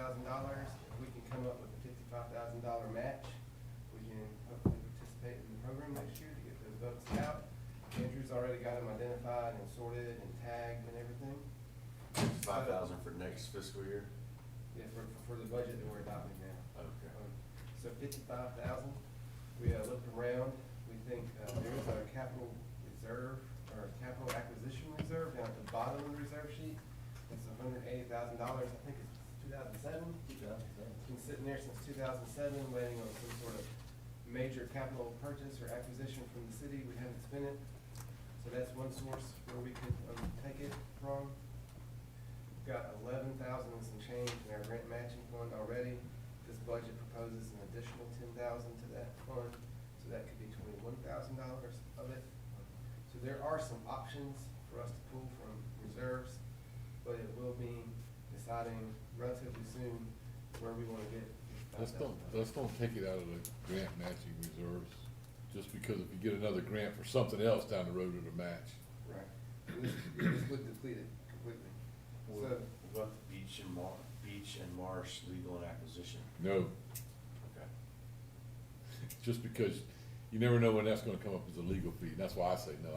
if we can come up with a $55,000 match, we can hopefully participate in the program next year to get those votes out. Andrew's already got them identified and sorted and tagged and everything. 5,000 for next fiscal year? Yeah, for the budget that we're adopting now. Okay. So 55,000, we looked around, we think there is a capital reserve, or capital acquisition reserve down at the bottom of the reserve sheet. It's $180,000, I think it's 2007. It's been sitting there since 2007, waiting on some sort of major capital purchase or acquisition from the city. We haven't spent it. So that's one source where we could take it from. We've got 11,000 and some change in our grant matching fund already. This budget proposes an additional 10,000 to that fund, so that could be $21,000 of it. So there are some options for us to pull from reserves, but it will mean deciding relatively soon where we want to get. Let's don't take it out of the grant matching reserves, just because if you get another grant for something else down the road, it'll match. Right. This would deplete it completely. So, What about the beach and marsh legal and acquisition? No, Okay. just because you never know when that's gonna come up as a legal fee, that's why I say no.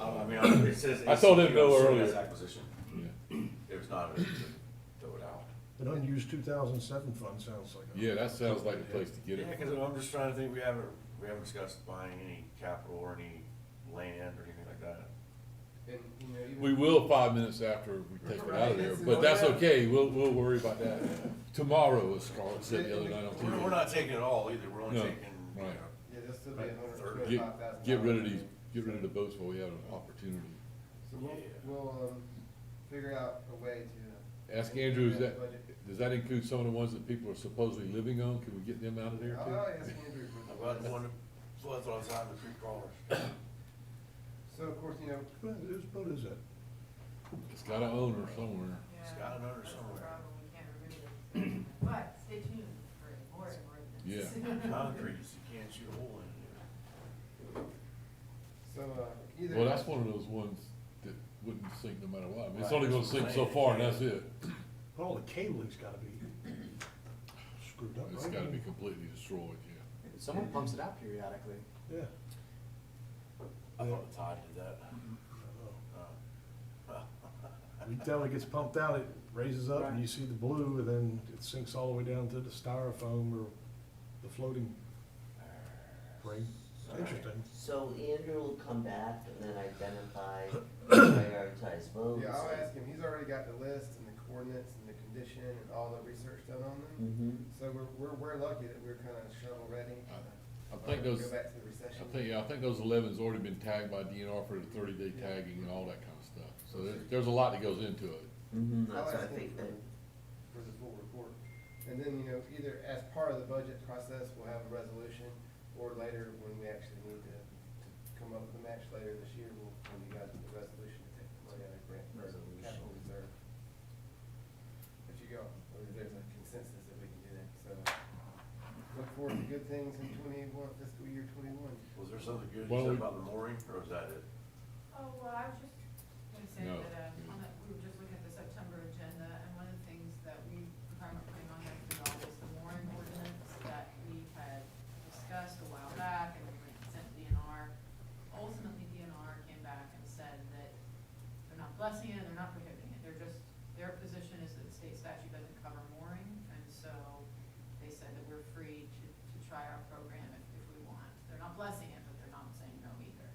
I mean, it says. I told him no ACP earlier. as acquisition. Yeah, If it's not, throw it out. An unused 2007 fund sounds like. yeah, that sounds like the place to get Yeah, it. because I'm just trying to think, we haven't discussed buying any capital or any land or anything like that. and, you know, even. We will 5 minutes after we take it out of there, but that's okay, we'll worry about that tomorrow, as Scarlett said the other night on TV. We're not taking it all either, we're only No, taking, you right. know, Yeah, there'll still be Get, $125,000. get rid of these, get rid of the boats while we have an opportunity. So Yeah. we'll figure out a way to. Ask Andrew, budget. does that include some of the ones that people are supposedly living on? Can we get them out of there too? I'll ask Andrew for I'm glad the one that floods all the time, the creek crawlers. So of course, you know, Whose boat is that? It's got an owner somewhere. It's got an owner That's the somewhere. problem, we can't remove it. But stay tuned for more and more Yeah. events. Concrete, so you can't shoot a hole in it. so either. Well, that's one of those ones that wouldn't sink no matter what. I mean, it's Right. only gonna sink so far and that's it. Well, the cabling's gotta be screwed up, right? It's gotta be completely destroyed, yeah. Someone pumps it out periodically. Yeah. I thought the tide did that. Every time it gets pumped out, it raises up and you see the blue and then it sinks all the way down to the styrofoam or the floating ring. Interesting. So Andrew will come back and then identify, prioritize votes. Yeah, I'll ask him. He's already got the list and the coordinates and the condition and all the research done on them. Mm-hmm. So we're lucky that we're kind of shovel ready. I think those, Go back to the recession. I think those 11's already been tagged by DNR for the 30-day tagging and all that kind of stuff. So there's a lot that goes into it. Mm-hmm, I'll that's what I ask him think that. for the full report. And then, you know, either as part of the budget process, we'll have a resolution, or later, when we actually need to come up with a match later this year, we'll come to you guys with a resolution to take the money out of grant, or capital reserve. But you go, or there's a consensus that we can do that, so look forward to good things in fiscal year 21. Was there something good you Well, said we- about the mooring, or was that it? Oh, well, I was just gonna say No. that, we were just looking at the September agenda, and one of the things that we are putting on there for y'all was the mooring ordinance that we had discussed a while back, and we sent DNR. Ultimately, DNR came back and said that they're not blessing it, they're not prohibiting it, they're just, their position is that the state statute doesn't cover mooring, and so they said that we're free to try our program if we want. They're not blessing it, but they're not saying no either.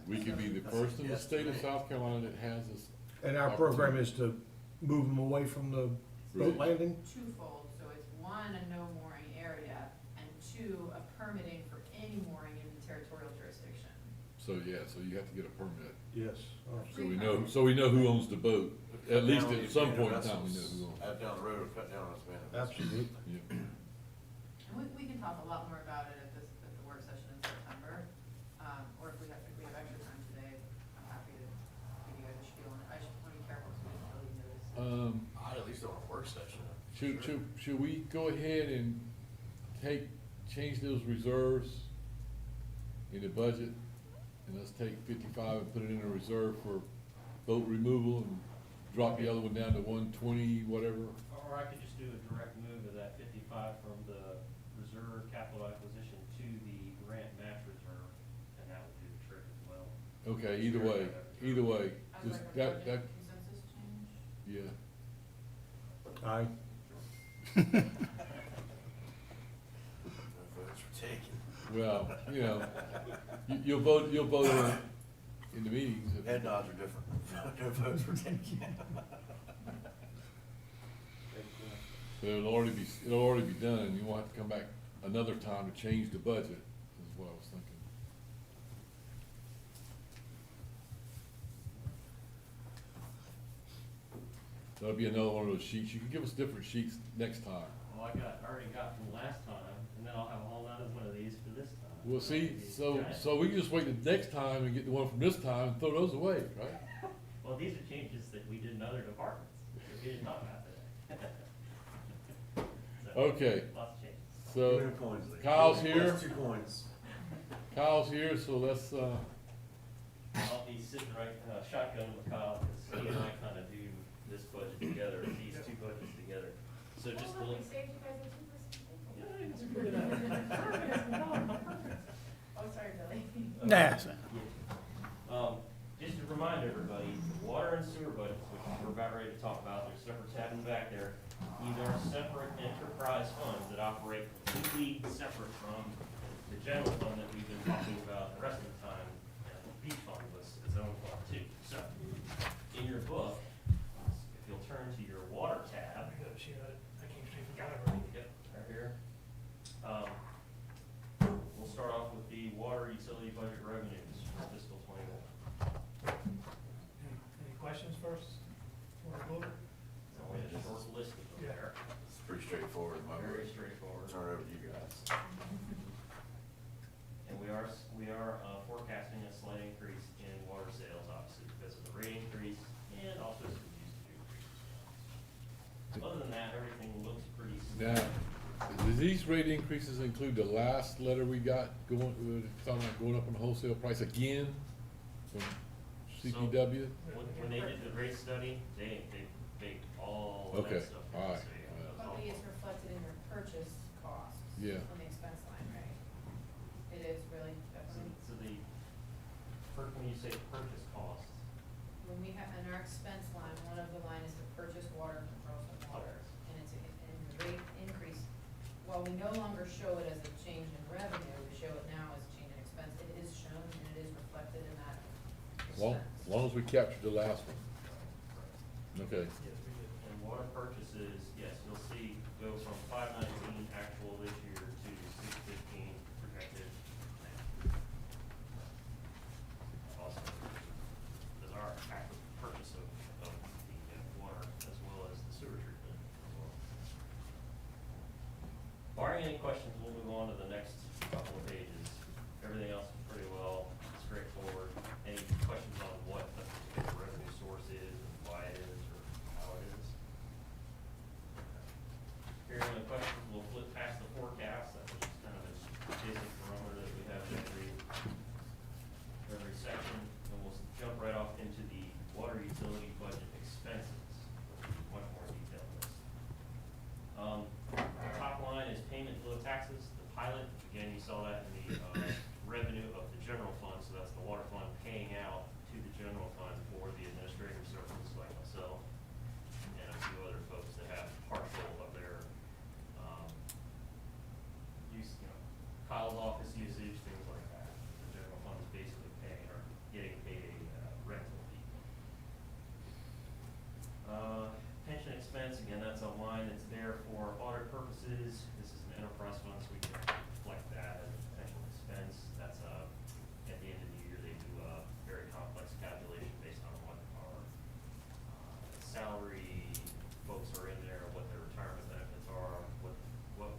We could be the That's a first in the yes state of to me. South Carolina that has this. And our program is to move them away from the boat Right. landing? Twofold, so it's one, a no mooring area, and two, a permitting for any mooring in the territorial jurisdiction. So, yeah, so you have to get a permit. Yes. Oh, So we know who owns the boat. At least Down at some the point in time, we know vessels, who owns it. Out down the road, or cut down on us, man. Absolutely. Yeah. And we can talk a lot more about it at the work session in September, or if we have extra time today, I'm happy to give you guys a spiel on it. I just want to be careful so we don't really notice. I at least on a work session. Should we go ahead and change those reserves in the budget? And let's take 55 and put it in a reserve for boat removal and drop the other one down to 120, whatever. Or I could just do a direct move of that 55 from the reserve capital acquisition to the grant match reserve, and that would do the trick as well. Okay, either way, As just like a that, budget consensus change? yeah. Aye. No votes were taken. Well, you know, you'll vote in the meetings. Head nods are different. No votes were taken. But it'll already be done, and you won't have to come back another time to change the budget, is what I was thinking. That'll be another one of those sheets. You can give us different sheets next time. Well, I already got from last time, and then I'll have a whole nother one of these for this time. Well, see, Giant. so we can just wait the next time and get the one from this time and throw those away, right? Well, these are changes that we did in other departments, that we didn't talk about today. So, Okay, Lots of changes. so Two coins there. Kyle's here. That's 2 coins. Kyle's here, so let's, I'll be sitting right, shotgun with Kyle, because he and I kind of do this budget together, these two budgets together. So just a Well, little. we saved you guys a 2%. Yeah, it's good enough. Oh, sorry, Billy. Just to remind everybody, the water and sewer budgets, which we're about ready to talk about, there's a separate tab in the back there. These are separate enterprise funds that operate completely separate from the general fund that we've been talking about the rest of the time. And the beach fund was its own fund too. So, in your book, if you'll turn to your water tab. Yep, right here. We'll start off with the water utility budget revenues for fiscal '21. Any questions first? So we have a short list of them there. It's pretty straightforward, in my Very book. straightforward. Turn it over to you guys. And we are forecasting a slight increase in water sales, obviously, because of the rate increase and also some usage increases. Other than that, everything looks pretty. now, do these rate increases include the last letter we got talking about going up on the wholesale price again from CPW? When they did the rate study, they baked all of Okay, that stuff. in. all right, So, yeah, all right. that's all But it's reflected in your purchase costs. Yeah. On the expense line, right? It is really, definitely. So when you say purchase costs, When we have, in our expense line, one of the line is to purchase water and control some water. And it's, and the rate increase, while we no longer show it as a change in revenue, we show it now as a change in expense. It is shown and it is reflected in that Long, expense. long as we captured the last one. Okay, and water purchases, yes, you'll see go from 519 actual this year to 615 projected. Also, there's our active purchase of the water as well as the sewer treatment as well. Barring any questions, we'll move on to the next couple of pages. Everything else is pretty well straightforward. Any questions on what the particular revenue source is and why it is or how it is? Hearing no questions, we'll flip past the forecast. That's just kind of a basic barometer that we have in every section. And we'll jump right off into the water utility budget expenses, which is much more detailed list. The top line is payment flow taxes, the pilot. Again, you saw that in the revenue of the general fund, so that's the water fund paying out to the general fund for the administrative services like myself and a few other folks that have partial of their, Kyle's office usage, things like that. The general fund is basically paying or getting paid a rental fee. Pension expense, again, that's a line that's there for audit purposes. This is an enterprise fund, so we can reflect that as a potential expense. That's, at the end of the year, they do a very complex calculation based on what our salary folks are in there, what their retirement benefits are, what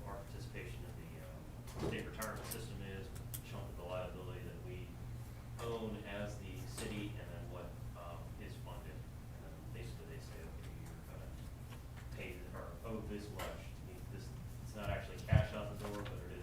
our participation in the state retirement system is, what chunk of the liability that we own as the city, and then what is funded. And then basically they say, okay, you're gonna pay or owe this much. I mean, this, it's not actually cash out the door, but it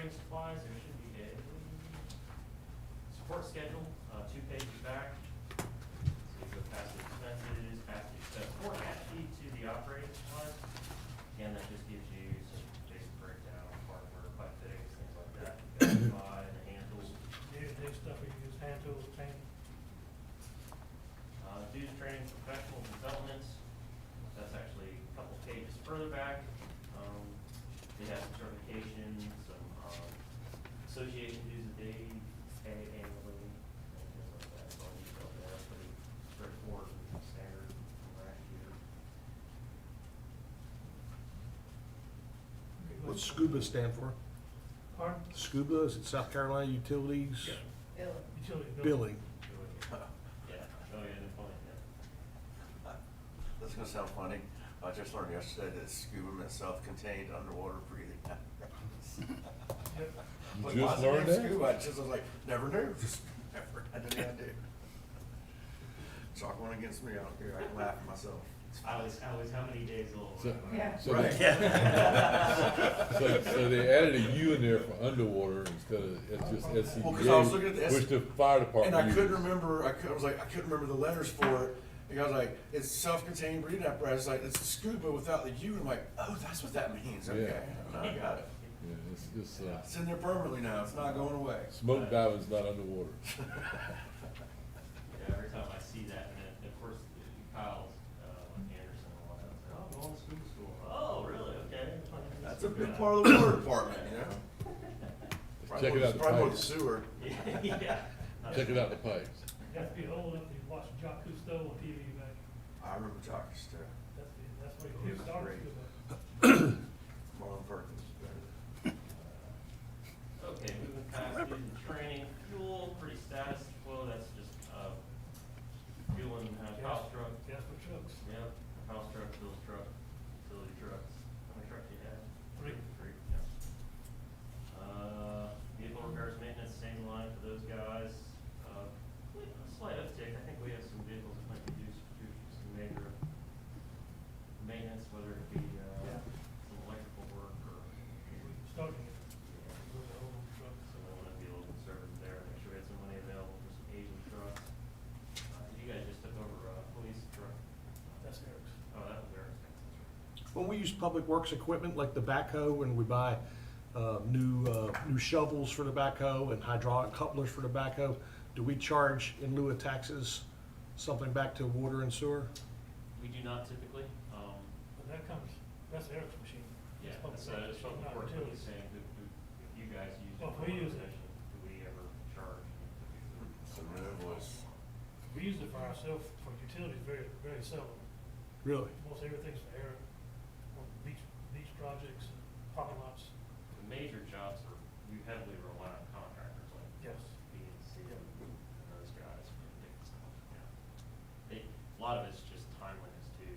operating supplies, there should be a support schedule, 2 pages back. So you go past the expenses, past the expense forecast sheet to the operating supplies. Again, that just gives you some basic breakdown, hardware, pipe fittings, things like that. You gotta buy the hand tools. Day-to-day stuff, we use hand tools, paint. Dues, training, professional development, that's actually a couple pages further back. They have some certification, some, association dues that they pay annually, and things like that, it's all detailed there, pretty straightforward and standard from last year. What's SCUBA stand for? Pardon? SCUBA, is it South Carolina Utilities Utility Billing? Yeah, oh yeah, no point, yeah. That's gonna sound funny. I just learned yesterday that scuba meant self-contained underwater breathing. Yep. But You why just is it learned named that? Scuba, I just was like, never knew, just never had any idea. Chalk one against me, I don't care, I can laugh at myself. I was how many days old? So, Yeah. so Right. so they added a U in there for underwater instead of, it's just Well, 'cause I was looking at SCBA, the which the fire department And I couldn't uses. remember, I couldn't remember the letters for it. And I was like, it's self-contained breathing apparatus, like, it's scuba without the U. I'm like, oh, that's what that means, okay. Yeah. Now I got it. Yeah, it's, It's in there permanently now, it's not going away. smoke diving's not underwater. Yeah, every time I see that, and then, of course, Kyle's, Anderson and all that, it's like, oh, I'm going to scuba school. Oh, really? Okay. That's a big part of the water department, you know? Check it out, the Probably more the pipes. sewer. Yeah. Check it out, the pipes. You have to be old enough to watch Jacques Cousteau on TV back. I remember Jock still, That's what He he was started. great. Marlon Perkins. Okay, moving past student training, fuel, pretty status quo, that's just, fueling, house truck. Gas for trucks. Yep, house truck, Bill's truck, utility trucks. How many trucks do you have? 3. 3, yeah. Vehicle repairs, maintenance, same line for those guys. A slight uptick, I think we have some vehicles that might be due some major maintenance, whether it be, some electrical work or. Starting it. Yeah. Those are old trucks. So we want to be a little conservative there, make sure we have some money available for some aging trucks. You guys just took over, police truck. That's Eric's. Oh, that was Eric's, that's right. When we use public works equipment like the backhoe and we buy new shovels for the backhoe and hydraulic couplers for the backhoe, do we charge in lieu of taxes something back to water and sewer? We do not typically, But that's Eric's machine. yeah, That's so public it's works, public not works, utilities. saying, if you guys use it. Well, if for we use it. organization, do we ever charge? So the invoice, We use it for ourselves, for utilities, very, very seldom. Really? Most everything's for Eric, on beach projects, parking lots. The major jobs are, we heavily rely on contractors like Yes. BNC Yeah. and those guys for different stuff, yeah. A lot of it's just timeliness too,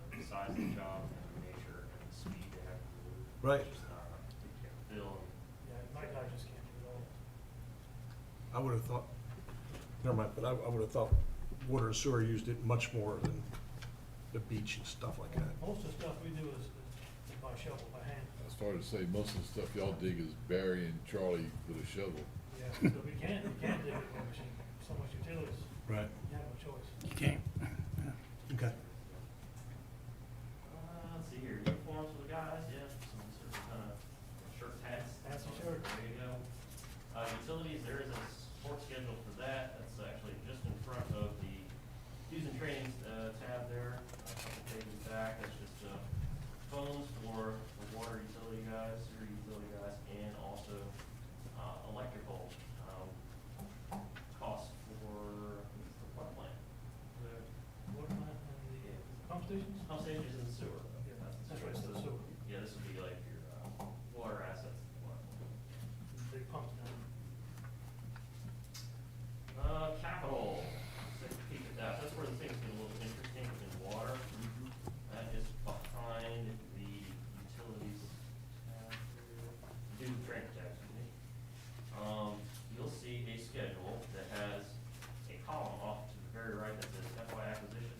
because of the size of the job and the nature and the speed they have to move. Right. It's just not, you can't fill. Yeah, Mike and I just can't do it all. I would have thought, never mind, but I would have thought water and sewer used it much more than the beach and stuff like that. Most of the stuff we do is by shovel, by hand. I started to say, most of the stuff y'all dig is Barry and Charlie with a shovel. Yeah, but we can't dig it with a machine. So much utilities, Right. you have no choice. You can't. Okay. Let's see here, uniforms for the guys, yeah, some sort of kind of shirt tags. Fancy shirt. There you go. Utilities, there is a support schedule for that, that's actually just in front of the dues and trainings, tab there, a couple pages back, that's just, phones for the water utility guys, sewer utility guys, and also, electrical, costs for the power plant. Water plant and the pump stations? Pump stations and sewer. Yeah, that's right, so the sewer. Yeah, this would be like your, water assets. Big pumps down. Capital, let's take a peek at that, that's where the things get a little interesting in water. That is behind the utilities, due transfer tax, excuse me. You'll see a schedule that has a column off to the very right that says FY acquisition.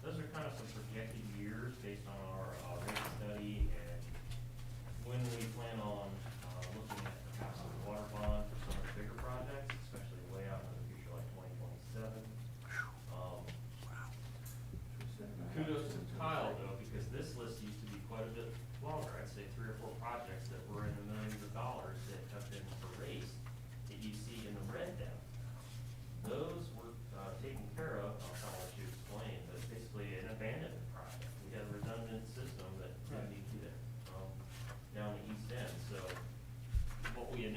Those are kind of some projected years based on our, rate study and when we plan on, looking at perhaps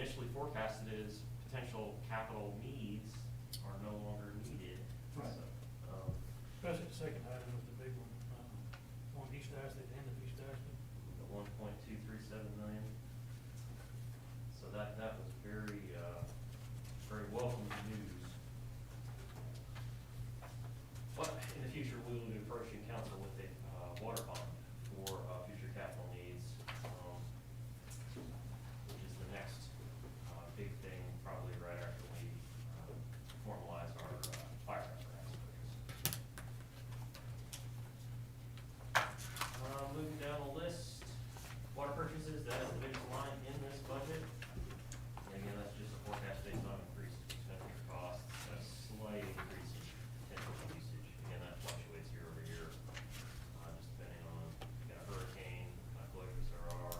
initially forecasted as potential capital needs are no longer needed. Right. So, Especially the second item was the big one, on East Ashley, the end of East Ashley. the 1.237 million. So that was very, very welcome news. But in the future, we will be approaching council with a, water bond for, future capital needs, which is the next, big thing, probably right after we, formalize our, fire apparatus purchase. Moving down the list, water purchases, that is the biggest line in this budget. And again, that's just a forecast based on increased expenditure costs, a slight increase in potential usage. Again, that fluctuates year over year, just depending on, you got a hurricane, how close there are,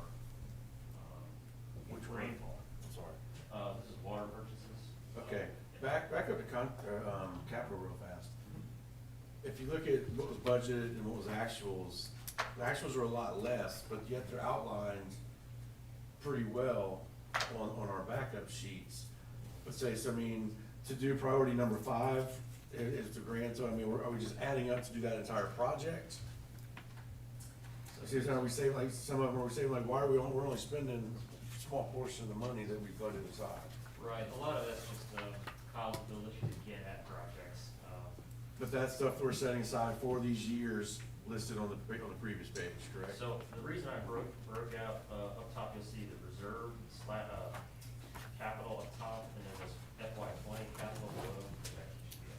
Which one? rainfall. I'm sorry. This is water purchases. Okay, back up to capital real fast. If you look at what was budgeted and what was actuals, the actuals are a lot less, but yet they're outlined pretty well on our backup sheets. But say, so I mean, to do priority number 5 is the grant, so I mean, are we just adding up to do that entire project? See, so are we saving, like, some of them, are we saving, like, why are we're only spending a small portion of the money that we budgeted aside? Right, a lot of that's just, Kyle's ability to get at projects. But that's stuff we're setting aside for these years listed on the previous page, correct? So the reason I broke out, up top, you'll see the reserve capital up top, and then this FY 20 capital below, which actually should be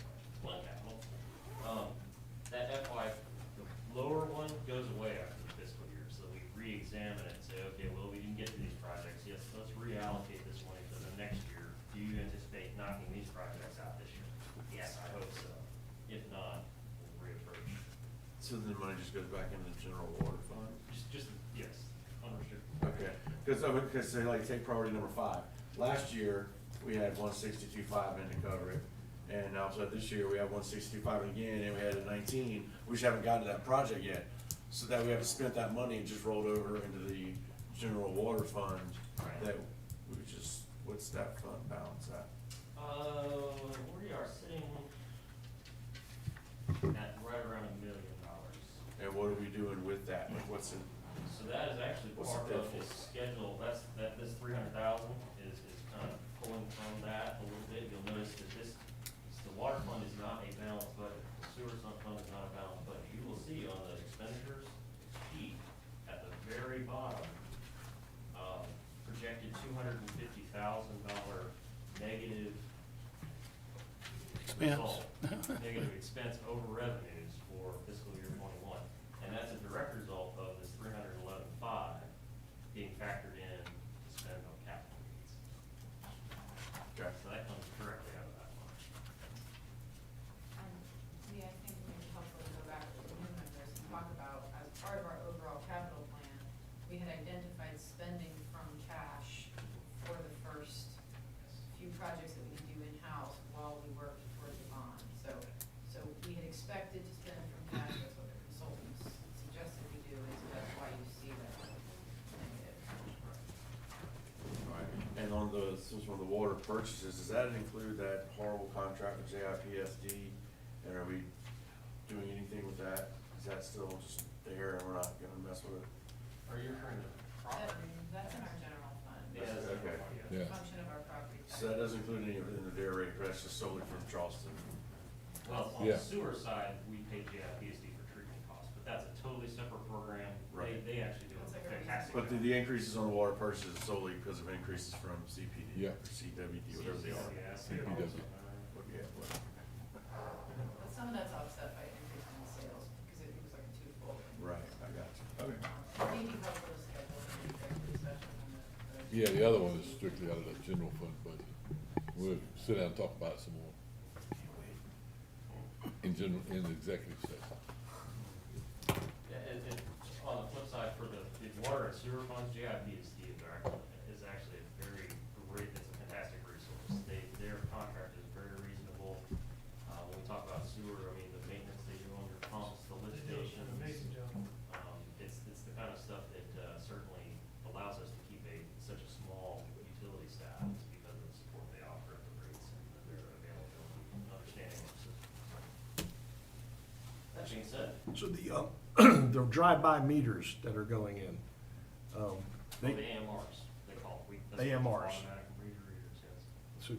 FY 20 capital. That FY, the lower one goes away after the fiscal year, so we re-examine it and say, okay, well, we didn't get to these projects, yes, let's reallocate this money to the next year. Do you anticipate knocking these projects out this year? Yes, I hope so. If not, we'll reapproach. So then the money just goes back into the general water fund? Just, yes, unrestricted. Okay, because say like, take priority number 5. Last year, we had 162.5 in to cover it. And now, so this year, we have 162.5 again, and we had a 19. We just haven't gotten to that project yet. So that we haven't spent that money and just rolled over into the general water fund. Right. That, we just, what's that fund balance at? We are sitting at right around $1 million. And what are we doing with that? Like, what's in, So that is actually What's part the of debt this for? schedule, this 300,000 is kind of pulling from that a little bit. You'll notice that the water fund is not a balanced budget, the sewer fund is not a balanced budget. You will see on the expenditures sheet at the very bottom, projected $250,000 negative result, negative expense over revenues for fiscal year 21. And that's a direct result of this 311.5 being factored in to spend on capital needs. okay. So that comes directly out of that line. Yeah, I think maybe helpful to go back to the new members and talk about, as part of our overall capital plan, we had identified spending from cash for the first few projects that we can do in-house while we worked towards the bond. So we had expected to spend from cash, that's what the consultants suggested we do, and so that's why you see that negative. All right. And on the, since on the water purchases, does that include that horrible contract with JIPSD? And are we doing anything with that? Is that still just there and we're not gonna mess with it? Are you referring to property? That's in our general fund. Yeah, that's Okay. yeah. Yeah. Function of our property tax. So that doesn't include any of it in the dairy rate, that's just solely from Charleston? Well, on Yeah. the sewer side, we pay JIPSD for treatment costs, but that's a totally separate program. Right. They actually do a It's like a fantastic But job. the increases on the water purchases is solely because of increases from CPD Yeah. or CWD, whatever they are. CPW. What, yeah, what? But some of that's offset by increase in sales, because it was like a twofold. Right, I got you. Okay. Maybe helpful to schedule an executive session on the. Yeah, the other one is strictly out of the general fund budget. We'll sit down and talk about it some more in general, in the executive session. Yeah, and on the flip side, for the water and sewer funds, JIPSD is actually a very great, it's a fantastic resource. Their contract is very reasonable. When we talk about sewer, I mean, the maintenance they do on your pumps, the lift They do stations. an amazing job. It's the kind of stuff that certainly allows us to keep such a small utility staff. being said. So the, the drive-by meters that are going in, Oh, they, the AMRs, they call it. That's what we call AMRs. Automatic meter readers, yes. so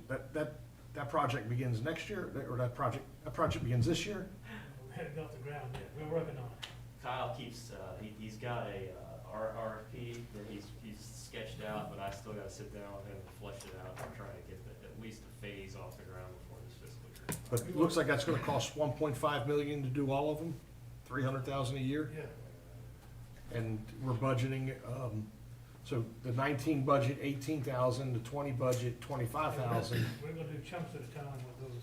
that project begins next year, or that project begins this year? We haven't got the ground yet, we're working on it. Kyle keeps, he's got a, RFP that he's sketched out, but I still gotta sit down with him and flesh it out and try to get at least a phase off the ground before this fiscal year. But it looks like that's gonna cost 1.5 million to do all of them, 300,000 a year? Yeah, And we're budgeting, so the 19 budget, 18,000, the 20 budget, 25,000. we're gonna do chunks at a time with those.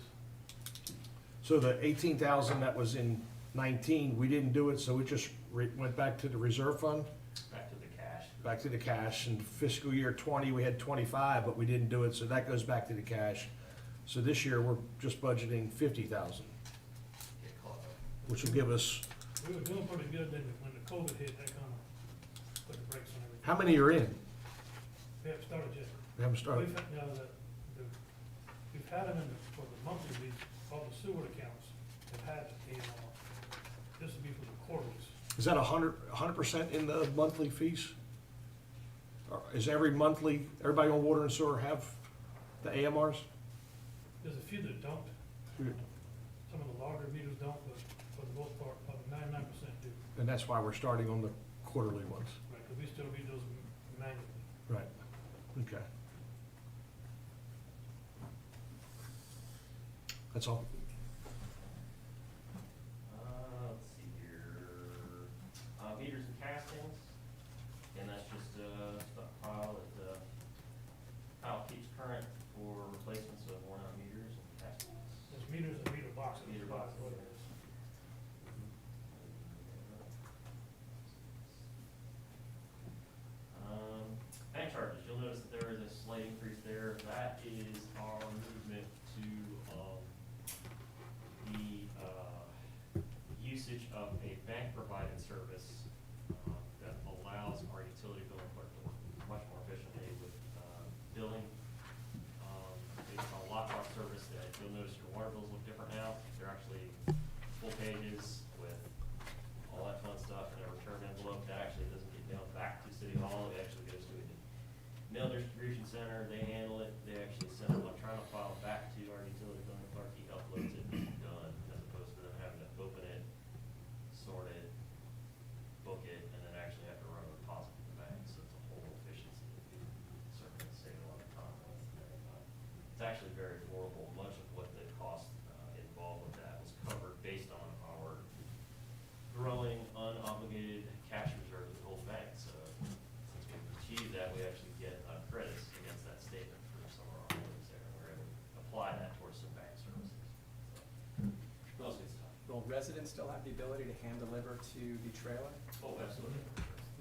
So the 18,000 that was in 19, we didn't do it, so it just went back to the reserve fund, Back to the cash. back to the cash. And fiscal year 20, we had 25, but we didn't do it, so that goes back to the cash. So this year, we're just budgeting 50,000, Get caught up. which will give us, We were doing pretty good, then when the COVID hit, that kinda put the brakes on everything. how many are in? We haven't started yet. We haven't started. We've had, no, we've had them in for the monthly, all the sewer accounts have had AMR. This would be for the quarters. Is that 100% in the monthly fees? Or is everybody on water and sewer have the AMRs? There's a few that don't. Some of the larger meters don't, but for the most part, about 99% do. And that's why we're starting on the quarterly ones. Right, because we still read those manually. Right, okay. That's all. Let's see here, meters and castings, and that's just a stockpile that, Kyle keeps current for replacements of worn out meters and castings. There's meters and meter boxes. Meter boxes. What it is. Bank charges, you'll notice that there is a slight increase there. That is our movement to, the, usage of a bank-provided service, that allows our utility billing clerk to work much more efficiently with, billing. It's a lockbox service that you'll notice your water bills look different now. They're actually full pages with all that fun stuff in a return envelope. That actually doesn't get mailed back to City Hall. It actually goes to a mail distribution center. They handle it. They actually send an electronic file back to our utility billing clerk. He uploads it and it's done, as opposed to them having to open it, sort it, book it, and then actually have to run a deposit in the bank. So it's a whole efficiency that we certainly save a lot of time on. It's actually very affordable. Much of what the cost involved with that was covered based on our growing unobligated cash reserves at Old Bank. So since we've achieved that, we actually get credits against that statement for some of our holdings there. We're able to apply that towards some bank services. So, those good stuff. Will residents still have the ability to hand deliver to the trailer? Oh, absolutely.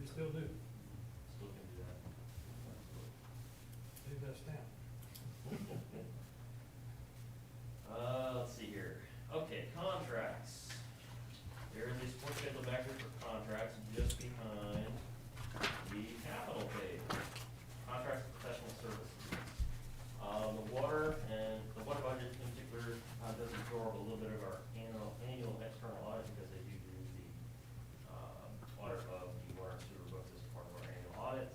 We still do. Still can do that. Absolutely. Leave that stamp. Let's see here. Okay, contracts. There is a sports schedule back here for contracts just behind the capital page. Contracts and professional services. The water and the water budget in particular, does absorb a little bit of our annual external audit because they do the, audit of the water and sewer books as part of our annual audit.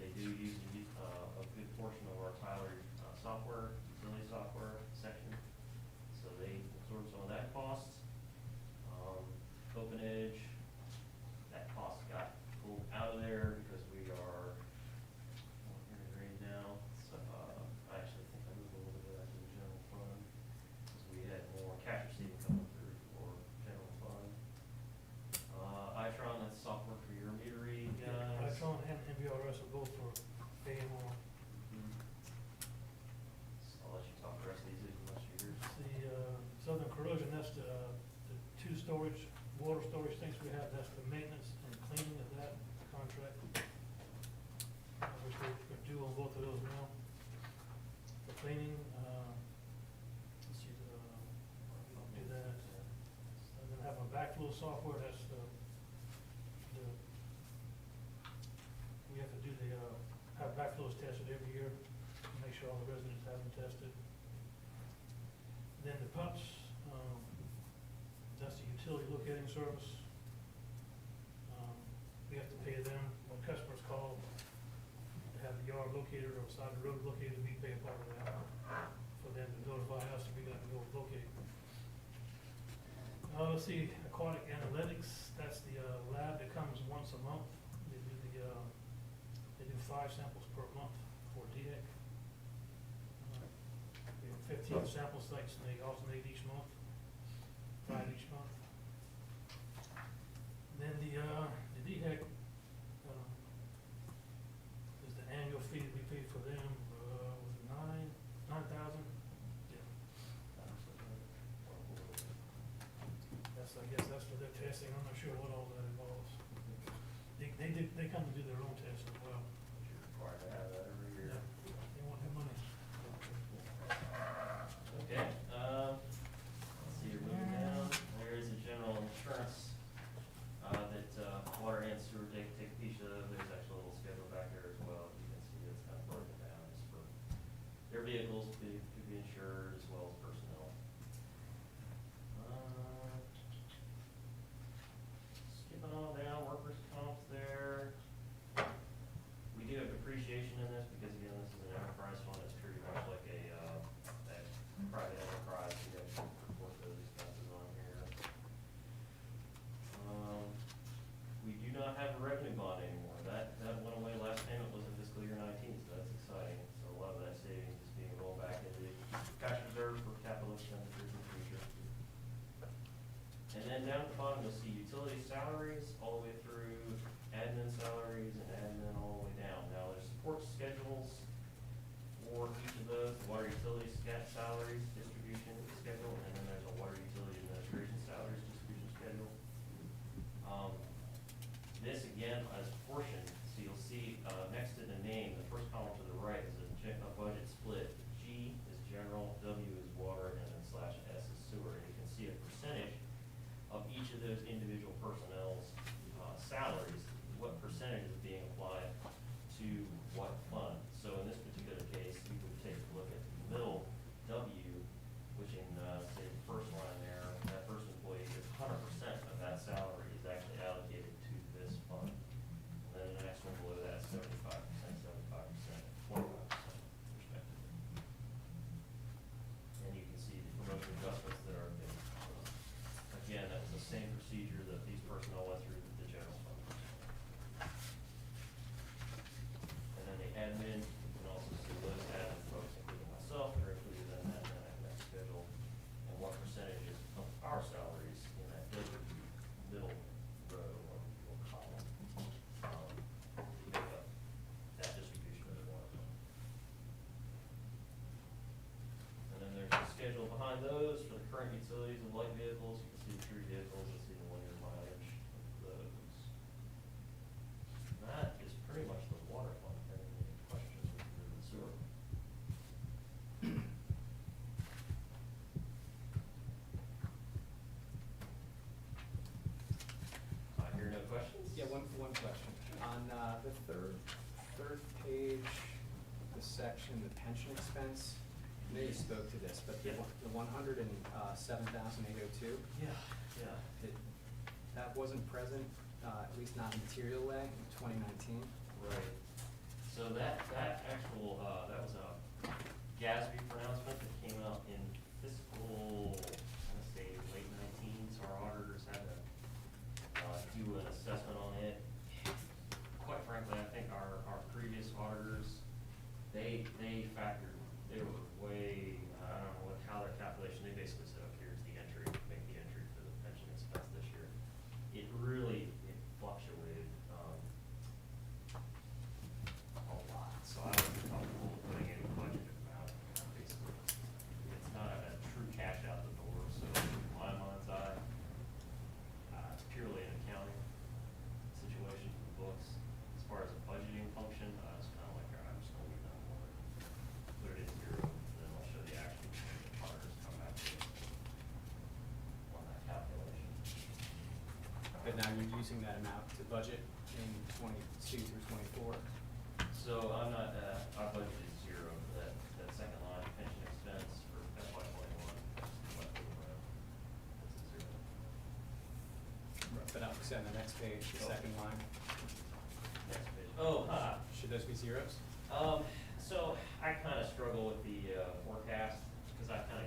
They do use, a good portion of our Tyler, software, utility software section. So they absorb some of that cost. Open Edge, that cost got pulled out of there because we are, green now. So, I actually think I moved a little bit of that to the general fund, because we had more cash receiving coming through for general fund. Itron, that's software for your meter read guys. Itron and MVRS are both for AMR. So I'll let you talk the rest of these unless you're here. The Southern Corrosion, that's the two water storage tanks we have, that's the maintenance and cleaning of that contract. Which we're due on both of those now. The cleaning, let's see, I'll do that. And then have a backflow software, that's we have to do have backflows tested every year, to make sure all the residents have them tested. Then the pumps, that's the service. We have to pay them when customers call to have the yard located or side of the road located, we pay a part of that for them to notify us if we got to go locate. Let's see, aquatic analytics, that's the lab that comes once a month. They do they do 5 samples per month for DEC. We have 15 sample sites and they alternate each month, 5 each month. Then the DHEC, is the annual fee that we pay for them, was it $9,000? Yeah. I guess that's for their testing, I'm not sure what all that involves. They come to do their own tests as well. You're required to have that every year. Yeah, they want their money. Okay, let's see, you're moving down, there is a general insurance, that, water and sewer take a piece of, there's actually a little schedule back there as well, you can see it's kind of broken down, just for their vehicles to be insured as well as personnel. Skipping on down, workers' comp's there. We do have depreciation in this, because again, this is an enterprise fund, it's pretty much like a private enterprise, we have to report those expenses on here. We do not have a revenue bond anymore, that went away, last payment was in fiscal year 19, so that's exciting. So a lot of that savings is being rolled back into the cash reserve for capital expenditures in the future. And then down at the bottom, you'll see utility salaries, all the way through admin salaries and admin all the way down. Now, there's support schedules for each of those, the water utility salaries, distribution schedule, and then there's a water utility administration salaries distribution schedule. This again is portioned, so you'll see, next to the name, the first column to the right is a budget split. G is general, W is water, and then /S is sewer. And you can see a percentage of each of those individual personnel's salaries, what percentage is being applied to what fund. So in this particular case, you would take a look at the middle W, which in, say, the first line there, that first employee gets 100% of that salary is actually allocated to this fund. And then the next one below that, 75%, 25%, 25% respectively. And you can see the promotion adjustments that are being, again, that was the same procedure that these personnel went through with the general fund. And then the admin, you can also see those admin folks, including myself, are included in that schedule. And what percentage of our salaries in that middle row or column, make up that distribution of the water fund. And then there's a schedule behind those for the current utilities of light vehicles. You can see the true vehicles, and see the 1-year mileage of those. That is pretty much the water fund. Any questions with the sewer? I hear no questions? Yeah, one question. On the third page, the section, the pension expense, I know you spoke to this, but the Yeah. the 107,802, Yeah. that wasn't present, at least not in material way, in 2019. Right. So that actual, that was a GASB pronouncement that came out in fiscal, I'm gonna say late 19, so our auditors had to do an assessment on it. Quite frankly, I think our previous auditors, they factored, they were way, I don't know how their calculation, they basically said, oh, here's the entry, make the entry for the pension expense this year. It really, it fluctuated, a lot, so I was comfortable putting in a budget amount, basically. It's not a true cash out the door, so in my mind's eye, it's purely an accounting situation for the books. As far as a budgeting function, I was kind of like, all right, I'm just gonna leave that alone. Put it in zero, and then I'll show the actual auditors come back to it on that calculation. But now you're using that amount to budget in 22 through 24. So I'm not, our budget is zero for that second line, pension expense for FY 21. That's a zero. So on the next page, the Oh. second line, Next page. Oh, should those be zeros? so I kinda struggle with the, forecast, cause I kinda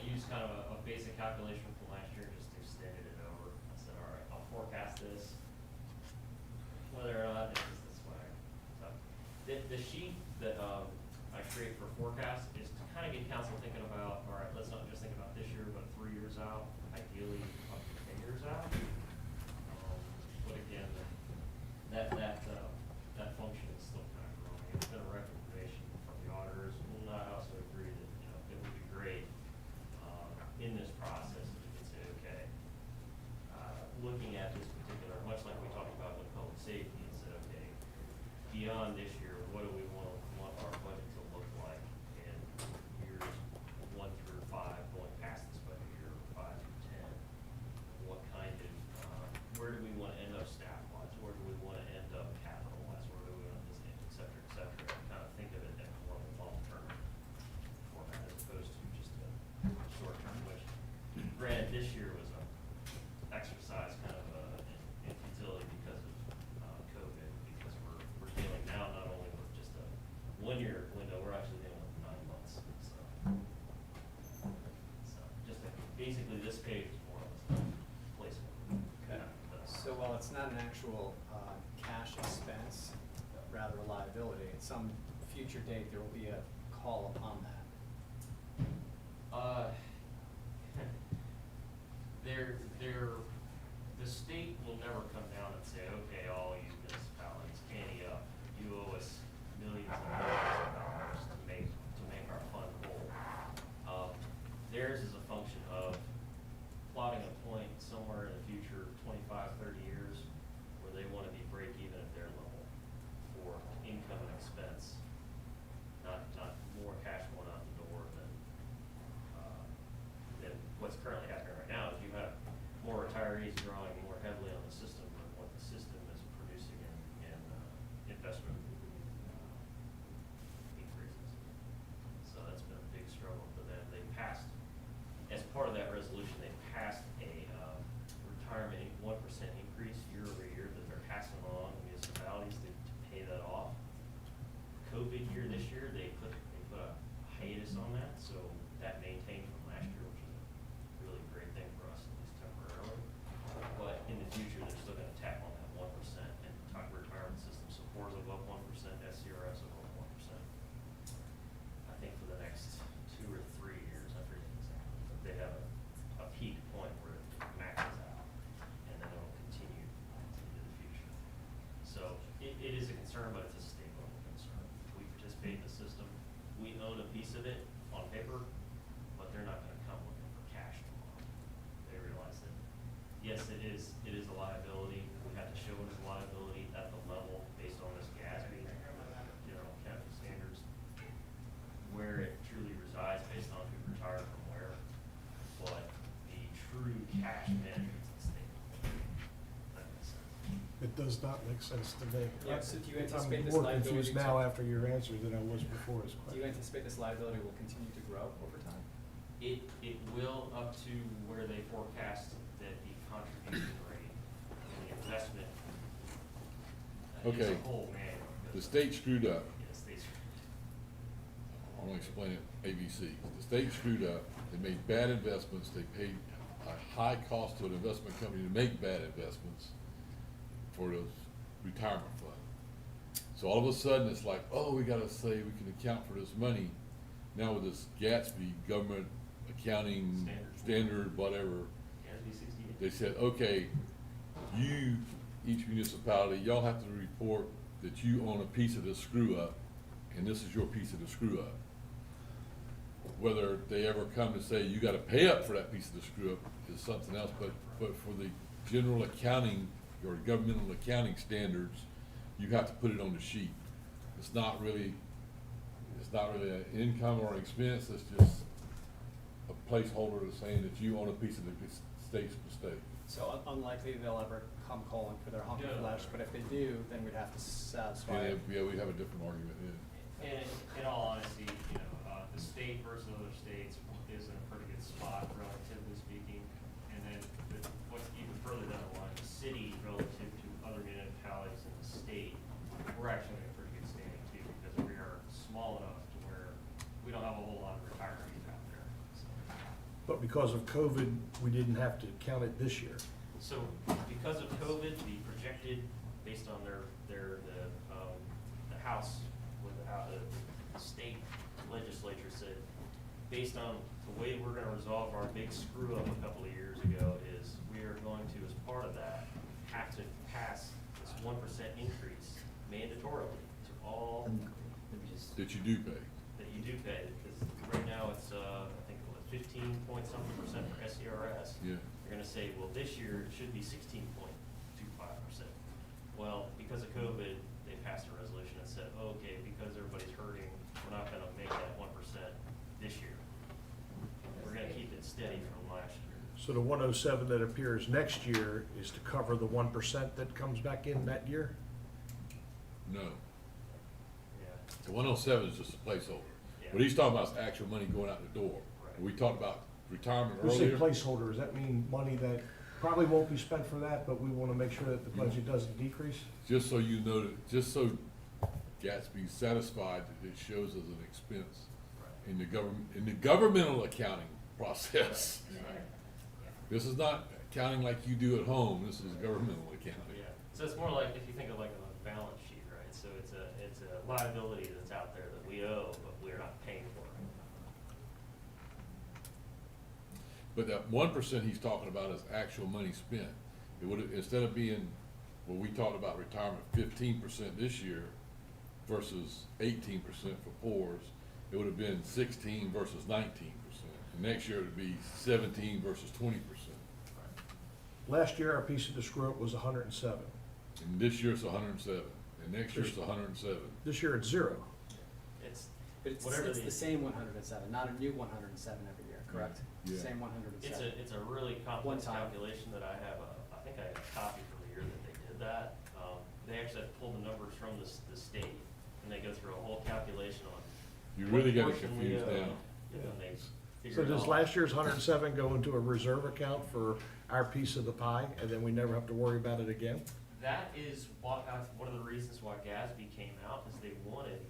used kind of a basic calculation from last year, just extended it over. I said, all right, I'll forecast this, whether or not it's this way. So, the sheet that, I create for forecast is to kind of get council thinking about, all right, let's not just think about this year, but 3 years out, ideally up to 10 years out. But again, that function is still kind of growing. It's been a recommendation from the auditors, and I also agree that, it would be great, in this process, if you could say, okay, looking at this particular, much like we talked about with public safety, and said, okay, beyond this year, what do we want our budget to look like in years 1 through 5, going past this budget year, 5 through 10? What kind of, where do we want to end up staff-wise? Where do we want to end up capital-wise? Where do we want this, et cetera, et cetera? Kind of think of it in more of a long-term format as opposed to just a short-term, which granted, this year was a exercise kind of in futility because of COVID, because we're dealing now not only with just a 1-year window, we're actually dealing with 9 months, so. So, just basically this page is more or less a placeholder. Okay. So while it's not an actual, cash expense, rather a liability, at some future date, there will be a call upon that. The state will never come down and say, okay, all you municipalities, ante up, you owe us millions and millions of dollars to make our fund whole. Theirs is a function of plotting a point somewhere in the future, 25, 30 years, where they want to be break even at their level for income and expense, not more cash going out the door than what's currently happening right now. Is you have more retirees drawing more heavily on the system than what the system is producing in investment increases. So that's been a big struggle for them. They passed, as part of that resolution, they passed a retirement 1% increase year over year that they're passing along to municipalities to pay that off. COVID year this year, they put a hiatus on that, so that maintained from last year, which is a really great thing for us, at least temporarily. But in the future, they're still gonna tap on that 1%, and talk retirement system support above 1%, SCRS above 1%. I think for the next 2 or 3 years, I forget exactly, but they have a peak point where it maxes out, and then it'll continue into the future. So it is a concern, but it's a state level concern. We participate in the system, we own a piece of it on paper, but they're not gonna come looking for cash tomorrow. They realize that, yes, it is a liability, we have to show it as a liability at the level based on this GASB, general accounting standards, where it truly resides based on who retired from where, but the true cash management's at stake. That makes sense. It does not make sense to me. Yeah, so do you anticipate this I'm more liability confused now to- after your answer than I was before his Do you question. anticipate this liability will continue to grow over time? It will up to where they forecast that the contribution rate and the investment is Okay. a whole man. The state screwed up. Yes, they I want to explain it, ABC. The state screwed up, they made bad investments, they paid a high cost to an investment company to make bad investments for those retirement fund. So all of a sudden, it's like, oh, we gotta say we can account for this money. Now with this Gatsby government accounting standard, whatever, Gatsby 68. they said, okay, you, each municipality, y'all have to report that you own a piece of the screw up, and this is your piece of the screw up. Whether they ever come to say you gotta pay up for that piece of the screw up is something else, but for the general accounting or governmental accounting standards, you have to put it on the sheet. It's not really an income or expense, it's just a placeholder that's saying that you own a piece of the state's mistake. So unlikely they'll ever come calling for their hunk of No. flesh, but if they do, then we'd have to satisfy. Yeah, we have a different argument, yeah. And in all honesty, the state versus other states is in a pretty good spot, relatively speaking. But because of COVID, we didn't have to count it this year. So because of COVID, the projected, based on the House, without the state legislature said, based on the way we're gonna resolve our big screw up a couple of years ago, is we are going to, as part of that, have to pass this 1% increase mandatorily to all That you do pay. that you do pay, because right now it's, I think, it was 15-point-something% for SCRS. Yeah. You're gonna say, well, this year it should be 16.25%. Well, because of COVID, they passed a resolution that said, okay, because everybody's hurting, we're not gonna make that 1% this year. We're gonna keep it steady from last year. So the 107 that appears next year is to cover the 1% that comes back in that year? No. Yeah. The 107 is just a placeholder. Yeah. What he's talking about is actual money going out the door. Right. We talked about retirement We say earlier. placeholder, does that mean money that probably won't be spent for that, but we want to make sure that the budget doesn't decrease? Just so you know, just so Gatsby's satisfied that it shows as an expense in the government, in the governmental accounting process. This is not accounting like you do at home, this is governmental accounting. Yeah, so it's more like, if you think of like a balance sheet, right, so it's a liability that's out there that we owe, but we're not paying for it. But that 1% he's talking about is actual money spent. It would, instead of being, well, we talked about retirement 15% this year versus 18% for poors, it would have been 16 versus 19%. And next year it would be 17 versus 20%. Last year, our piece of the screw up was 107. And this year it's 107, and next year it's 107. This year, it's 0. It's, But it's, Whatever it's the- the same 107, not a new 107 every year, correct? Yeah. Same 107. it's a really complex One time. calculation that I have, I think I have a copy from the year that they did that. They actually have to pull the numbers from the state, and they go through a whole calculation on. You what really got it portion we confused owe, now. And then they So figure it does all out. last year's 107 go into a reserve account for our piece of the pie, and then we never have to worry about it again? That is what, one of the reasons why GASB came out, is they wanted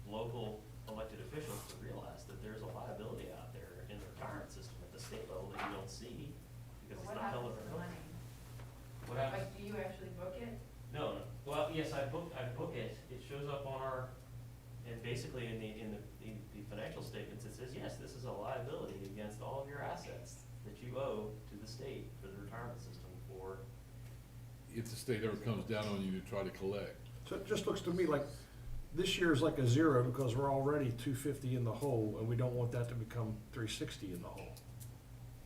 local elected officials to realize that there's a liability out there in the retirement system at the state level that you don't see, because it's What not happens public. to the money? What happens? Like, do you actually book it? No, no, well, yes, I book it, it shows up on our, and basically in the financial statements, it says, yes, this is a liability against all of your assets that you owe to the state for the retirement system for. If the state ever comes down on you to try to collect. So it just looks to me like this year is like a 0 because we're already 250 in the hole, and we don't want that to become 360 in the hole.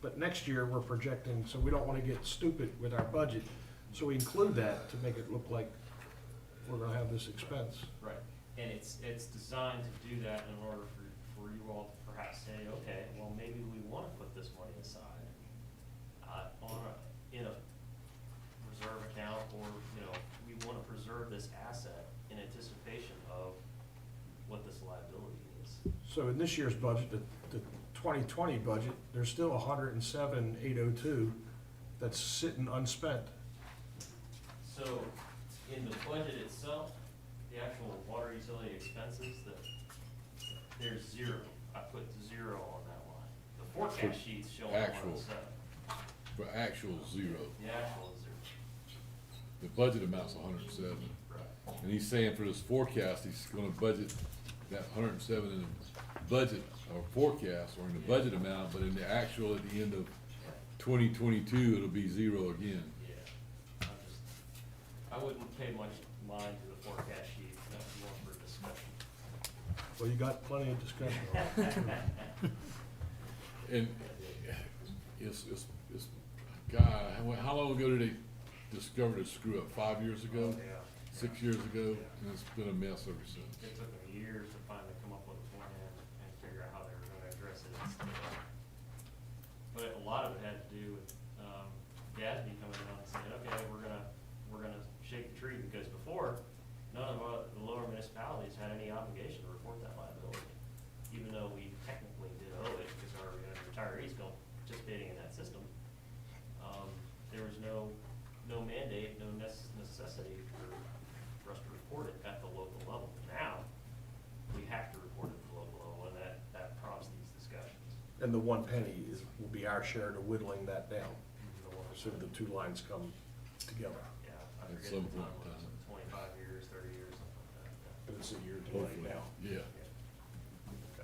But next year, we're projecting, so we don't want to get stupid with our budget, so we include that to make it look like we're gonna have this expense. Right, and it's designed to do that in order for you all to perhaps say, okay, well, maybe we wanna put this money aside, in a reserve account, or, we wanna preserve this asset in anticipation of what this liability is. So in this year's budget, the 2020 budget, there's still 107,802 that's sitting unspent. So, in the budget itself, the actual water utility expenses, there's 0, I put 0 on that line. The forecast sheet's showing Actual. 107, For actual 0. the actual is 0. The budget amount's 107. Right. And he's saying for this forecast, he's gonna budget that 107 in the budget or forecast or in the budget amount, but in the actual at the end of 2022, it'll be 0 again. Yeah, I wouldn't pay much mind to the forecast sheet, that's more for discussion. Well, you got plenty of discussion on it. And it's, God, how long ago did they discover the screw up? 5 years ago? 6 years ago? And it's been a mess ever since. It took them years to finally come up with a plan and figure out how they were gonna address it. But a lot of it had to do with, GASB coming in and saying, okay, we're gonna shake the tree, because before, none of the lower municipalities had any obligation to report that liability. Even though we technically did owe it, because our retirees don't participating in that system. There was no mandate, no necessity for us to report it at the local level. Now, we have to report it at the local level, and that prompts these discussions. And the 1 penny will be our share to whittling that down, so the two lines come together. Yeah, I At forget some the time, point in was time. it 25 years, 30 years, something like that. But it's a year delay Hopefully, now. yeah. Okay.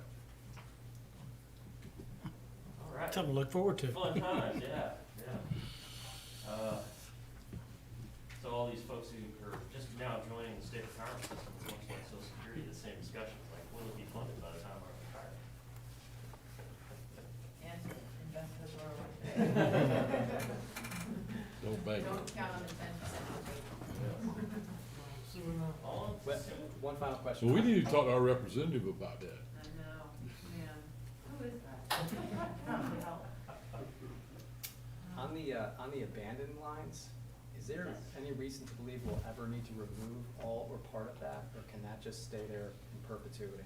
All right. Something to look forward to. Fun times, yeah, yeah. So all these folks who are just now joining the state retirement system, it's much like Social Security, the same discussion, like, will it be funded by the time I retire? And invest in the Don't bank Don't it. count on the 10%. Sewer now. On But, to- one final question. So we need to talk to our representative about that. I know, man. Who is that? On the abandoned lines, is there any reason to believe we'll ever need to remove all or part of that, or can that just stay there in perpetuity?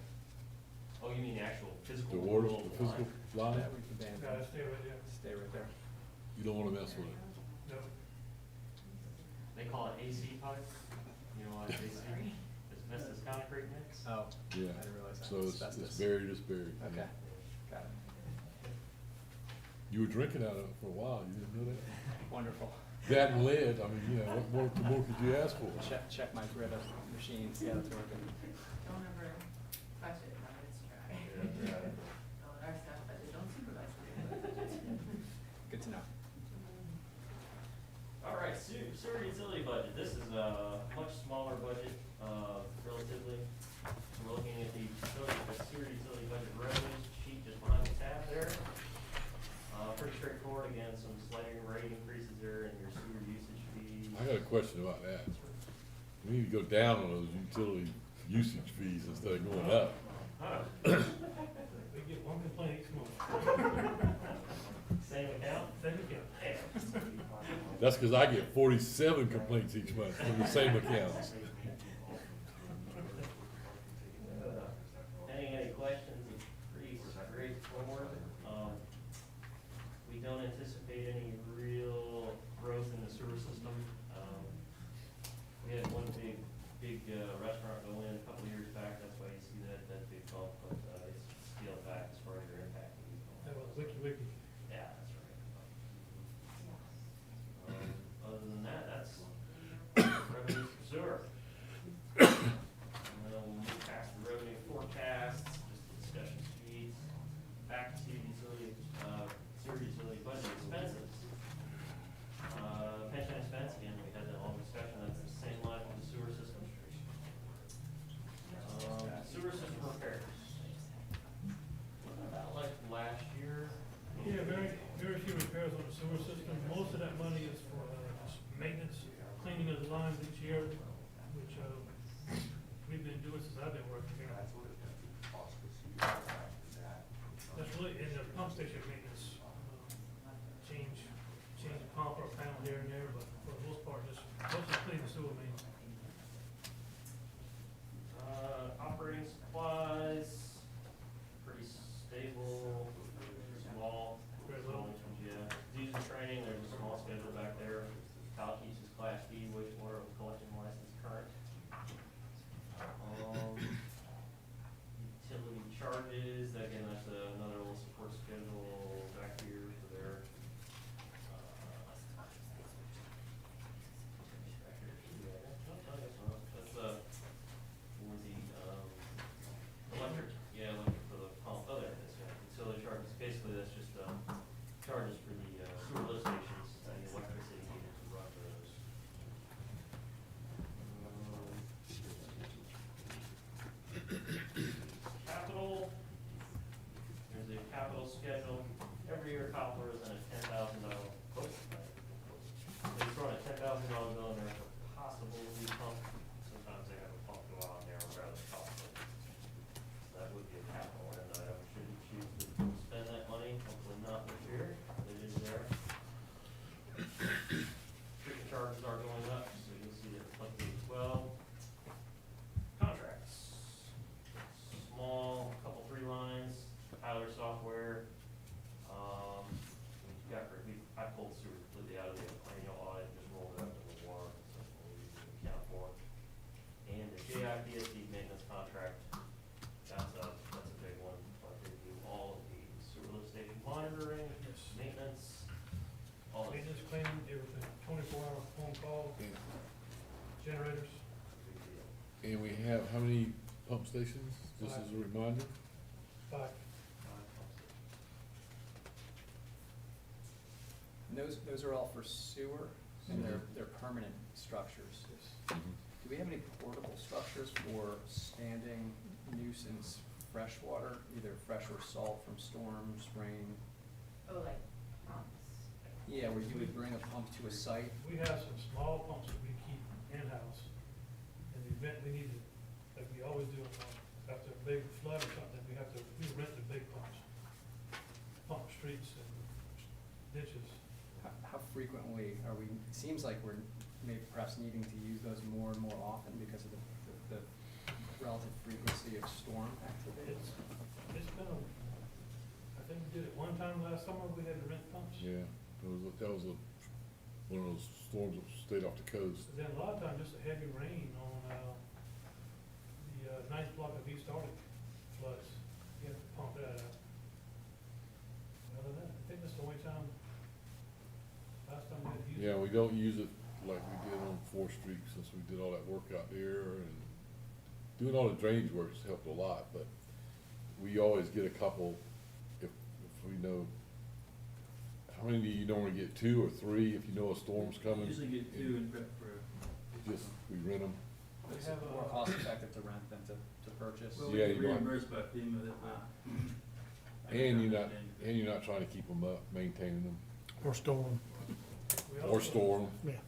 Oh, you mean the actual physical The water, removal the physical line? line, That we've abandoned, Gotta stay right there. stay right there. you don't wanna mess with it. No. They call it AC pipe, you know, like AC, asbestos concrete mix. Oh, Yeah. I didn't realize that. So it's Asbestos. buried, it's buried. Okay, got it. You were drinking out of it for a while, you didn't know that? Wonderful. That and lead, I mean, you know, what more could you ask for? Check my Brita machine, see how it's working. Don't ever touch it when it's dry. Yeah. Don't let our staff touch it, don't supervise it. Good to know. All right, sewer utility budget, this is a much smaller budget, relatively. We're looking at the sewer utility budget revenues sheet just behind the tab there. Pretty straightforward, again, some sliding rate increases there in your sewer usage fees. I got a question about that. We need to go down on those utility usage fees instead of going up. Huh. We get one complaint each month. Same account? Same again. That's cause I get 47 complaints each month from the same accounts. Any questions? It's pretty straightforward. We don't anticipate any real growth in the sewer system. We had one big restaurant go in a couple years back, that's why you see that big bump, but it's scaled back as far as your impact. That was wiki. Yeah, that's right. Other than that, that's revenue for sewer. And then we'll move past the revenue forecasts, just the discussion sheets, back to utility, sewer utility budget expenses. Pension expense, again, we had that long discussion, that's the same line for the sewer system. Sewer system repairs. About like last year. Yeah, very few repairs on the sewer system. Most of that money is for just maintenance, cleaning of the lines each year, which we've been doing since I've been working here. That's really, in the pump station maintenance, change a pump or a panel here and there, but for the most part, just mostly clean the sewer main. Operating supplies, pretty stable, small. Very low. Yeah, diesel training, there's a small schedule back there. Kyle keeps his Class D wastewater collection license current. Utility charges, again, that's another little support schedule back here for their, that's for the, electric, electric for the pump, oh, there it is, utility charges, basically, that's just, charges for the, sewer lift stations, and the electricity needed to run those. Capital, there's a capital schedule, every year Kyle throws in a $10,000, they throw in a $10,000 bill in there for possible new pump, sometimes they have a pump go out there rather costly. So that would be a capital item, should you choose to spend that money, hopefully not this year, it is there. Treatment charges are going up, so you'll see it reflected as well. Contracts, small, couple 3 lines, Tyler software. I pulled sewer completely out of the annual audit, just rolled it up in the water, so we'll use the account for it. And the JIPSD maintenance contract, that's a big one, like they do all of the sewer lift stations. monitoring, Yes. maintenance, all this. Maintenance, cleaning, everything, 24-hour phone call, generators. And we have how many pump stations, just as a reminder? 5. And those are all for sewer, and they're permanent structures. Mhm. Do we have any portable structures for standing nuisance freshwater, either fresh or salt from storms, rain? Oh, like pumps. Yeah, where you would bring a pump to a site. We have some small pumps that we keep in-house. In the event we need to, like we always do, after a big flood or something, we rent the big pumps. Pump streets and ditches. How frequently are we, it seems like we're maybe perhaps needing to use those more and more often because of the relative frequency of storm activity. It's been I think we did it one time last summer, we had to rent pumps. Yeah, that was one of those storms that stayed off the coast. Then a lot of times, just a heavy rain on, the ninth block of East Arctic floods, you have to pump that out. Other than that, I think that's the only time, last time we had to use it. Yeah, we don't use it like we did on Fourth Street since we did all that work out there, and doing all the drainage work has helped a lot, but we always get a couple, if we know. How many do you normally get, 2 or 3, if you know a storm's coming? Usually get 2 and prep for. Just, we rent them. We It's have a- more cost effective to rent than to purchase. Well, Yeah, we get you might- reimbursed by FEMA that And you're not trying to keep them up, maintaining them, Or storm, We or also- store them. yeah.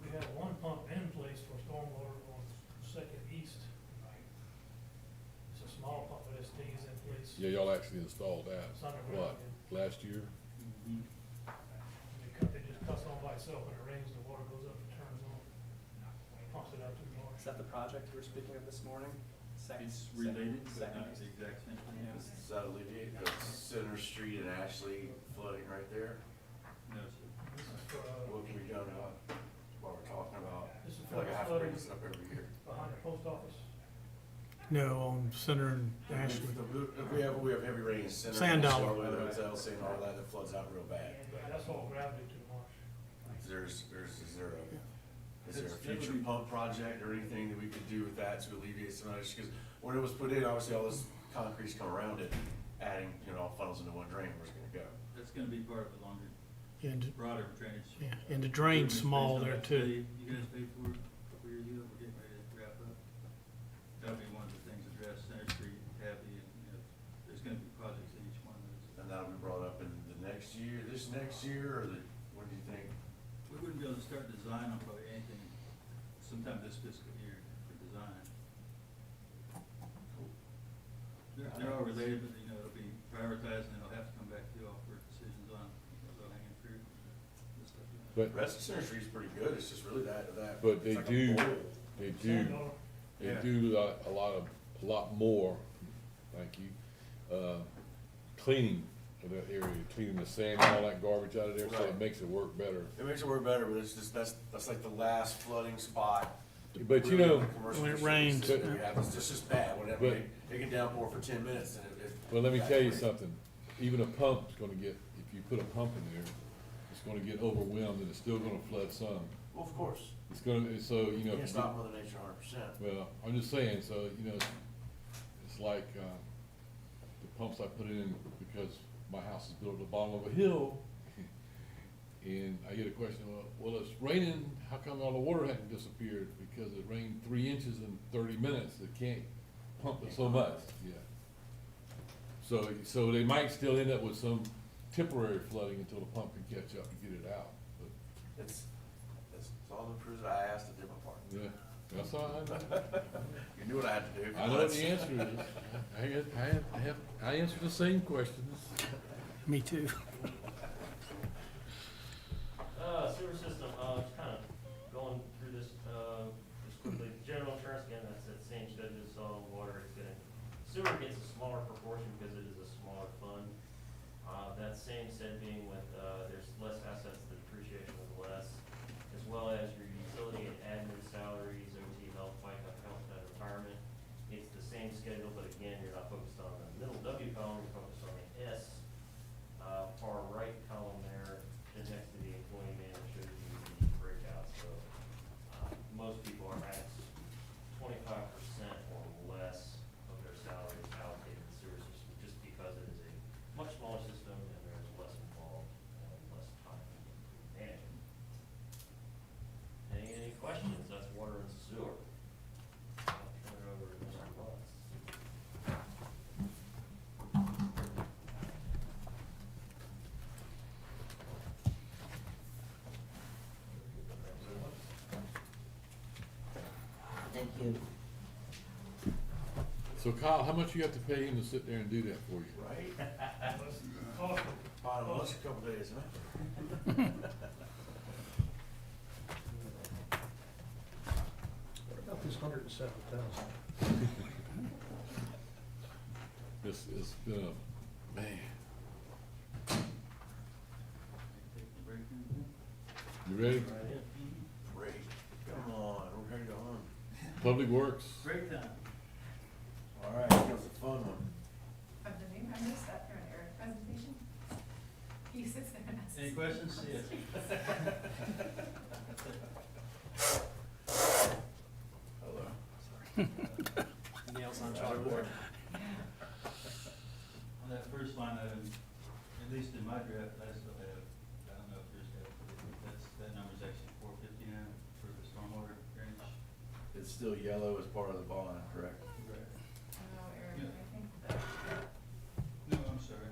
We have one pump in place for stormwater on Second East. It's a small pump, but it stays in place. Yeah, y'all actually installed that, It's underground, what, last year? They just cuts on by itself when it rains, the water goes up and turns on, pumps it out to the Is marsh. that the project you were speaking of this morning? It's related, but Second not East. the exact same thing. Yeah. Does that alleviate the Center Street and Ashley flooding right there? No, sir. This is for, What can be done about what we're talking about? This is I feel like I have to bring flooding. this up every year. behind the post office. No, on Center and Ashley. If we have heavy rain, Center, Sand Dollar. Charlotte, the hotel, saying all that floods out real bad. But that's all gravity to the marsh. Is there a That would future be- pump project or anything that we could do with that to alleviate some of that? Because when it was put in, obviously all this concrete's come around it, adding, all funnels into one drain, where's it gonna go? That's gonna be part of the longer, And, broader drainage. yeah, and the drain's small there too. You guys paid for it a couple years ago, we're getting ready to wrap up. That'll be one of the things addressed, Center Street, Tabby, and, there's gonna be projects in each one of those. And that'll be brought up in this next year, or when do you think? We wouldn't be able to start design on probably anything sometime this fiscal year for design. They're all related, but, it'll be prioritized, and it'll have to come back to you all for decisions on low hanging fruit, this stuff. But, The rest of Center Street's pretty good, it's just really that. but they it's like a do, bowl. they Sand do, dollar. they Yeah. do a lot more, thank you, cleaning of that area, cleaning the sand and all that garbage out of there, so it Right. makes it work better. It makes it work better, but it's just, that's like the last flooding spot. But you really know, in the commercial when it district rains, that we have. It's just bad, whenever But- it can downpour for 10 minutes and it. well, let me tell you something, even a pump's gonna get, if you put a pump in there, it's gonna get overwhelmed and it's still gonna flood some. Well, of course, It's gonna, so, you if you can't stop Mother Nature 100%. well, I'm just saying, so, it's like, the pumps I put in because my house is built at the bottom of a hill. And I get a question, well, it's raining, how come all the water hadn't disappeared? Because it rained 3 inches in 30 minutes, it can't pump it so much, yeah. So they might still end up with some temporary flooding until the pump can catch up and get it out, but, It's all the proofs that I asked to do my part. yeah, that's all I know. You knew what I had to do. I know what the answer is. I answer the same questions. Me too. Sewer system, just kind of going through this, just quickly. General insurance, again, that's that same schedule as solid water. Sewer gets a smaller proportion because it is a smaller fund. That same said being with, there's less assets, the depreciation is less, as well as your utility and admin salaries, OT, health, FICA, health, and retirement. It's the same schedule, but again, you're not focused on the middle W column, you're focused on the S, part you. So Kyle, how much you have to pay him to sit there and do that for you? Right? Awesome. Bottom us a couple days, huh? What about this 107,000? It's been a, man, Take the break then. you ready? Great. Come on, we're ready to on. Public Works, Break time. All right, that was a fun one. Of the new, I missed that during Eric's presentation. He sits there and asks. Any questions? Yes. Hello. Nails on chalkboard. On that first line item, at least in my draft, I still have, I don't know if yours has, but that number's actually 450 now for the stormwater drainage. It's still yellow as part of the bond, correct? Right. Oh, Eric, Yeah. I think that, No, I'm sorry.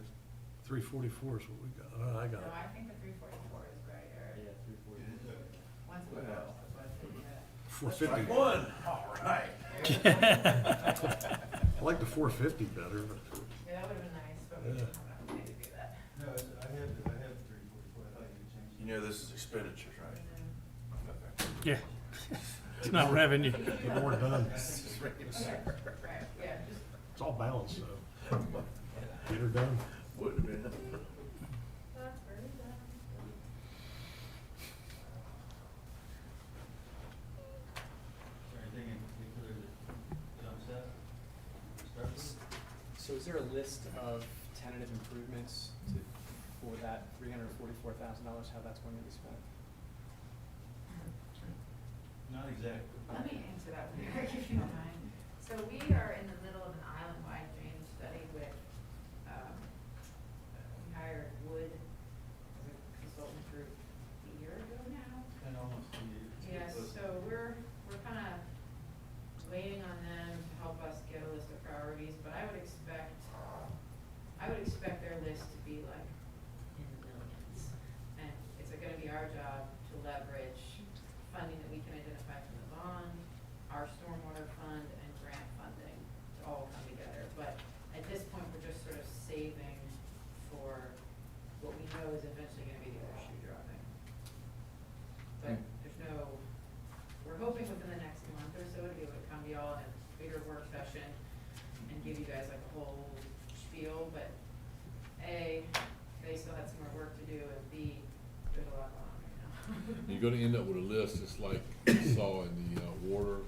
344 is what we got. I got no, it. I think the 344 is right, Eric. Yeah, 340. It is, okay. Once it Well. goes, that's what I think, yeah. 450. Strike one, all right. I like the 450 better, but Yeah, that would've been nice, but we Yeah. didn't have enough money to do that. No, I have 344, I thought you would change it. You know this is expenditures, right? And yeah. It's not revenue. Get more done. then- Right, yeah, just, It's all balanced, so get her done. Would have been. that's very done. Is there anything in particular that jumps out? Start with? So is there a list of tentative improvements to, for that $344,000, how that's going to be spent? Not exactly. Let me answer that one, Eric, if you don't mind. So we are in the middle of an island-wide drainage study with, we hired Wood as a consultant group a year ago now. And almost 2 years. Yes, so we're kind of waiting on them to help us get a list of priorities, but I would expect their list to be like in the millions. And it's gonna be our job to leverage funding that we can identify from the bond, our stormwater fund, and grant funding to all come together. But at this point, we're just sort of saving for what we know is eventually gonna be the other shoe dropping. But there's no, we're hoping within the next month or so to be able to come to y'all in a bigger work session and give you guys like a whole spiel, but A, they still had some more work to do, and B, there's a lot going on right now. you're gonna end up with a list just like you saw in the, water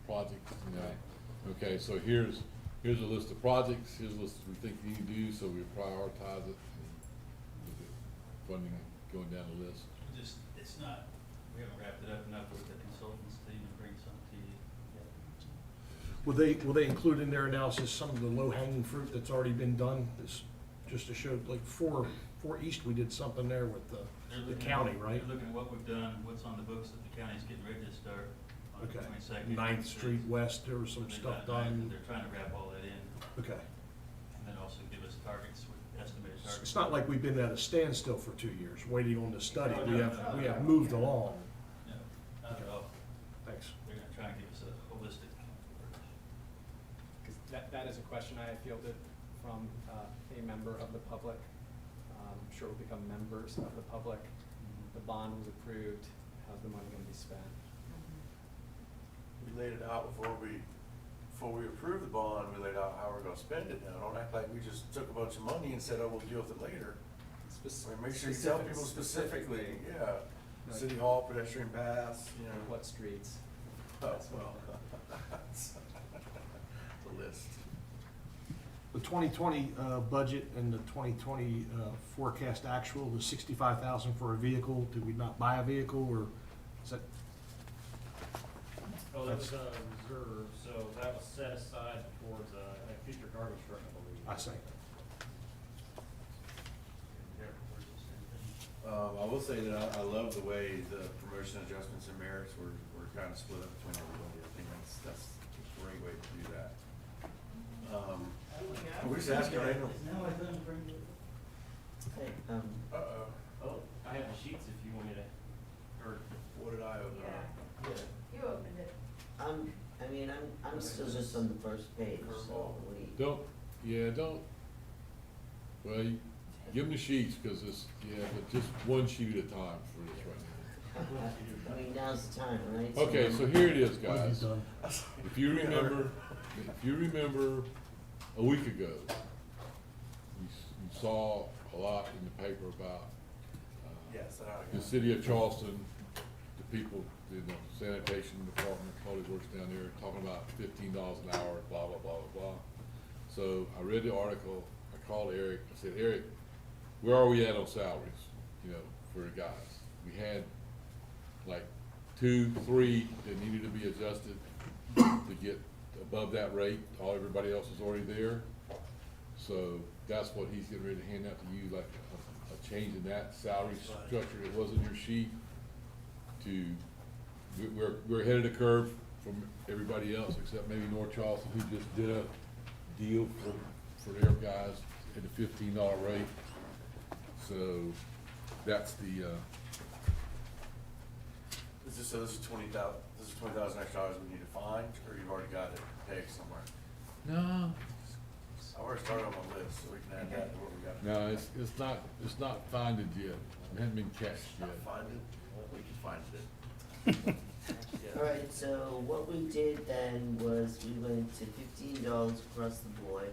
projects, you know? Okay, so here's a list of projects, here's a list we think you need to do, so we prioritize it, and with the funding going down the list. Just, it's not, we haven't wrapped it up enough with the consultants to even bring something to you yet. Will they include in their analysis some of the low-hanging fruit that's already been done? This, just to show, like, 4 East, we did something there with the county, right? They're looking at what we've done, what's on the books that the county's getting ready to start on the Okay. 22nd. 9th Street West, there was some So they've stuff got nine, done. They're trying to wrap all that in, Okay. and then also give us targets, with estimated targets. It's not like we've been at a standstill for 2 years, waiting on the study. No, We no, have, no, we no. have moved along. No, not at all. Thanks. They're gonna try and give us a holistic approach. Because that is a question I fielded from a member of the public. I'm sure we'll become members of the public. The bond was approved, how's the money gonna be spent? We laid it out before we approved the bond, we laid out how we're gonna spend it now. Don't act like we just took a bunch of money and said, oh, we'll deal with it later. I mean, make sure you tell people specifically, yeah, Like- City Hall, pedestrian paths, you know. What streets? Oh, well. The list. The 2020 budget and the 2020 forecast actual was 65,000 for a vehicle. Did we not buy a vehicle, or is that, Oh, that was a reserve, so that was set aside towards a future garbage truck, I believe. I see. Their purchase and things. I will say that I love the way the promotion adjustments and merits were kind of split up between everybody. I think that's a great way to do that. We're just asking, right? Is now I done bring it? Hey, Uh-oh, Oh, I have the sheets if you want me to, or what did I open Yeah, up? yeah, you opened it. I'm just on the first page, so we. Don't, well, give them the sheets, cause it's, but just one sheet at a time for this right I mean, now's the time, right? now. Okay, so here it is, What have guys. you done? If you remember a week ago, you saw a lot in the paper about, Yes, the city of Charleston, the people, the sanitation department, public works down there, talking about $15 an hour, blah, blah, blah, blah, blah. So I read the article, I called Eric, I said, Eric, where are we at on salaries, for the guys? We had like 2, 3 that needed to be adjusted to get above that rate, everybody else is already there. So that's what he's getting ready to hand out to you, like a change in that salary structure that was in your sheet to, we're ahead of the curve from everybody else, except maybe North Charleston, who just did a deal for their guys at the $15 rate. So that's the, This is $20,000 extra dollars we need to find, or you've already got it pegged somewhere? no, I already started on my list, so we can add that to what we got. no, it's not funded yet. It hasn't been cashed yet. Not find it, we can find it. Alright, so what we did then was we went to $15 across the board,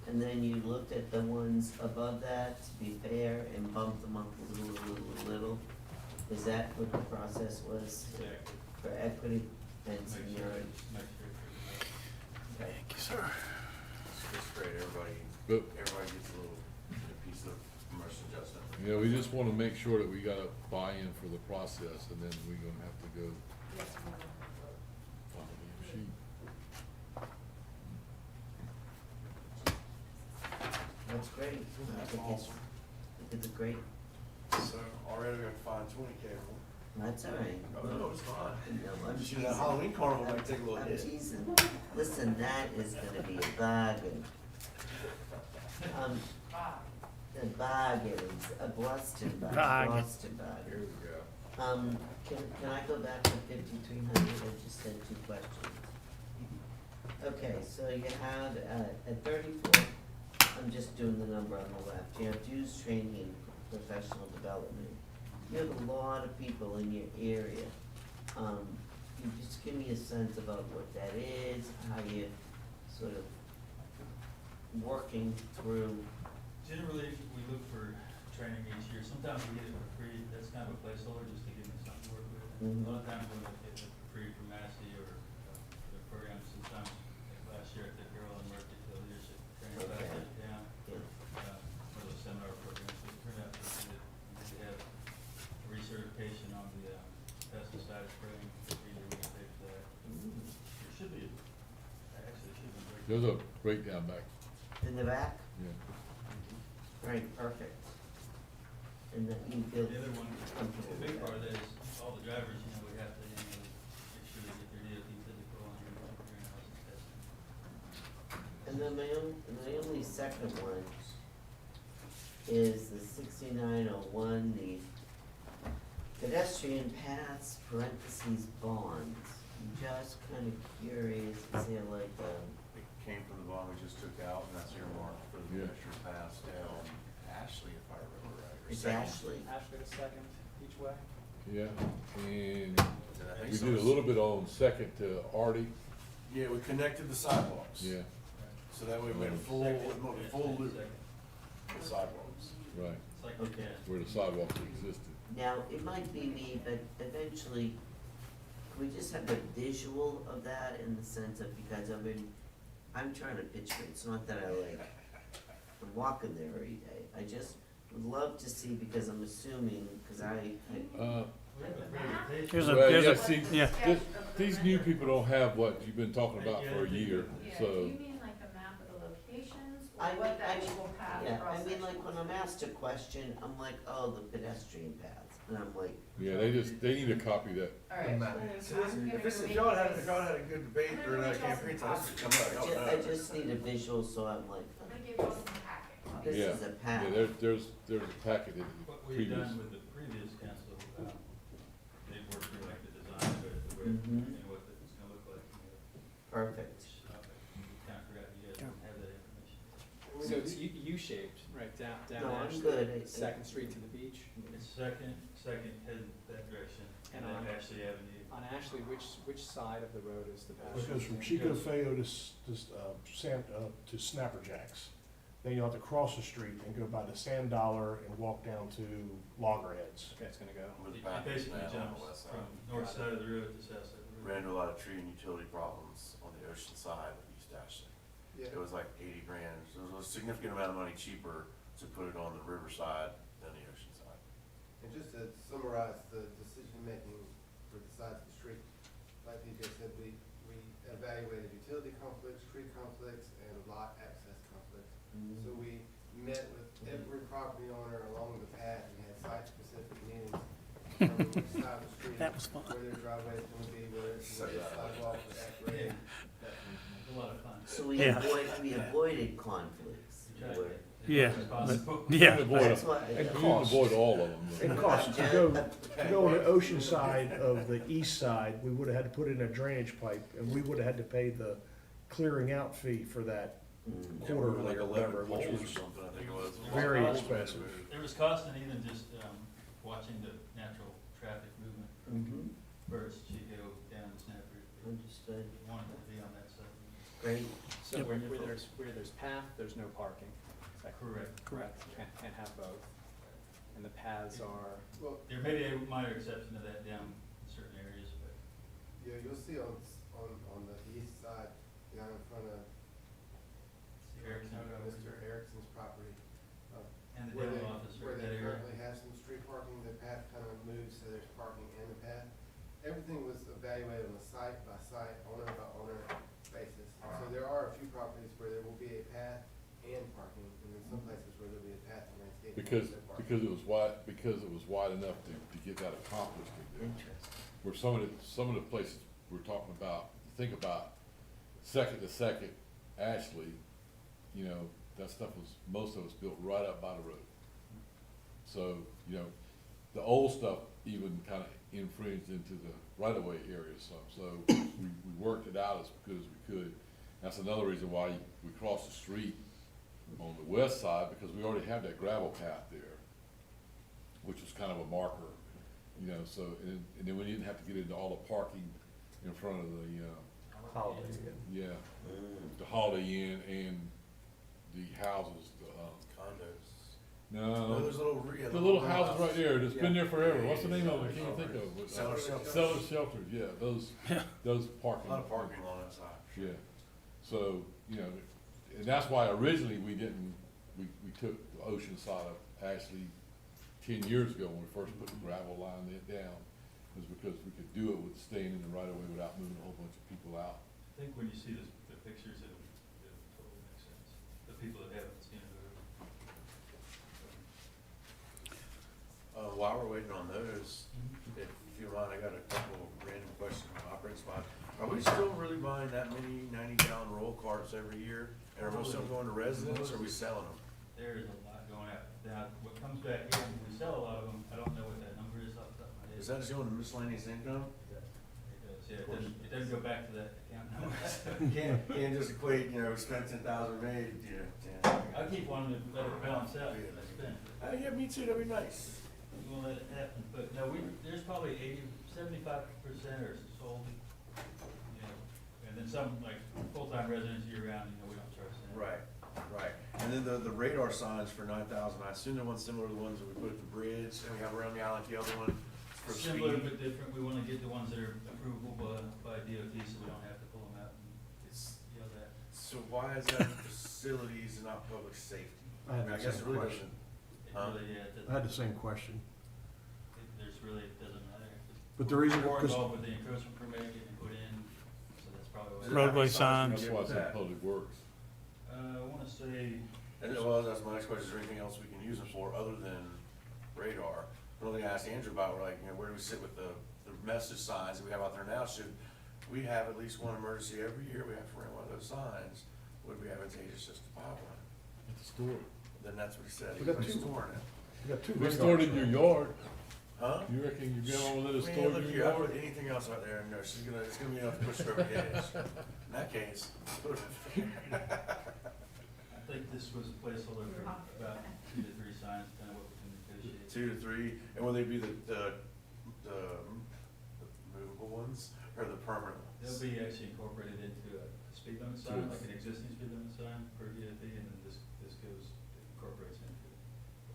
and then you looked at the ones above that to be fair and bumped them up a little. Is that what the process was for equity and seniority? Okay. It's great, everybody But, gets a little piece of commercial adjustment. we just wanna make sure that we got a buy-in for the process, and then we're gonna have to go Yes, we're gonna find a new sheet. That's great. I think it's great. So already we have to find 20K. That's all right. No, it's fine. No, I'm Just, teasing. that Halloween carnival might take a little I'm hit. teasing. Listen, that is gonna be a bargain. A bargain, a Boston bargain, Bargain. Boston bargain. Here we go. Can I go back to 5,300? I just had 2 questions. Okay, so you have, at 34, I'm just doing the number on the left, you have dues, training, professional development. You have a lot of people in your area. Can you just give me a sense about what that is, how you sort of working through? Generally, we look for training each year. Sometimes we get it for free. That's kind of a placeholder just to give me something to work with. Mhm. A lot of times we get it for free from Massey or the program. Sometimes, like last year, I took Earl and worked at the leadership training class Okay. in town. Yeah. For those seminar programs. So it turned out pretty good. And then we have recertification on the pesticide spraying. Every year we get paid for that. There should be, actually, there should be a breakdown. There's a breakdown back, In the back? yeah. Right, perfect. And that you feel The other one, comfortable the big with part of that. that is all the drivers, we have to, make sure they get their DOT physical and your analysis testing. And then my only second one is the 6901, the pedestrian paths parentheses bonds. I'm just kind of curious, is there like It came from the bond we just took out, and that's earmarked for the Yeah. measure pass down Ashley, if I remember right. or it's second. Ashley? Ashley the second each way. Yeah, and And I think we so did a it's- little bit on Second to Artie, Yeah, we connected the sidewalks. yeah, So that way we made a full loop Second. of sidewalks. right, It's like, Okay. yeah. where the sidewalks existed. Now, it might be me, but eventually, can we just have a visual of that in the sense of, because I'm trying to picture it, it's not that I'm walking there every day. I just would love to see, because I'm assuming, because I Here's Well, here's yeah, see, yeah. these new people don't have what you've been talking about for a year, Yeah, do so, you mean like a map of the locations, I or what mean- the I mean, actual path yeah, across I mean, like, sections? when I'm asked a question, I'm like, oh, the pedestrian paths, and I'm like, yeah, they need to copy that. Alright. So listen, if y'all had a good debate during that campaign, time, this would come up. I just need a visual, so I'm like, I'm gonna give you all some packet. this Yeah, is a path. Yeah, there's a packet in What the we've previous. done with the previous council, they've worked through like the design of it, the width, Mhm. and what it's gonna look like. Perfect. down No, I'm Ashley, good. Second Street to the beach. It's second, head that direction, and And then on- Ashley Avenue. On Ashley, which side of the road is the It pasture? goes from Chico Feo to Snapper Jacks. Then you'll have to cross the street and go by the Sand Dollar and walk down to Loggerheads. Okay, it's gonna go. Where the It path is basically now on the jumps west side. from north side of the road to south side of the road. Ran into a lot of tree and utility problems on the ocean side of East Ashley. Yeah. It was like 80 grand. So it was a significant amount of money cheaper to put it on the riverside than the ocean side. And just to summarize the decision-making for the sides of the street, like DJ said, we evaluated utility conflicts, tree conflicts, and lot access conflicts. So we met with every property owner along the path and had site-specific meetings from each side of the street. That was fun. Where their driveway is gonna be, where it's gonna be a sidewalk, with that grade, that kind of thing. A lot of fun. So we Yeah. avoided conflicts. We tried Where- to- Yeah, as possible. You Yeah. can avoid, That's it. what, And you can cost. avoid all of them. It costs, to go on the ocean side of the east side, we would've had to put in a drainage pipe, and we would've had to pay the clearing out fee for that Mm. quarterly Like or 11 whatever, which poles or was something, I think it was. very Poles expensive. There was cost in even just, watching the natural traffic movement Mhm. first, Chico down to Snapper. Understood. Wanted to be on that side. Great. So where there's path, there's no parking. Is that Correct. correct? Can't have both. And the paths are, Well, There may be a minor exception to that down in certain areas, but yeah, you'll see on the east side, down in front of Erickson, Mr. Erickson's property. and the Where they, dental office, where right, they that area. currently have some street parking, the path kind of moves, so there's parking and the path. Everything was evaluated on a site by site, owner by owner basis. So there are a few properties where there will be a path and parking, and then some places where there'll be a path and landscaping. Because, and no parking. because it was wide enough to get that accomplished. Interesting. Where some of the places we're talking about, think about second to second, Ashley, you know, that stuff was, most of it was built right up by the road. So, you know, the old stuff even kind of infringed into the right-of-way area some, so we worked it out as good as we could. That's another reason why we crossed the street on the west side, because we already have that gravel path there, which was kind of a marker, you know, so, and then we didn't have to get into all the parking in front of the, Holiday Inn. yeah, Mm. the Holiday Inn and the houses, Condos. no, No, there's a little, yeah, the little houses right there, that's been there forever, Yeah, what's the yeah, name of yeah. it, I can't think of it. Cellar shelters. Cellar shelters, yeah, those A parking. lot of parking on that side. Yeah, so, you know, and that's why originally we took the ocean side of Ashley 10 years ago when we first put the gravel line down, was because we could do it with staying in the right of way without moving a whole bunch of people out. I think when you see the pictures, it'll totally make sense. The people that haven't seen it already. While we're waiting on those, if you mind, I got a couple of random questions on operating spot. Are we still really buying that many 90-gallon roll carts every year? And are most of them going to residents, or are we selling them? There is a lot going out. Now, what comes back in, we sell a lot of them, I don't know what that number is off the top of my head. Is that just going to miscellaneous income? It does, yeah, it doesn't go back to that account number. Can't just equate, you know, we spent 10,000 made, you know, 10. I keep wanting to let it balance out, and I spend. Yeah, me too, that'd be nice. We won't let it happen, but no, there's probably 75% are sold, you know, and then some, like, full-time residents year-round, you know, we don't charge them. Right. And then the radar signs for 9,000, I assume they're ones similar to the ones that we put at the bridge, and we have around the island, the other one for speed. Similar but different, we wanna get the ones that are approvable by DOT, so we don't have to pull them out and It's- yell that. So why is that facilities and not public safety? I had mean, the guess same it really question. It Huh? really, yeah, it I had the doesn't, same question. there's really, it doesn't matter. But the reason- We're more 'cause- involved with the encroachment permit getting put in, so that's probably Does it why. have any Roadway signs we signs. That's can why get it's with in that? public works. I wanna say, And well, that's my next question, is there anything else we can use it for other than radar? The only thing I asked Andrew about, we're like, you know, where do we sit with the message signs that we have out there now? Should we have at least one emergency every year, we have to rent one of those signs? Would it be advantageous just to buy one? It's a store. Then that's what he said, We he's got two. storing it. We got two We radar stored it in your signs. yard, Huh? you reckon you get on with it, Man, store look it in here, your I put yard? anything else out there, no, it's gonna be enough to push her over the edge. In that case, put it. think this was a placeholder for about 2 to 3 signs, kind of what we can negotiate. 2 to 3, and will they be the movable ones or the permanent ones? They'll be actually incorporated into a speed limit sign, like an existing speed limit sign per DOT, and then this incorporates into it.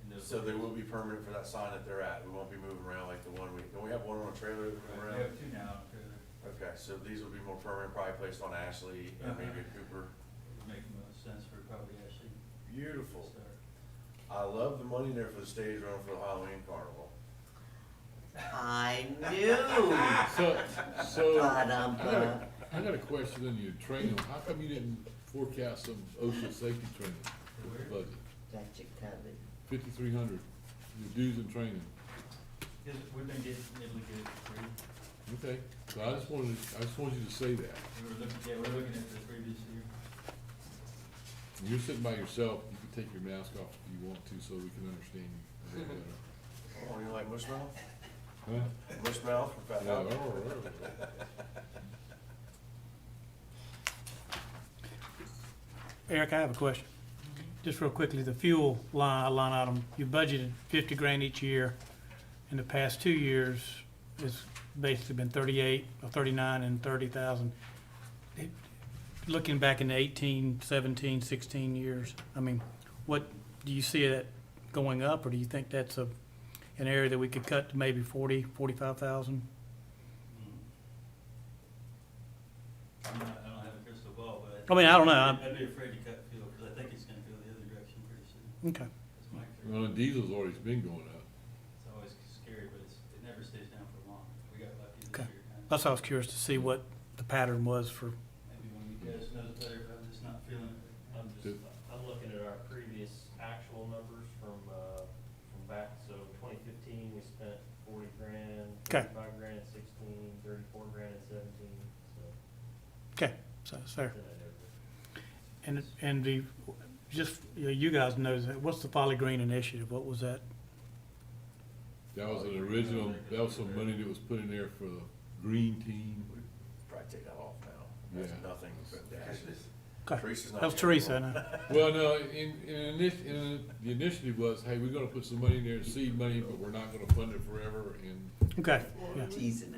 And those So they will be permanent for that sign that they're at. We won't be moving around like the one don't we have one on a trailer that we move Right, around? we have 2 now, on a trailer. Okay, so these will be more permanent, probably placed on Ashley and maybe a Cooper. It would make the most sense for probably Ashley to Beautiful. start. I love the money there for the stage run for the Halloween carnival. I knew. So, Ba-dum-ba. I got a question on your training. How come you didn't forecast some OSHA safety training For where? budget? That you covered. 5,300, your dues and training. Because we've been able to get it for free. Okay, so I just wanted you to say that. We're looking at the previous year. When you're sitting by yourself, you can take your mask off if you want to, so we can understand you a little better. Oh, you like Mushmouth? Huh? Mushmouth from Fat Yeah, Albert? all right. Eric, I have a question. Just real quickly, the fuel line item, you budgeted 50 grand each year. In the past 2 years, it's basically been 38 or 39 and 30,000. Looking back in the 18, 17, 16 years, I mean, what, do you see that going up, or do you think that's an area that we could cut to maybe 40, 45,000? I don't have a crystal ball, but. I mean, I don't know. I'd be afraid to cut fuel, because I think it's gonna go the other direction pretty soon. Okay. That's my theory. Well, the diesel's always been going up. It's always scary, but it never stays down for long. We got lucky this Okay. year, kind of. That's why I was curious to see what the pattern was for, Maybe when you guys know better, but I'm just not feeling it. I'm looking at our previous actual numbers from back, so 2015, we spent 40 grand, Okay. 35 grand in 16, 34 grand in 17, so. okay, so it's fair. it's in that neighborhood. And the, just, you guys know that, what's the Folly Green Initiative? What was that? That was an original, that was some money that was put in there for the green team. Probably take that off now. That's Yeah. nothing but dashes. Okay. Teresa's not That was here Teresa, I anymore. know. Well, no, the initiative was, hey, we're gonna put some money in there, seed money, but we're not gonna fund it forever, and Okay, yeah. I'm teasing.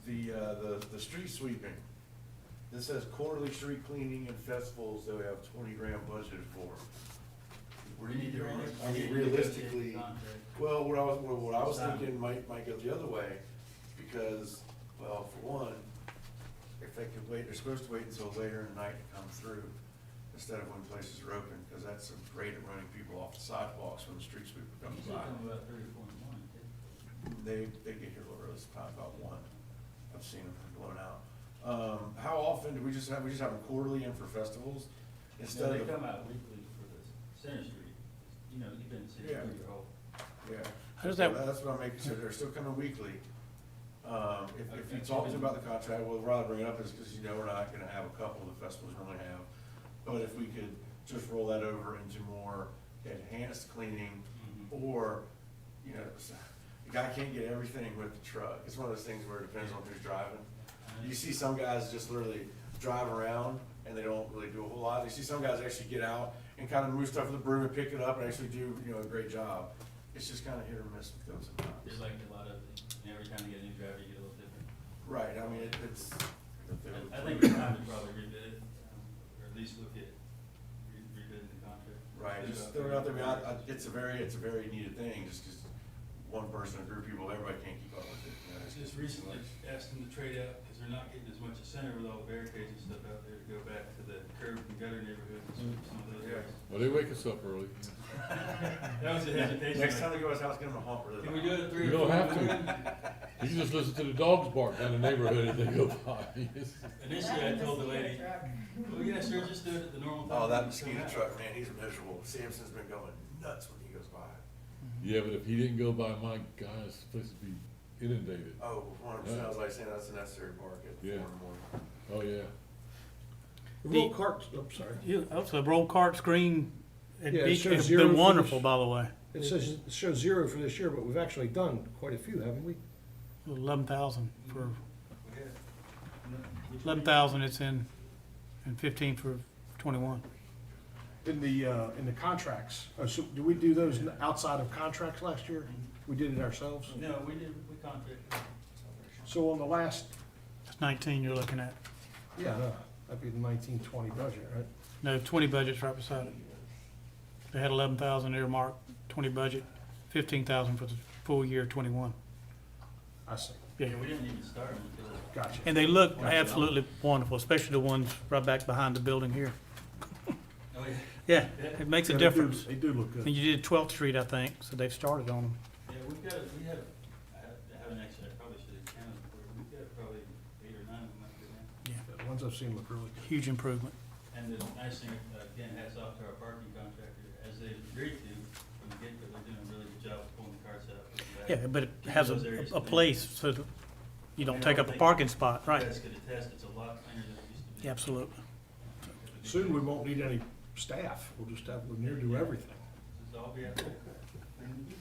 The street sweeping. This says quarterly street cleaning and festivals that we have 20 grand budgeted for. Where do you get on it? I mean, realistically, well, what I was thinking might go the other way, because, well, for one, if they could wait, they're supposed to wait until later in the night to come through, instead of when places are open, because that's great at running people off the sidewalks when the street sweeper You comes said by. something about 34 in the morning, too. They get here a little early, sometimes about 1. I've seen them blown out. How often do we just have them quarterly and for festivals? No, Instead they of, come out weekly for the Center Street. You know, you've been to Center Yeah. Street your whole. yeah. How does So that- That's what I'm making sure, they're still coming weekly. If you talk to them about the contract, well, rather bring it up is because you know we're not gonna have a couple of the festivals normally have. But if we could just roll that over into more enhanced cleaning, or, you know, the guy can't get everything with the truck. It's one of those things where it depends on who's driving. You see some guys just literally drive around and they don't really do a whole lot. You see some guys actually get out and kind of move stuff with the broom and pick it up and actually do, you know, a great job. It's just kind of hit or miss with those sometimes. There's like a lot of, every time you get a new driver, you get a little different. Right, I mean, it's. I think it's time to probably rebid it, or at least look at rebidding the contract. Right, just throw it out there, I mean, it's a very needed thing, just because one person, a group of people, everybody can't keep up with it. You know, it's Just recently asked them to trade out, because they're not getting as much of center with all the barricades and stuff out there, to go back to the curb and gutter neighborhood and sweep some of those Yeah. areas. well, they wake us up early. That was a hesitation. Next time they go to his house, get him a humper. Can we do it at 3 You or 4? don't have to. You can just listen to the dogs bark down the neighborhood as they go by. Initially, I told the lady, well, yeah, sure, just do it at the normal time. Oh, that mosquito truck, man, he's miserable. Samson's been going nuts when he goes by. Yeah, but if he didn't go by, my God, this place would be inundated. Oh, 100%, I was like saying, that's a necessary mark at 4 in Yeah. the morning. Oh, yeah. Roll carts, I'm sorry. So roll cart screen, Yeah, it it's shows 0 been for wonderful, this. by the way. It shows 0 for this year, but we've actually done quite a few, haven't we? 11,000 for, Which one? 11,000 it's in and 15 for 21. In the contracts, so do we do those outside of contracts last year? We did it ourselves? No, we contracted. So on the last, It's 19 you're looking at. yeah, no, that'd be the 19-20 budget, right? No, 20 budget's right beside it. They had 11,000 earmarked, 20 budget, 15,000 for the full year 21. I see, Yeah, Yeah, we didn't even start them until. gotcha. and they look absolutely wonderful, especially the ones right back behind the building here. Oh, yeah. Yeah, it makes a Yeah, they do- difference. They do look And good. you did 12th Street, I think, so they've started on them. Yeah, I haven't actually, I probably should have counted for it. We've got probably 8 or 9 of them up there now. Yeah, The ones I've seen look really good. huge improvement. And the nice thing, again, hats off to our parking contractor, as they've agreed to from the get-go, they're doing a really good job of pulling the cars out. putting them back. Yeah, but it Keeping has those areas a clean. place so that you don't take up a parking spot, You right? guys could attest, it's a lot cleaner than it used to be. Absolutely. Soon we won't need any staff, we'll just have Lanier do everything. Just all be out there cleaning the beach.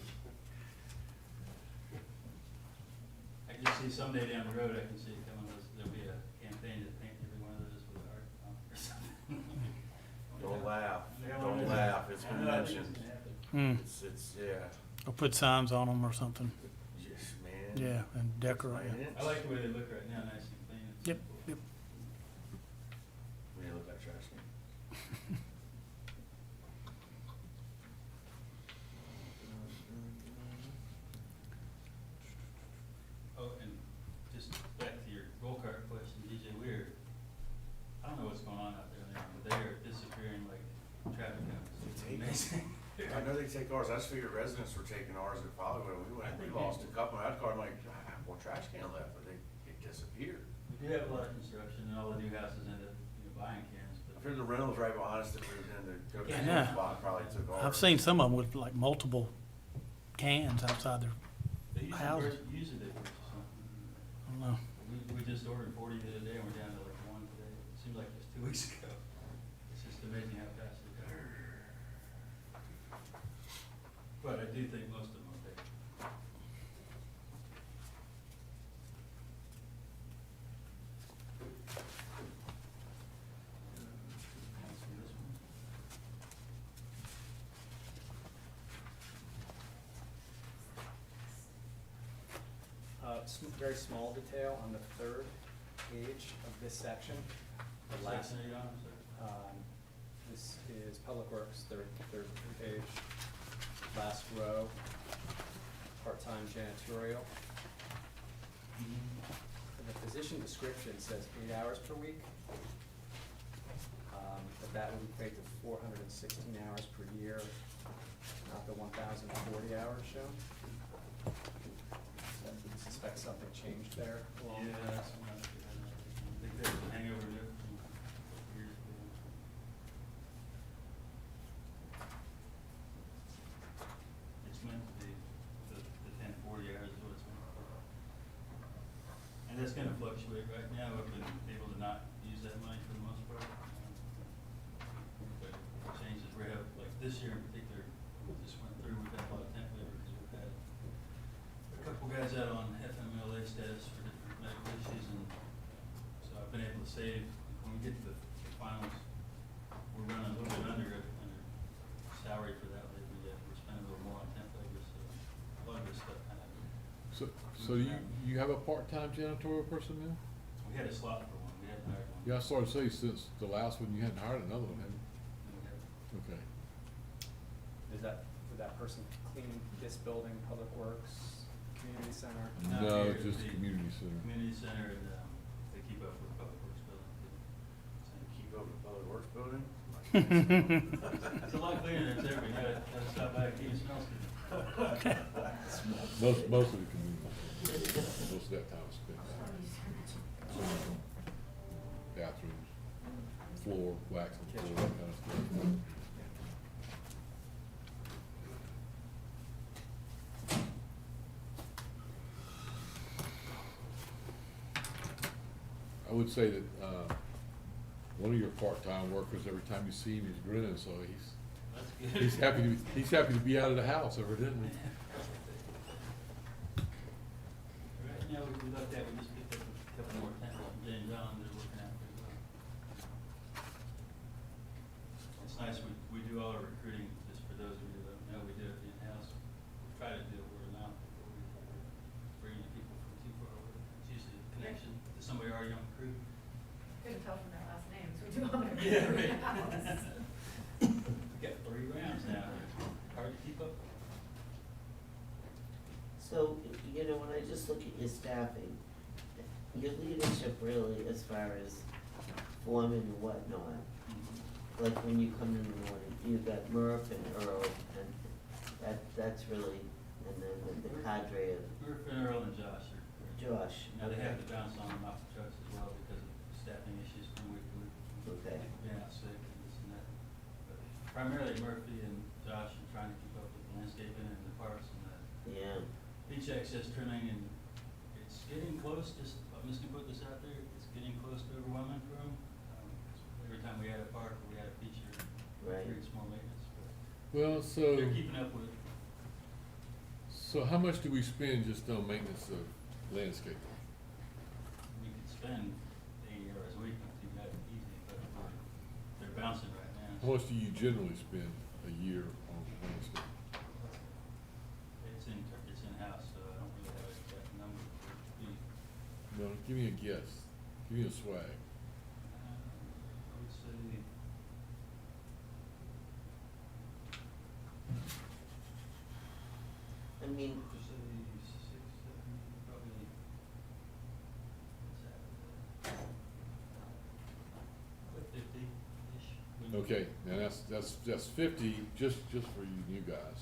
I can just see someday down the road, I can see it coming, there'll be a campaign to paint every one of those with a heart or something. Don't laugh, Yeah, don't well, laugh, it's I been know, I think mentioned. it's gonna happen. Hmm. It's, yeah, Or put signs on them or something. yes, man. Yeah, and decorate. Man, I like the way they look right now, nice and clean. It's Yep, simple. yep. They look like trash can. Oh, and just back to your go-kart question, DJ Weir, I don't know what's going on out there now, but they are disappearing like traffic cones. It's They take amazing. I know they take ours, I just figured residents were taking ours at Pollywood, we went, we lost a couple, I had a car, I'm like, I have one trash can left, but it disappeared. We do have a lot of construction and all the new houses end up, buying cans, I but. figured the rentals right behind us that moved in, the Yeah. spot probably took ours. I've seen some of them with like multiple cans outside their, They houses. usually they purchase some. I don't know. We just ordered 40 the other day and we're down to like 1 today. It seems like just 2 weeks ago. It's just amazing how fast they go. But I do think most of them will take. Very small detail on the third page of this section. The last, Section are you on, sir? this is Public Works, third page, last row, part-time janitorial. The position description says 8 hours per week. But that would equate to 416 hours per year, not the 1,040 hours shown. So I suspect something changed there along. Yeah, that's one I think there's a hangover there from years ago. It's meant to be, the 1040 hours is what it's meant for. And that's gonna fluctuate. Right now, we've been able to not use that money for the most part. But it changes, we have, like this year in particular, we just went through, we've had a lot of temp labor because we've had a couple guys out on FMLA status for different medical issues, and so I've been able to save, when we get to the finals, we're running a little bit under salary for that labor, yet we're spending a little more on temp labor, so a lot of this stuff kind of, So you have a part-time janitorial person now? we had a slot for one, we hadn't hired one. Yeah, I started to say since the last one, you hadn't hired another one, have you? And we had- Okay. Would that person clean this building, Public Works, Community Center? Not No, here, just the community center. Community center, and, they keep up with Public Works building too. So, Keep up with the Public Works building? it's a lot cleaner than it's ever, gotta stop by and keep it smells good. Most of the community, most of that time is spent. Bathrooms, floor, waxing floor, that kind of stuff. I would say that, one of your part-time workers, every time you see him, he's grinning, so That's good. he's happy to be out of the house, evidently. Right now, we looked at, we just picked up a couple more tents from Jane John, they're working out pretty well. recruiting, just for those of you that don't know, we do it in-house. We try to do it word of mouth, but we bring in people from too far away. It's usually a connection to somebody our young crew. Couldn't tell from their last names, we do all their. Yeah, right. We got 3 rounds now, hard to keep up. So, you know, when I just look at your staffing, your leadership really, as far as foreman and whatnot, like when you come in the morning, you've got Murph and Earl, and that's really, and then the cadre of Murph and Earl and Josh are. Josh. Now they have to bounce on and off the trucks as well because of staffing issues from week to week. Okay. People being out sick and this and that. But primarily Murphy and Josh are trying to keep up with the landscaping and the parks and that. Yeah, Beach access trimming, and it's getting close, just, I'm just gonna put this out there, it's getting close to overwhelming for them. Every time we add a park, or we add a feature, Right. it creates more maintenance, but Well, so, they're keeping up with it. so how much do we spend just on maintenance of landscaping? We could spend 80 hours a week, not too bad, easy, but they're bouncing right now. How much do you generally spend a year on landscaping? It's in-house, so I don't really have an exact number for you. No, give me a guess, give me a swag. I would say. I mean, Say 6, 7, probably. What's that? About 50-ish. Okay, now that's 50, just for you new guys.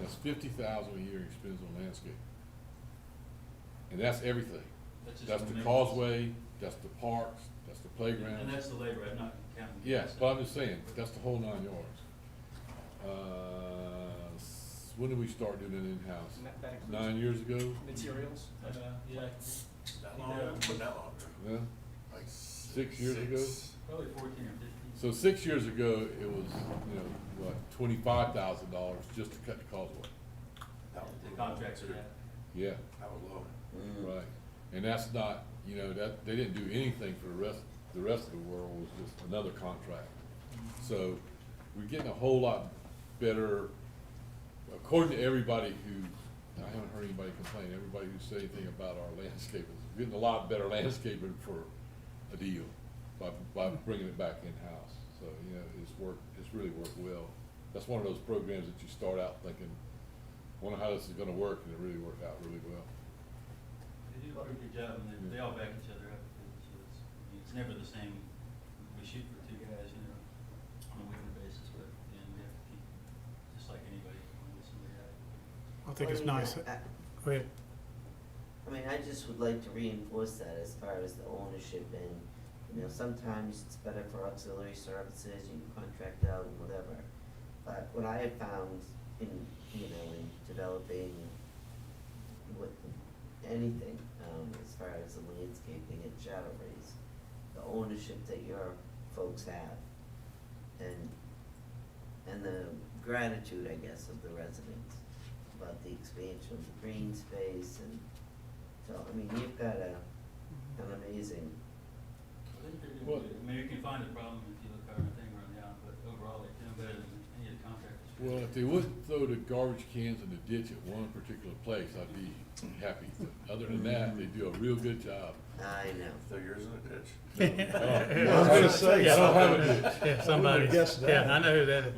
That's 50,000 a year he spends on landscape. And that's everything. just That's for the maintenance. causeway, that's the parks, that's the playground. And that's the labor, I'm not counting. Yes, but I'm just saying, that's the whole 9 yards. When did we start doing it in-house? And that includes 9 years ago? materials, Yeah, That long, but not longer. Yeah, Like 6 years ago? probably 14 or 15. So 6 years ago, it was, you know, what, $25,000 just to cut the causeway. That was The low. contracts are that. Yeah, That was low. right. And that's not, you know, that, they didn't do anything for the rest of the world, was just another contract. So we're getting a whole lot better, according to everybody who, I haven't heard anybody complain, everybody who said anything about our landscaping, we're getting a lot better landscaping for a deal by bringing it back in-house. So, you know, it's really worked well. That's one of those programs that you start out thinking, wonder how this is gonna work, and it really worked out really well. They do a pretty good job, and they all back each other up, so it's never the same. We shoot for 2 guys, you know, on a weekly basis, but then we have to keep, just like anybody, with somebody out. I think it's well, you nice. know, Go ahead. I mean, I just would like to reinforce that as far as the ownership and, you know, sometimes it's better for auxiliary services, you can contract out and whatever. But what I have found in, you know, in developing with anything, as far as the landscaping and shadow rays, the ownership that your folks have and the gratitude, I guess, of the residents about the expansion of the green space and so, I mean, you've got an amazing, I think they're doing Well- good. I mean, you can find a problem if you look at everything run down, but overall, they're doing better than any of the contractors. Well, if they wouldn't throw the garbage cans in the ditch at one particular place, I'd be happy. But other than that, they do a real good job. I know. Throw yours in the ditch. I was gonna say, I don't have a ditch. Yeah, somebody, guessed that. yeah, I know who that is.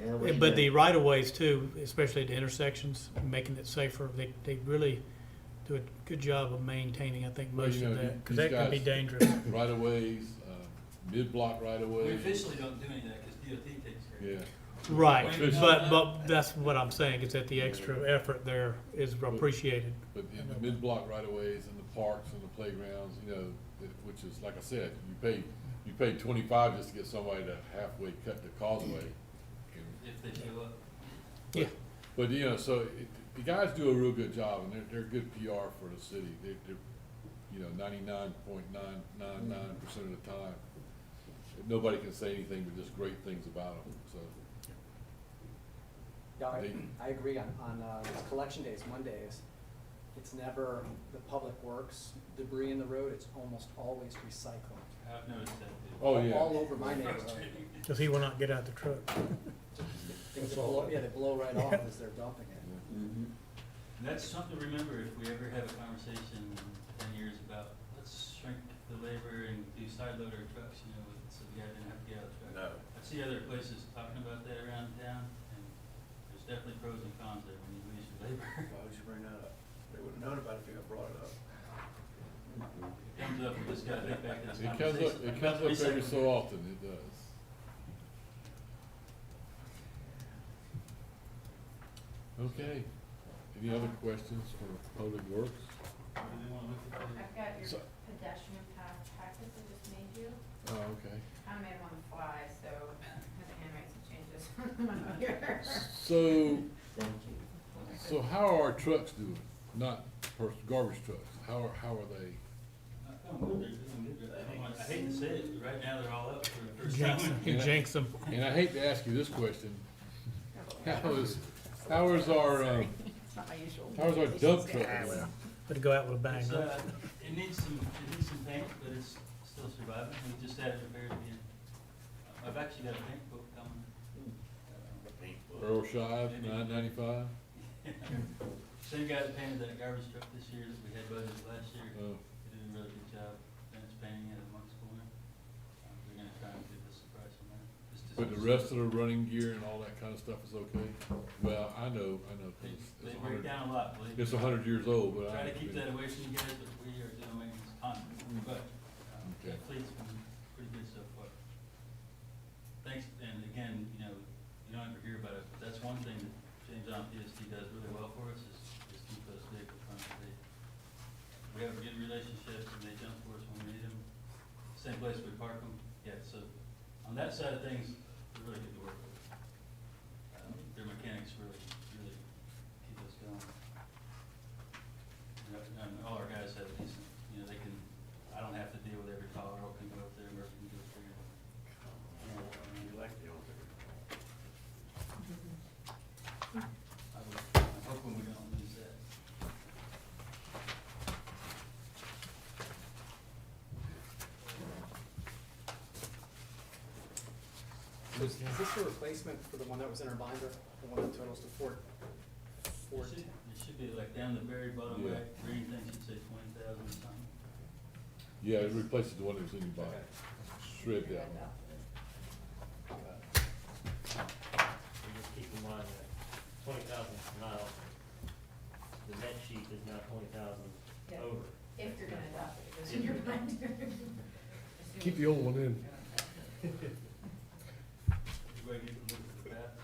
Yeah, we But the know. right of ways too, especially at the intersections, making it safer, they really do a good job of maintaining, I think, Well, most you of know, that, cause these that can be guys- dangerous. Right of ways, mid-block right of We ways. officially don't do any of that, because DOT takes care of it. Yeah, Right, Officially. but that's what I'm saying, is that the extra effort there is appreciated. but in the mid-block right of ways and the parks and the playgrounds, you know, which is, like I said, you pay 25 just to get somebody to halfway cut the causeway. And If they show up. Yeah, But, you know, so the guys do a real good job, and they're good PR for the city. They're, you know, 99.999% of the time. Nobody can say anything but just great things about them, so. Yeah, They- I agree on these collection days, Mondays. It's never the public works debris in the road, it's almost always recycling. I've noticed that too. Oh, yeah. All over my neighborhood. cause he will not get out the truck. That's all. Yeah, they blow right off as they're dumping it. Mhm. And that's something to remember if we ever have a conversation in 10 years about, let's shrink the labor and do side loader trucks, you know, so the guy didn't have to get out of the truck. No. I see other places talking about that around town, and there's definitely pros and cons there when you lose your labor. Why would you bring that up? They would've known about it if you had brought it up. It comes up, we just gotta think back to this It conversation. comes up every so often, it does. Okay, any other questions for Public Works? What do they wanna look at? I've got your So- pedestrian path packets I just made you. Oh, okay. I made them on the fly, so I had to animate some changes on my computer. So, Thank you. so how are our trucks doing? Not garbage trucks, how are they? I hate to say it, but right now they're all up for the first time. Jinx them. And I hate to ask you this question, how is our, It's not my usual. how's our dump truck Ah, doing? well, Had to go out with a bang. It's, it needs some paint, but it's still surviving. We just had it repaired again. I've actually got a paint book coming. Earl Shive, $9.95? Same guy that painted that garbage truck this year that we had budgeted last year. Oh, He did a really good job. Finished painting it at Monk's Corner. We're gonna try and give us a price on that. Just to- but the rest of the running gear and all that kind of stuff is okay? Well, I know, 'cause They, it's they a break hundred, down a lot, believe me. it's 100 years old, but Try I. to keep that away from you guys, but we are doing maintenance constantly, but, Okay. the fleet's been pretty good so far. Thanks, and again, you know, you don't ever hear about it, but that's one thing that James on PSD does really well for us, is keep those vehicles on the state. We have a good relationship, and they jump for us when we need them, same place we park them, yeah, so, on that side of things, they're really good to work with. Their mechanics really keep us going. And all our guys have decent, you know, they can, I don't have to deal with every call, Earl can go up there, Murphy can go figure it out. You like the old I'm hoping we don't lose that. So is this a replacement for the one that was in our binder, the one that totals to It should be like down the very bottom Yeah. right, green thing should say 20,000 or something. Yeah, it replaces the one that was in your body. Shred that one. So just keep in mind that 20,000 is not, the net sheet is not 20,000 Yeah. over. If you're gonna adopt it, it goes in your binder. Keep the old one in. Everybody get to look at the map.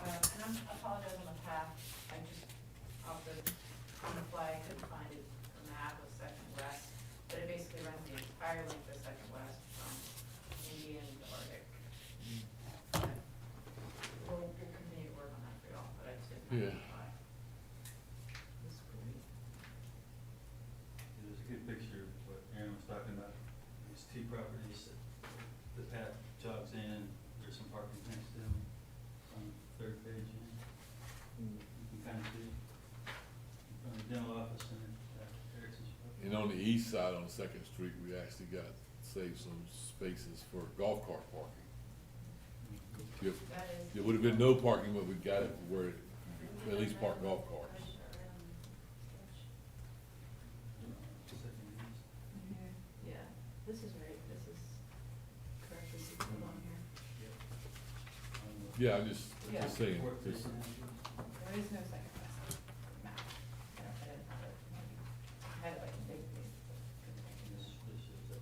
And I'm, I apologize on the path, I just, off the, on the fly, I couldn't find it, the map of Second West, but it basically runs the entire length of Second West from Indian to Arctic. We'll continue to work on that for y'all, but I just didn't have Yeah. it fly. This is great. There's a good picture of what Aaron was talking about, these two properties that the path jogs in, there's some parking next to them, on the third page, you can kind of see, from the dental office and Erickson's. And on the east side, on Second Street, we actually got, saved some spaces for golf cart parking. If, That is. there would have been no parking, but we got it where it, at least park golf carts. Yeah, this is right, this is correctly situated on here. Yeah, I'm just saying, Fourth it's- page. There is no Second West map. I didn't have it, maybe, I had it like a big piece. This shows up.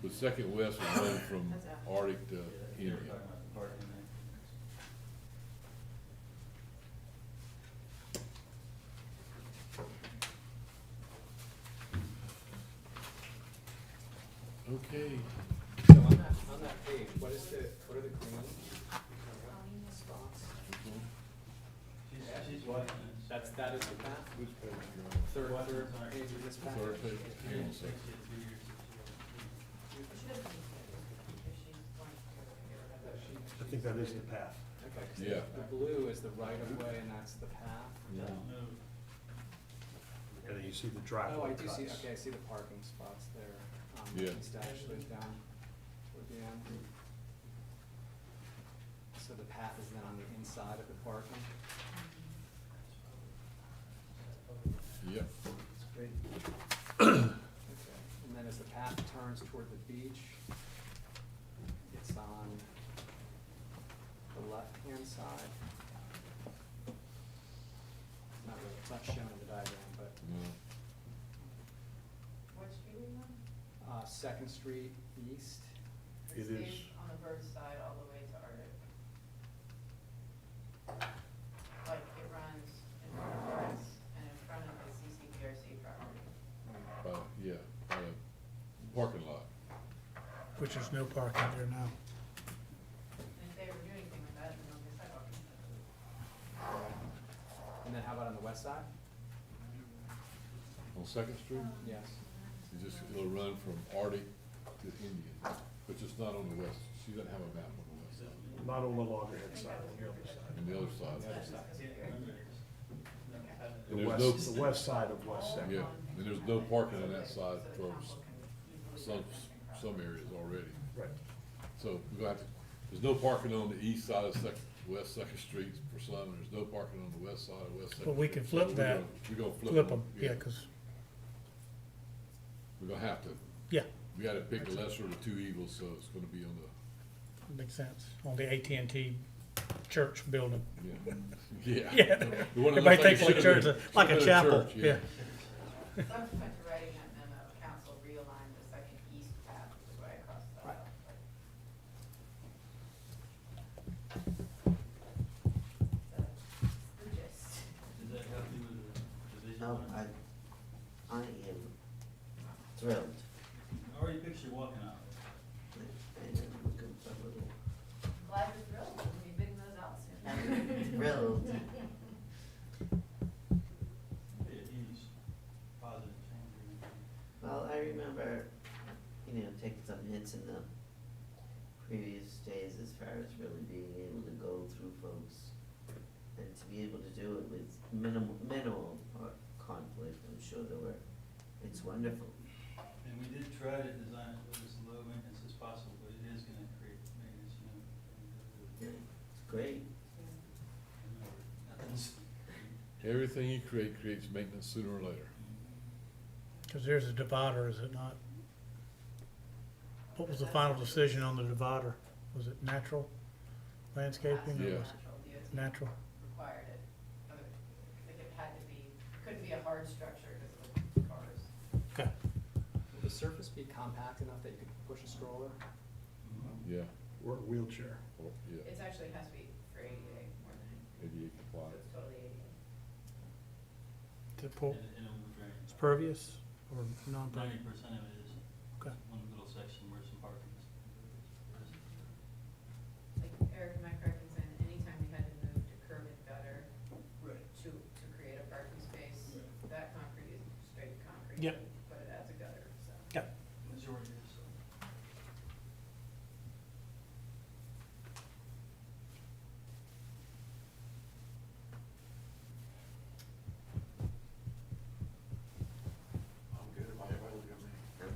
the Second West was run from That's out. Arctic to Yeah, they India. were talking about the parking there. Okay, So on that page, what are the green spots? She's what? That is the path? which page you on? Third page of this path? Third page. Hang on a second. I think that is the path. Okay, 'cause Yeah. the blue is the right of way and that's the path. I don't know. and then you see the driveway Oh, I cuts. do see, okay, I see the parking spots there. Yeah. East Ashley's down toward the end. So the path is then on the inside of the parking? Yep. Okay, and then as the path turns toward the beach, it's on the left-hand side. Not really, it's not shown in the diagram, but, No. What street are you on? Second Street East, It stays is- on the Bird side all the way to Arctic. Like, it runs in front of us and in front of the CCPRC property. Yeah, by the parking lot. Which is no parking there now. And if they ever do anything with that, then they'll be sidewalk. and then how about on the west side? On Second Street, Yes. it'll run from Arctic to Indian, but it's not on the west. She doesn't have a map on the west side. Not on the Loggerhead side, on the other side. And the other side. The other side. And The there's west, no- the west side of West Second. Yeah, and there's no parking on that side for some areas already. Right. So we're gonna have to, there's no parking on the east side of West Second Street for some, and there's no parking on the west side of West Second. But we can flip So that. We're gonna Flip them, yeah, 'cause, We're gonna have to, yeah, we gotta pick the lesser of the two evils, so it's gonna be on makes sense. On the AT&T church building. the, yeah. Yeah, The one that everybody looks thinks like it church, should've been- like a should've been chapel, church, yeah. Subsequent to writing that memo, council realigned the second east path, which is why I crossed that Right. out. The gist. Is that healthy with the division No, line? I am thrilled. I already picture you walking out. And I'm looking for a little, Glad you're thrilled, we'll be bidding those out soon. I'm thrilled. Be a huge positive change. Well, I remember, taking some hits in the previous days as far as really being able to go through folks and to be able to do it with minimal conflict, I'm sure it's wonderful. And we did try to design it with as low maintenance as possible, but it is gonna create maintenance, Yeah, it's great. Nothing's. Everything you create creates maintenance sooner or later. Because there's a divider, is it not? What was the final decision on the divider? Was it natural landscaping? or Yeah. was it Natural. Required it, like it had to be, couldn't be a hard structure because of the cars. Okay. Will the surface be compact enough that you could push a stroller? Yeah, Or a wheelchair. or, yeah, It's actually has to be for ADA more than anything, ADA so compliant. it's totally ADA. To pull, And it will drain. it's pervious or non-pervious? 90% of it is. Okay. One little section where some parking is. Like Eric, am I correct in saying that anytime we had to move to curb and gutter to create a parking space, that concrete is straight concrete? Yep. But it adds a gutter, so. Yep. Majority is, so. I'm good, everybody look at me. Good.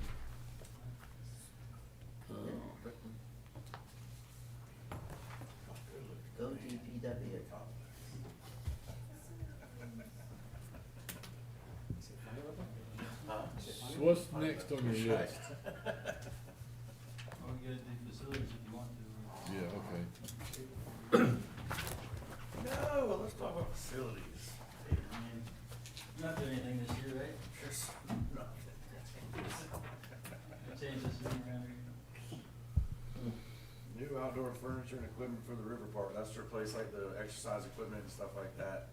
Go DPW. Is it funny looking? Is it funny? So what's next on your list? Or we gotta do facilities if you want to. Yeah, okay. No, well, let's talk about facilities. I mean, you're not doing anything this year, right? Just Change this thing around here. new outdoor furniture and equipment for the river park, that's to replace like the exercise equipment and stuff like that,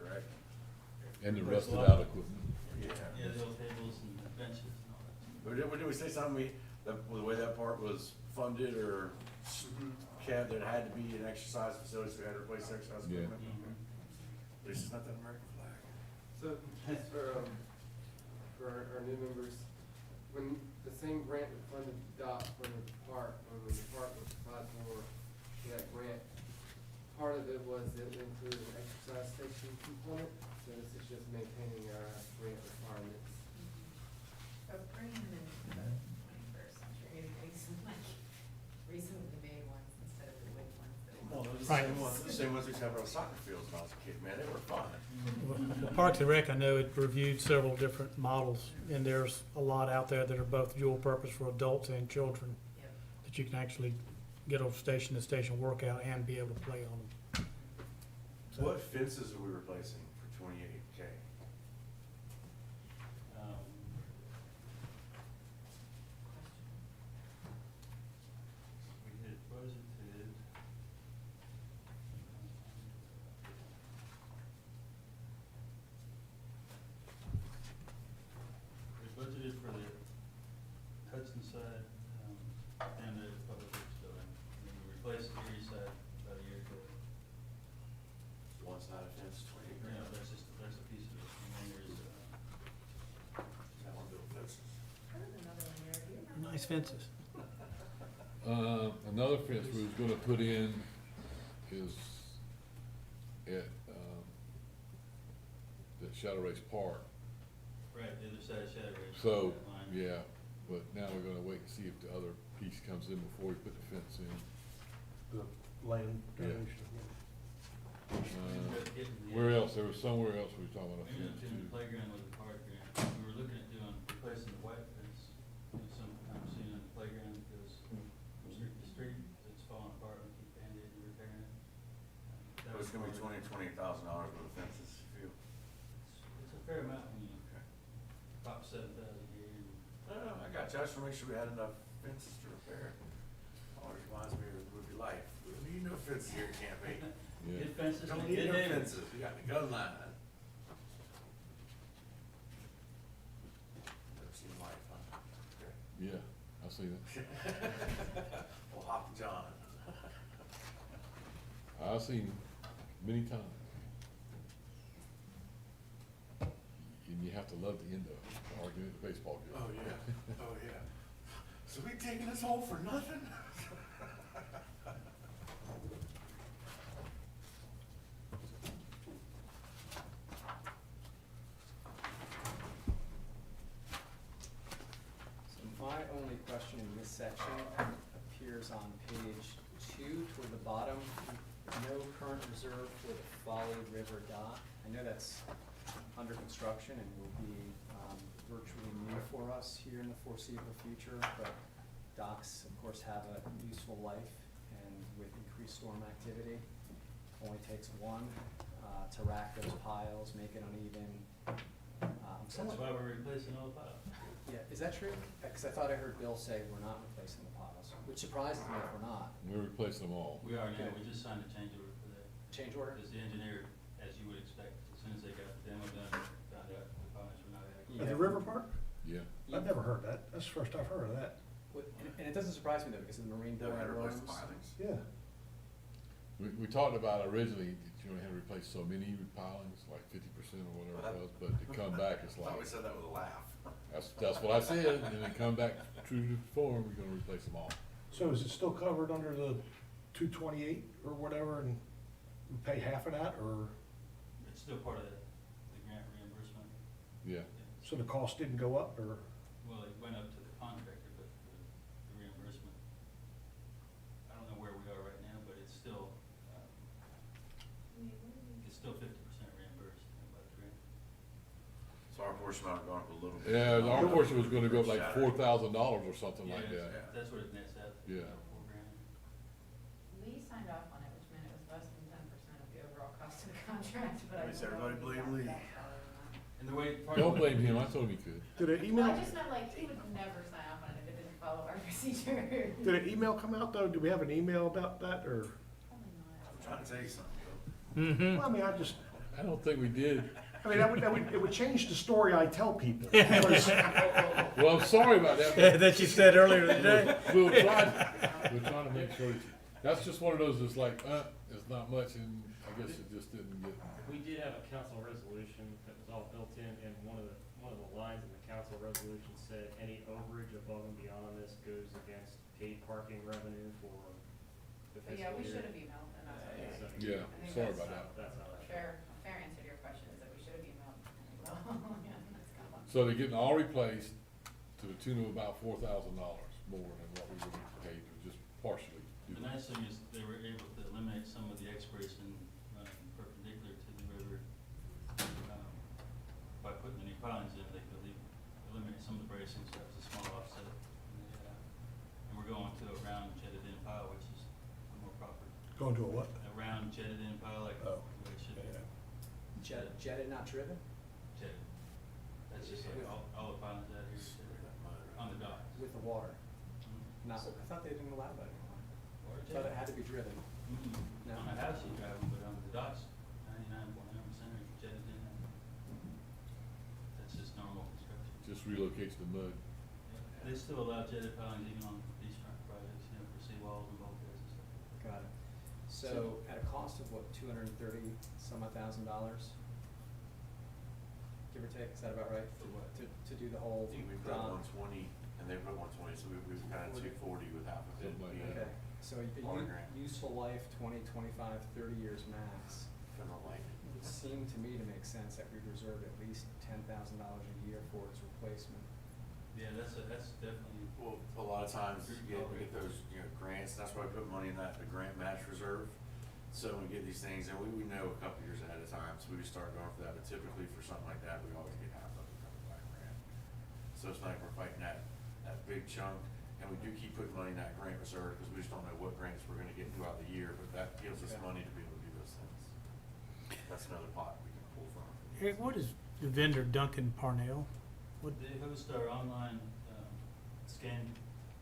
correct? And the rusted out equipment. Yeah, the old tables and benches and all that. Did we say something, the way that part was funded or kept, that it had to be an exercise facility, so we had to replace exercise Yeah. equipment? At least it's not that American flag. So, just for our new members, when the same grant that funded DOT funded the park, when the park was applied for that grant, part of it was it included an exercise station component. So this is just maintaining our grant requirements. So bringing them into the 21st century, make some like recently made ones instead of the wood ones that Well, were. those are Right. the same ones we used to have on soccer fields when I was a kid, man, they were fun. Well, Parks and Rec, I know it reviewed several different models, and there's a lot out there that are both dual purpose for adults and children, Yep. that you can actually get a station-to-station workout and be able to play on them. So- What fences are we replacing for 28K? We had budgeted. We budgeted for the Hudson side, and the public works building. And we replaced the Erie side about a year ago. One side of fence, 28 Yeah, grand. that's a piece of it. And then there's, That one built fences. There was another one there, do you remember? Nice fences. Another fence we was gonna put in is at, the Shadow Race Park. right, the other side of Shadow Ridge. So, that line. yeah, but now we're gonna wait and see if the other piece comes in before we put the fence in. The land Yeah. donation. Uh, We ended up getting the- Where else? There was somewhere else we were talking about a We ended up fence doing the too. playground with the park grant. We were looking at doing, replacing the white fence, sometime soon in the playground, because from street to street, it's falling apart, we keep band-aiding and repairing it. That So it's gonna be part of it. $28,000 worth of fences, if you. It's a fair amount when you pop 7,000 a year. I got you, I just wanna make sure we had enough fences to repair. Always reminds me of the movie Life, we don't need no fences here, can't be. Yeah. Good fences Don't and need good no neighbors. fences, we got the gun line. Never seen Life, huh? Yeah, I see that. Well, Hop John. I've seen many times. And you have to love the end of it, arguing at the baseball game. Oh, yeah, oh, yeah. So we taking us home for nothing? So my only question in this section appears on page 2 toward the bottom. No current reserve for the Folly River dock. I know that's under construction and will be virtually new for us here in the foreseeable future, but docks, of course, have a useful life, and with increased storm activity, only takes one to rack those piles, make it uneven. That's why we're replacing all the piles. Yeah, is that true? Because I thought I heard Bill say we're not replacing the piles, which surprises me if we're not. We're replacing them all. We are now, we just signed a change order for that. Change order? Because the engineer, as you would expect, as soon as they got the demo done, found out the piles were not adequate. At the River Park? Yeah. I've never heard that. That's the first I've heard of that. And it doesn't surprise me though, because of the Marine Never Board had to replace the rooms. pilings. Yeah. We talked about originally that you only had to replace so many pilings, like 50% or whatever it was, but to come back, it's I thought like, we said that with a laugh. that's what I said, and then come back true to form, we're gonna replace them all. So is it still covered under the 228 or whatever, and we pay half of that, or, It's still part of the grant reimbursement. Yeah. so the cost didn't go up, or? Well, it went up to the contractor, but the reimbursement, I don't know where we are right now, but it's still 50% reimbursed by the grant. So our portion might have gone up a little bit. Yeah, our portion was gonna go up like $4,000 or something like Yeah, that. that's what it nets out. to, Yeah. about $4,000. Lee signed off on it, which meant it was less than 10% of the overall cost of the contract, but I Makes don't know everybody if he blame got Lee. that far or not. And the way. part Don't of blame him, I told him he could. Did an Well, email, I just meant like, he would never sign off on it if it didn't follow our procedure. did an email come out, though? Do we have an email about that, or? Probably not. I'm trying to tell you something, Bill. Mm-hmm. Well, I mean, I don't think we did. I mean, it would change the story I tell people. Because- Well, I'm sorry about that. That you said earlier today. We'll try to make sure that's just one of those that's like, it's not much, and I guess it just didn't get. We did have a council resolution that was all built in, and one of the lines in the council resolution said, any overage above and beyond this goes against paid parking revenue for the But fiscal year. yeah, we should have emailed, and that's okay. So- Yeah, I think sorry that's about that. That's not A fair answer to your question is that we should have So they're getting all replaced to the tune of about $4,000 more than what we would have paid to just partially do The that. nice thing is they were able to eliminate some of the expiration running perpendicular to the river. By putting the new pilings in, they could eliminate some of the bracing, so that's a small offset. And we're going to a round jetted in pile, which is more proper. Going to a what? A round jetted in pile, like the Oh, way it should be. Yeah. Jetted, not driven? Jetted. That's just like all the pilings out here, on the dock. With the water? Mhm. No, I thought they didn't allow that anymore. Water I thought it jetted. had to be driven. Mm-mm. No. On the house you drive them, but on the docks, 99.9% are jetted in. That's just normal construction. Just relocates the mud. They still allow jetted pilings even on beachfront projects, for seawalls and bulkheads and stuff. Got it. So at a cost of what, $230 some odd thousand, give or take, is that about right? For what? To do the whole. I think we put Don? 120, and they put 120, so we've kind of 240 with half of it. Something like being that. Okay, so $400 grand. useful life, 20, 25, 30 years max. Federal lightning. It would seem to me to make sense that we reserve at least $10,000 a year for its replacement. Yeah, that's definitely, Well, a lot of times, we get those, grants, that's why we put money in that, the grant match reserve. So when we get these things, and we know a couple years ahead of time, so we start going for that, but typically for something like that, we always get half of it covered by a grant. So it's not like we're fighting that big chunk, and we do keep putting money in that grant reserve, because we just don't know what grants we're gonna get throughout the year, but that gives us Okay. money to be able to do those things. That's another pot we can pull from. Eric, what is the vendor Duncan Parnell? What? they host our online, scan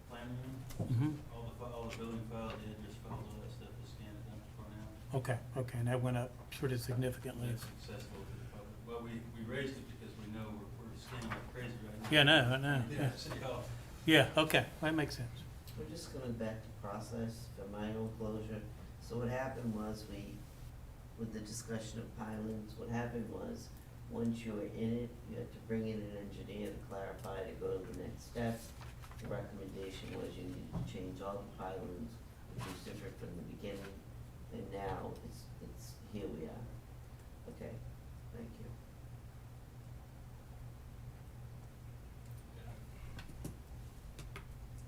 plan room. Mhm. All the building files, the address files, all that stuff is scanned at Dunkin' for now. Okay, and that went up pretty significantly. It's accessible to the public. Well, we raised it because we know we're scanning like crazy right now. Yeah, I know, Yeah, yeah. City Hall. Yeah, okay, that makes sense. We're just going back to process for my own closure. So what happened was with the discussion of pilings, what happened was, once you were in it, you had to bring in an engineer to clarify, to go to the next steps. The recommendation was you needed to change all the pilings, which was different from the beginning, and now it's, here we are. Okay, thank you.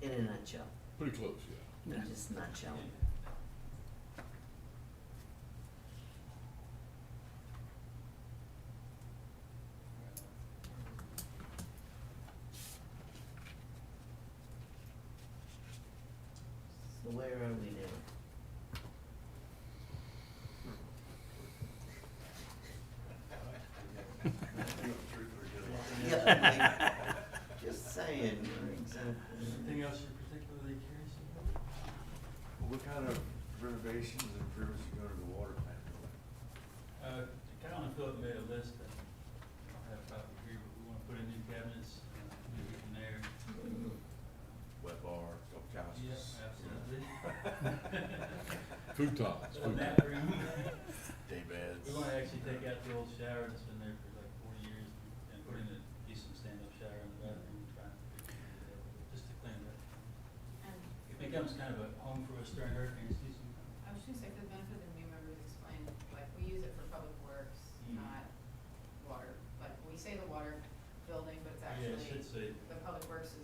In a nutshell, Pretty close, yeah. Yeah. just nutshelling. So where are we now? Yeah, just saying, exactly. Anything else you're particularly curious about? What kind of renovations and improvements you go to the water plant building? Kyle and Philip made a list that I don't have a copy here, but we wanna put in new cabinets, move it from there. Wet bar, couple couches. Yep, absolutely. Futons, A nap futons. room. Day beds. We wanna actually take out the old shower that's been there for like 40 years and put in a decent stand-up shower in the bathroom, trying to fix it, just to clean it up. And It becomes kind of a home for us during hurricane season. I was just gonna say, for the benefit of the new members, explain, like, we use it for public works, Mm. not water. Like, we say the water building, but it's Yeah, it actually, should say, the public works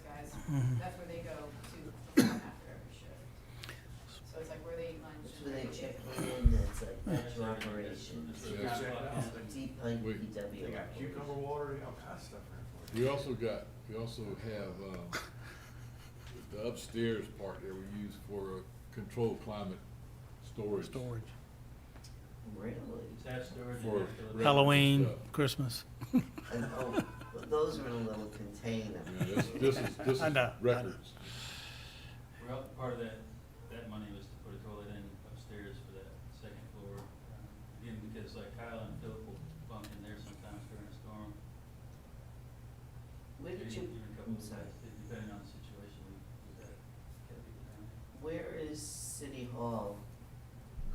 guys, Mhm. that's where they go to perform after every shift. So it's like where they eat lunch. That's and where they they- check in, that's like, that's your operation. Yeah. Deep Wait. PW They got cucumber operation. water, they got all kinds of stuff in there for you. We also have, the upstairs part there we use for controlled climate storage. Storage. Really? tap storage. For and fill it up. Halloween, stuff. Christmas. And, oh, but those are in a little container. Yeah, this I is know. records. Well, part of that money was to put a toilet in upstairs for that second floor. Again, because like Kyle and Philip will bunk in there sometimes during a storm. Where did you, Even a couple I'm of sorry, nights, depending on the situation, we've got people down. where is City Hall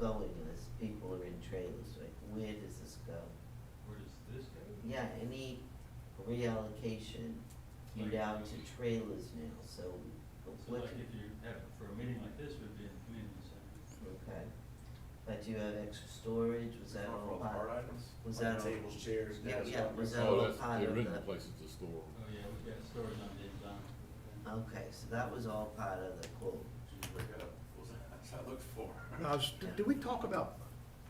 going as people are in trailers, like, where does this go? Where does this go? Yeah, any reallocation queued out to trailers now, so So what, like if you have, for a meeting like this, would be in the community center. okay. But you have extra storage, was that all For all the hard part? items, Was like that all- tables, chairs, Yeah, desks. yeah, all was that. that Oh, all that's, part they're of renting the- places to store. Oh, yeah, we've got storage on James Island. Okay, so that was all part of the quote. Look up, that's what I looked for. Did we talk about,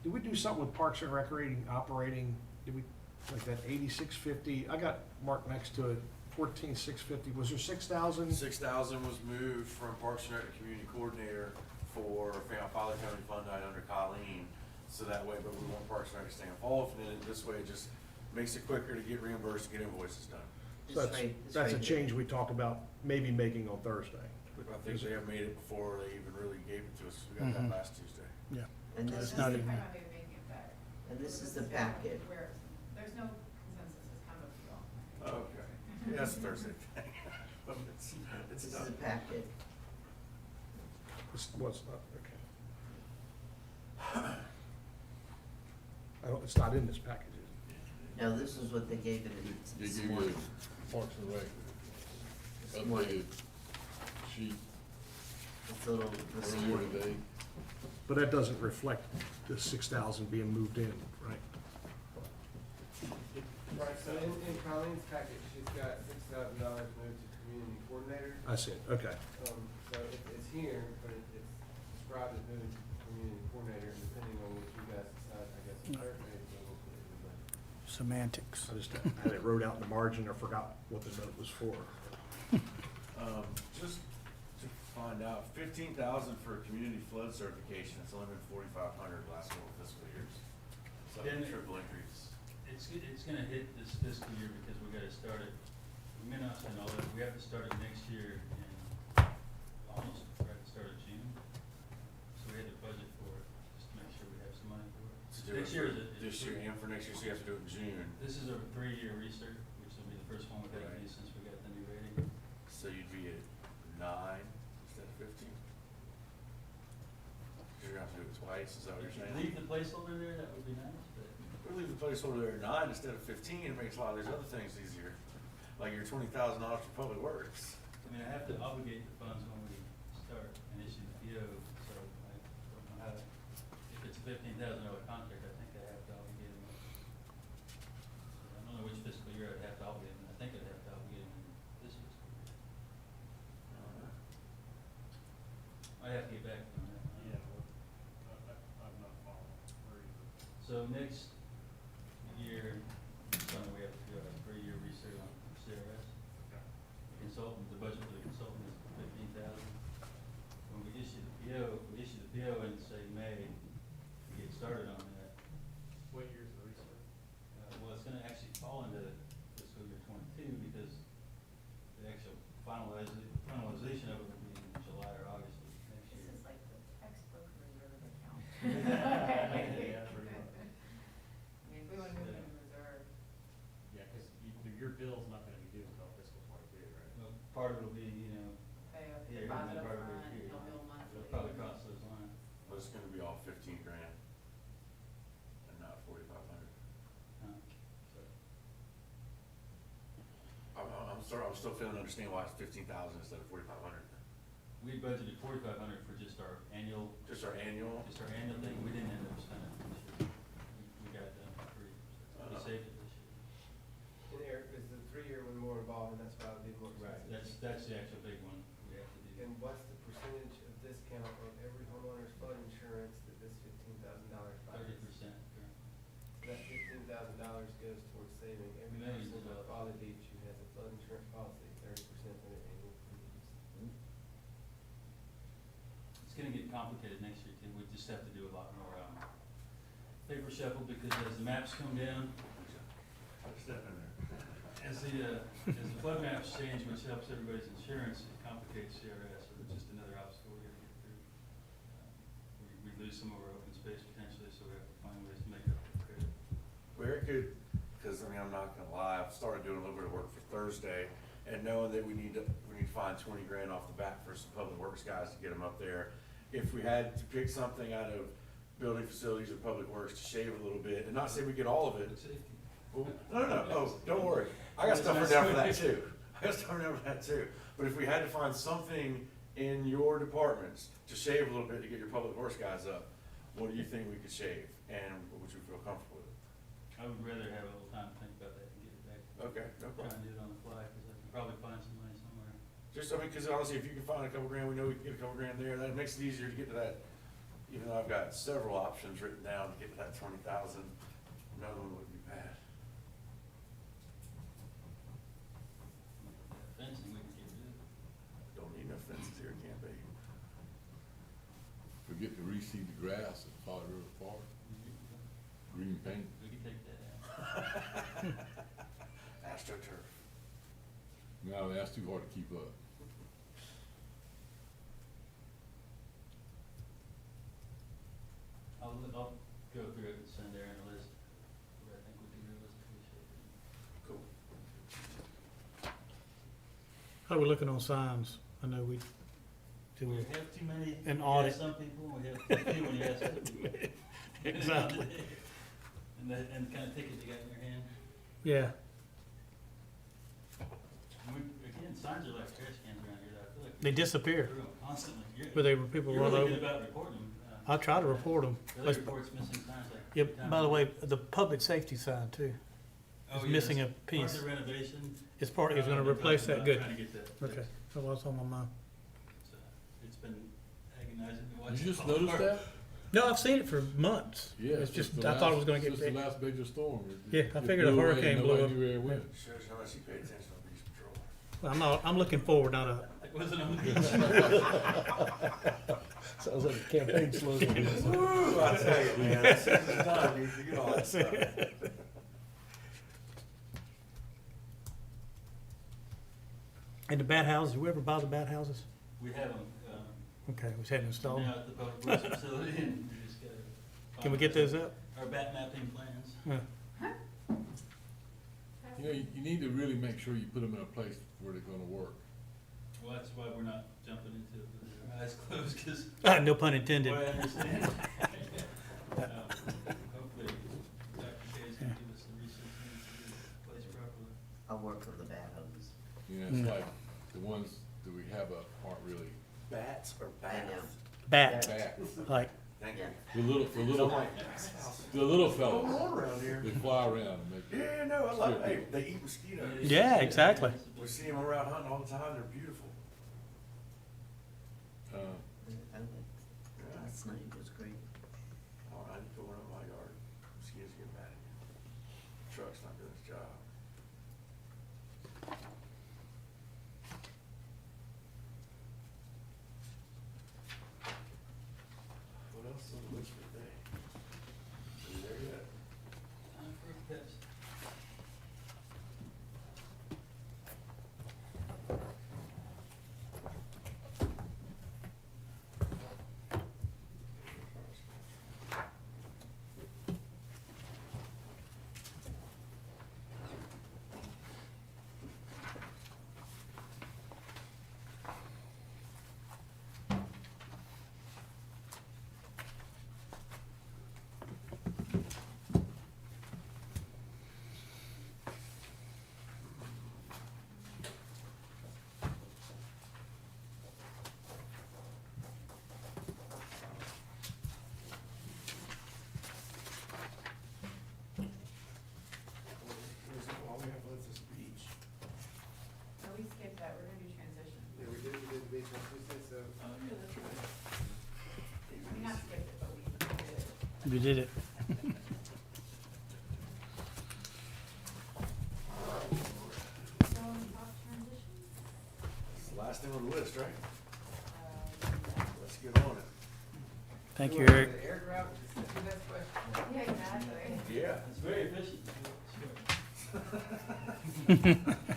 did we do something with Parks and Recreating operating, did we, like that 8650, I got marked next to it, 14650, was there 6,000? 6,000 was moved from Parks and Rec to Community Coordinator for Folly County Fund Night under Colleen. So that way, but we want Parks and Rec to stay involved in it. This way it just makes it quicker to get reimbursed, and get invoices done. So that's a change we talked about maybe making on Thursday. I think they have made it before they even really gave it to us. We got that Mhm. last Tuesday. Yeah. And That's this It's is, not the even- kind of way of making it better. and this is So the packet. Where, there's no consensus, it's kind of a feel. Okay. Yeah, that's a Thursday thing. But it's this is done. a packet. What's not, okay. It's not in this package, is it? Now, this is what they gave it They this give you morning. a Parks and Rec This morning. updated sheet This little, this earlier morning. today. But that doesn't reflect the 6,000 being moved in, right? Right, so in Colleen's package, she's got $6,000 moved to community coordinator. I see it, okay. So it's here, but it's described as moving to community coordinator, and depending on what you guys decide, I guess, on Thursday, we'll put it in the. Semantics. I just had it wrote out in the margin, I forgot what the note was for. Just to find out, 15,000 for community flood certification. It's only been 4,500 last couple fiscal years. So Then- triple increase. It's gonna hit this fiscal year because we gotta start it, we may not spend all of it, we have to start it next year in almost right at the start of June. So we had to budget for it, just to make sure we have some money for it. To do Next it year for is a. this year and for next year, so you have to do it in June. This is a 3-year research, which will be the first one we've had to do Right. since we got the new rating. So you'd be at 9 instead of 15? You're gonna have to do it twice, is that what you're If you saying? leave the placeholder there, that would be nice, but. We leave the placeholder there at 9 instead of 15, it makes a lot of these other things easier. Like your $20,000 for public works. I mean, I have to obligate the funds when we start and issue the PO, so I don't know how to, if it's a $15,000 contract, I think I have to obligate them. I don't know which fiscal year I'd have to obligate them, I think I'd have to obligate them in this fiscal year. I have to get back to them on that. I'm not following, or either. So next year, summer, we have to do a 3-year research on CRS. Consultant, the budget for the consultant is 15,000. When we issue the PO in, say, May, to get started on that, What year's the research? well, it's gonna actually fall into fiscal year 22 because the actual finalization of it will be in July or August of next This year. is like the textbook reserve account. Yeah, pretty much. I mean, if we want to move it in reserve, Yeah, cause your bill's not gonna be due until fiscal 22, right? Well, part of it will be, you know, pay a Yeah, deposit and then up part of it front, here. you'll bill monthly. it'll probably cross those lines. But it's gonna be all 15 grand and not 4,500. So, I'm sorry, I'm still failing to understand why it's 15,000 instead of 4,500. we budgeted 4,500 for just our annual Just our annual? thing, we didn't end up spending it this year. We got it done for free, so we saved it this year. And Eric, is the 3-year one more involved, and that's why it'd be more expensive? That's the actual big one we have to do. And what's the percentage of discount on every homeowner's flood insurance that this $15,000 buys? 30%. That $15,000 goes towards saving every Millions person of on dollars. Folly Beach who has a flood insurance policy, 30% of their annual premiums. It's gonna get complicated next year, too. We just have to do a lot more, paper shuffle, because as the maps come down, Step in there. as the flood maps change, which helps everybody's insurance, it complicates CRS, so it's just another obstacle we have to get through. We lose some of our open space potentially, so we have to find ways to make up for credit. Where it could, because I mean, I'm not gonna lie, I've started doing a little bit of work for Thursday, and knowing that we need to find 20 grand off the bat for some public works guys to get them up there. If we had to pick something out of building facilities or public works to shave a little bit, and not say we get all of it. Safety. No, oh, don't worry, I got stuff written down for that too, I got stuff written down for that too. But if we had to find something in your departments to shave a little bit to get your public works guys up, what do you think we could shave, and would you feel comfortable with it? I would rather have a little time to think about that and get it back. Okay, no Try problem. and do it on the fly, cause I can probably find some money somewhere. Just, I mean, cause honestly, if you can find a couple grand, we know we can get a couple grand there, that makes it easier to get to that. Even though I've got several options written down to get to that 20,000, another one would be bad. Fencing, we can get rid of. Don't need no fences here, can't be. Forget to reseed the grass at Colorado River Park, green paint. We can take that out. AstroTurf. No, that's too hard to keep up. I'll go through it and send Aaron a list, where I think we can realistically shape it. Cool. How are we looking on signs? I know we do. We have too many, An we audit. ask some people, and we have too few when you ask other people. Exactly. And that, and the kind of ticket you got in your hand. Yeah, And we, again, signs are like trash cans around here, I feel like. they disappear, Through them constantly. but they, people You're run really over. good about reporting them. I try to report them. The other reports missing signs like. Yep, 3 times. by the way, the public safety sign too, Oh, it's yeah, missing that's a piece. Part of the renovation. It's part, it's gonna I've been replace talking that, about good. Trying to get that. Okay, that was on my mind. It's been agonizing to watch. Did you it just fall notice apart. that? No, I've seen it for months. Yeah. It's just, since the I thought it was last- gonna get Since the big. last major storm. Yeah, I figured a blew away, hurricane blew nobody up. knew where it went. Shows how much you pay attention on beach patrol. I'm not, I'm looking forward, not a, It wasn't on the beach. Sounds like a campaign slogan. Woo, I tell you, man, this is the time, dude, to get all that stuff. and the bat houses, do we ever buy the bat houses? We have them, Okay, we just hadn't installed now them. at the public works facility, and we just gotta. Can we get those up? Our bat mapping plans. Yeah. You know, you need to really make sure you put them in a place where they're gonna work. Well, that's why we're not jumping into it with our eyes closed, cause. No pun intended. Well, I understand. Hopefully, Dr. Kay's gonna give us the research needs to get it placed properly. I'll work on the bad houses. You know, it's like the ones that we have up aren't really Bats or I know. bats? Bat, bad. like, Thank you. The little, the So little, I'm like, the little what's going fellas, on around here? they fly around and make. Yeah, no, I love, hey, they eat mosquitoes. Yeah, exactly. We see them around hunting all the time, they're beautiful. I went last night, it was great. Oh, I need to put one up in my yard, mosquitoes get mad at me. Truck's not doing its job. What else is on the list for today? Are you there yet? Time for a test. All we have left is beach. No, we skipped that, we're gonna do transition. Yeah, we did the beach on Tuesday, so. Oh, yeah, that's right. We not skipped it, but we did it. you did it. So, talk transition? It's the last thing on the list, right? Yeah. Let's get on it. Thank you, wanna do Eric. the air drought? Just the next question. Yeah, exactly. Yeah. It's very efficient. Sure.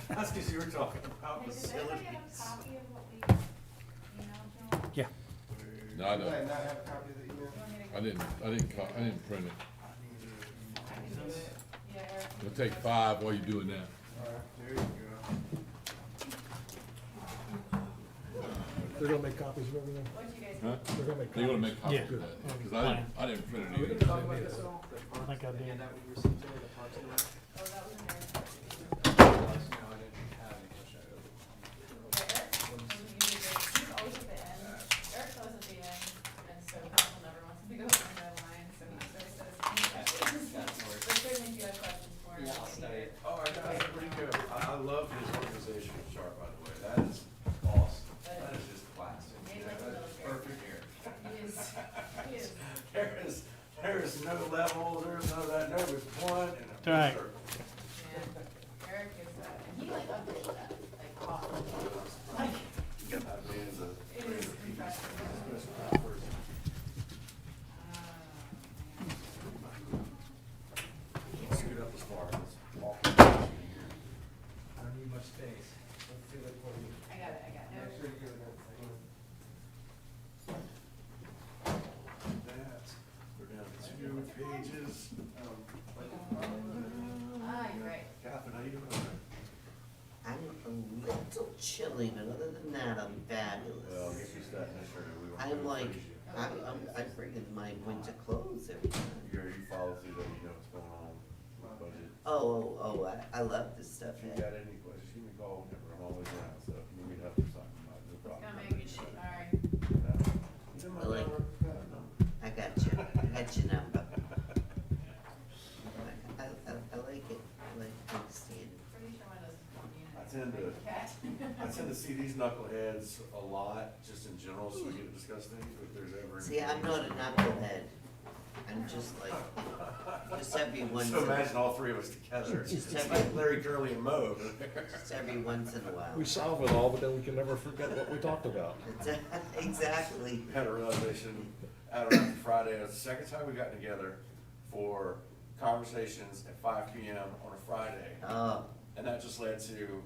That's because you were talking about Hey, does everybody have a facilities. copy of what we emailed you? Yeah. No, I You might don't, not have a copy of the email. You want me to- I didn't print it. I can do it. Yeah, Eric. It'll take 5 while you're doing that. All right, there you go. They're gonna make copies of everything. What'd you guys? Huh? They're gonna make They're gonna copies. make copies Yeah. of that, because I didn't print Are it we either. gonna talk about this at all? The I think I the did. handout we received today, the parks and Rec? Oh, that was in there. No, I didn't have any question. Yeah, Eric wasn't usually good. He's always at the end. Eric's always at the end, and so council never wants to go over the chilly, but other than that, I'm fabulous. Well, get used to that next year, we won't. I'm like, I bring in my winter clothes every time. You follow through that, you know what's going on with the budget. I love this stuff, If you man. got any questions, give me a call, whenever, I'm always around, so if you need me to help or something, no problem. Gonna make it, sorry. You know my I like- number? Got a number. I got your number. I like it, I like understanding. Pretty sure my doesn't come in. I tend to see these knuckleheads a lot, just in general, so we get to discuss things, but if there's ever. See, I'm not a knucklehead, I'm just like, just every once So in, imagine all three of us together, Just it's every- like Larry, Curly, and Mo. just every once in a while. We solve it all, but then we can never forget what we talked about. Exactly. Had a realization out on Friday, it was the second time we got together for conversations at 5 PM on a Friday. And that just led to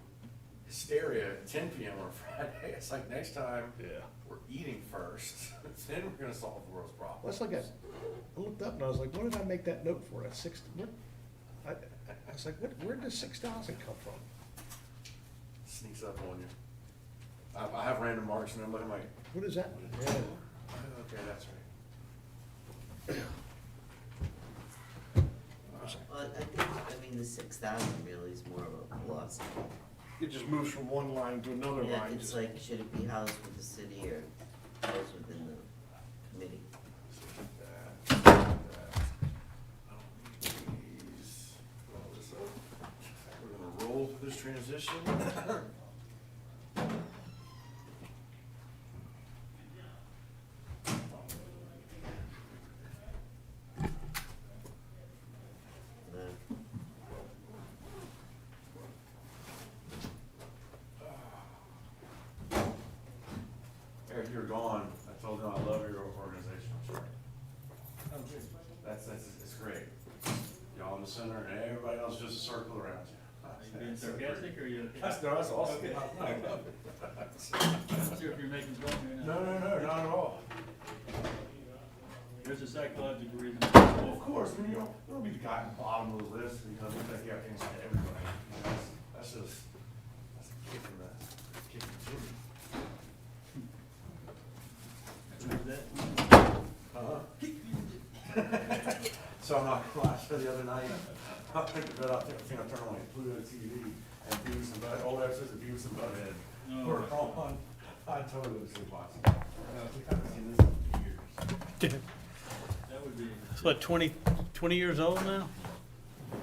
hysteria at 10 PM on a Friday. It's like, next time, Yeah. we're eating first, then we're gonna solve the world's problems. Let's look at, I looked up and I was like, what did I make that note for? At six, what? I was like, where did 6,000 come from? Sneaks up on you. I have random marks and I'm looking like, What is that? yeah, okay, that's right. Well, I mean, the 6,000 really is more of a philosophy. It just moves from one line to another Yeah, line. it's just- like, should it be housed with the city or housed within the committee? We're gonna roll through this transition. Uh, Eric, you were gone, I told them I love your organization, I'm sorry. That's, it's great. Y'all in the center and everybody else just a circle around you. Are you being sarcastic or are you? That's awesome. Okay. I love it. I'm sure if you're making fun of me No, now. not at all. There's a psychological reason. Well, of course, I mean, you don't be the guy at the bottom of the list, because you think you have to answer to everybody. You know, that's just, that's kicking the So I'm not gonna lie, so the other night, I think I turned on like Pluto TV and Beavis and Butt, old episodes of Beavis and Butthead No. were on. I totally was sleep watching. I haven't seen this in years. That would be. It's what, 20 years old now?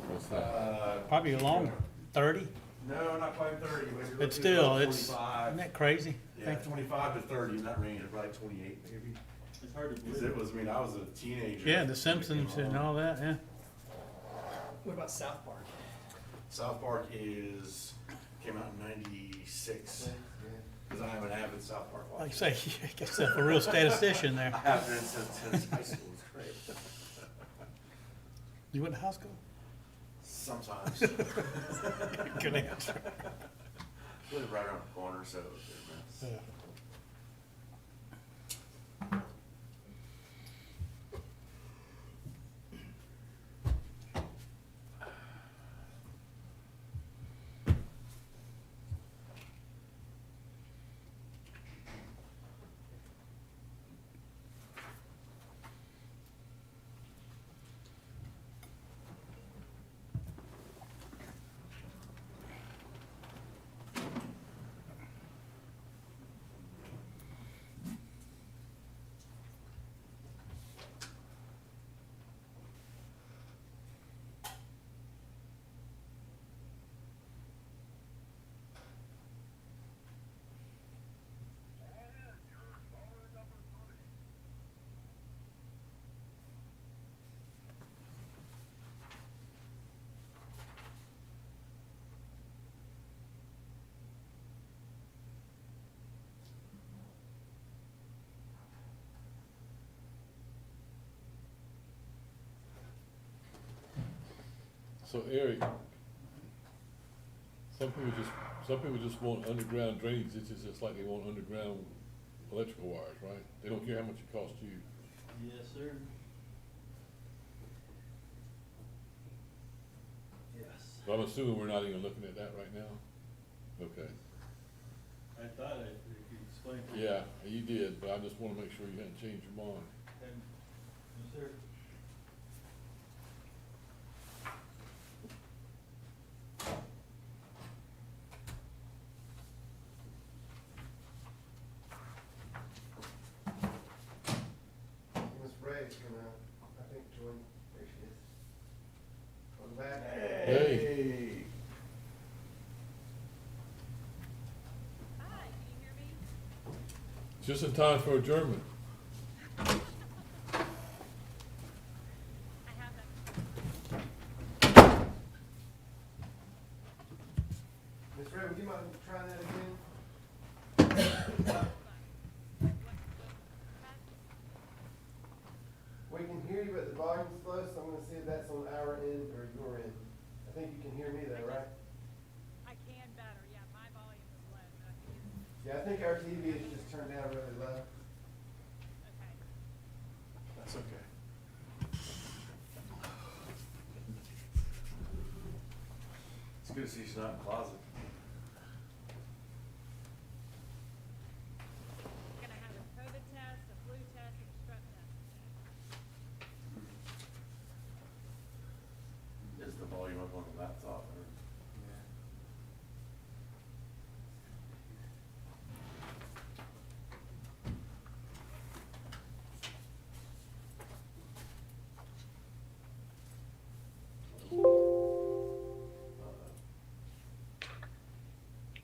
What's that? Probably longer, 30? No, not quite 30, but you're But looking still, at it's, 25. isn't that crazy? Yeah, 25 to 30 in that range, probably 28 maybe. It's hard to Because believe. it was, I mean, I was a teenager. Yeah, when The it Simpsons came and on. all that, yeah. What about South Park? South Park came out in 96, because I am an avid South Park watcher. Like I say, you get yourself a real statistician there. I have been since high school, it's great. You went to high school? Sometimes. Good answer. Live right around the corner, so it's a Yeah. mess. So Eric, some people just want underground drainage, it's just like they want underground electrical wires, right? They don't care how much it costs you. Yes, sir. Yes. So I'm assuming we're not even looking at that right now? Okay. you did, but I just wanna make sure you hadn't changed your mind. And is there, Ms. Ray's gonna, I think, join, there she is. Welcome back. Hey. Just in time for adjournment. Ms. Ray, would you mind trying that again? We can hear you, but the volume's low, so I'm gonna see if that's on our end or your end. I think you can hear me though, right? I can better, yeah, my volume is low, but I can hear you. Yeah, I think our TV is just turned down really low. Okay. That's okay. It's good to see she's not in the closet. Gonna have a COVID test, a flu test, and a strep test today. Is the volume up on the laptop or?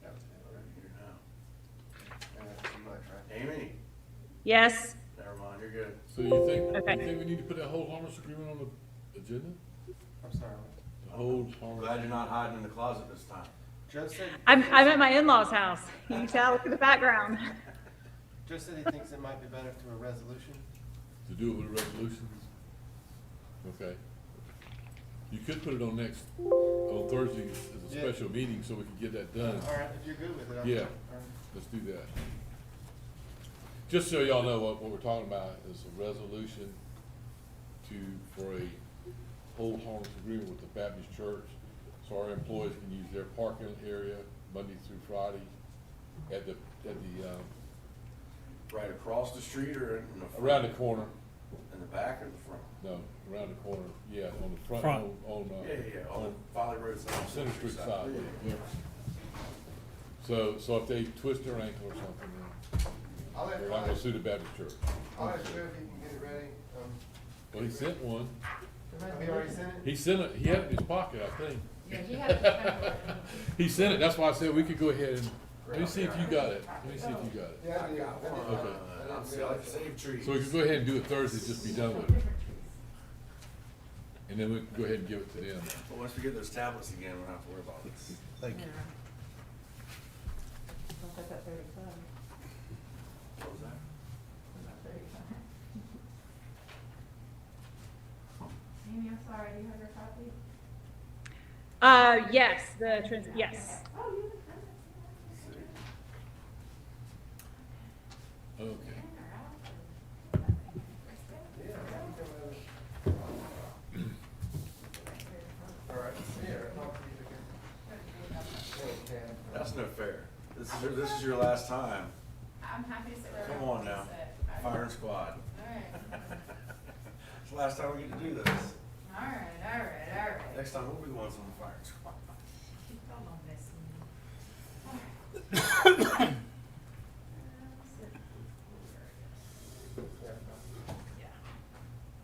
That was We're better. here now. Too much, right? Amy, Yes. never mind, you're good. So you think, Okay. you think we need to put that whole harmless agreement on the agenda? I'm sorry. The whole I'm harmless. glad you're not hiding in the closet this time. Joe said. I'm at my in-laws' house. You can tell look at the background. Joe said he thinks it might be better through a resolution. To do it with a resolution? Okay. You could put it on Thursday as a Yeah. special meeting so we can get that done. All right, if you're good with it. Yeah. All right. Let's do that. Just so y'all know what we're talking about is a resolution for a hold harmless agreement with the Baptist Church. So our employees can use their parking area Monday through Friday at the, Right across the street or in the front? around the corner. In the back or the front? No, around the corner, yeah, on the front, Front. on, On the Folly Road side. Center Street side. Yeah. So if they twist their ankle or something, I'll let, they're not gonna sue the Baptist Church. I'll let Joe if he can get it ready. Well, he sent one. Have you already sent it? He sent it, he had it in his pocket, I think. Yeah, he had it. He sent it, that's why I said we could go ahead and, let me see if you got it, let me see if you got it. Yeah, I did. I did. Okay. I'll see, I like to save trees. So we can go ahead and do it Thursday, just be done with it. And then we can go ahead and give it to them. But once we get those tablets again, we don't have to worry about this. Thank you. What was that? Amy, I'm sorry, do you have your copy? Yes, yes. Oh, you Okay. Yeah, all right, yeah, I'll talk to you again. Okay. That's no fair. This is your last time. I'm happy to sit there. Come on now. Firing squad. Alright, It's the last time we get to do this. alright. Next time, we'll be the ones on the firing squad. Don't mess with me.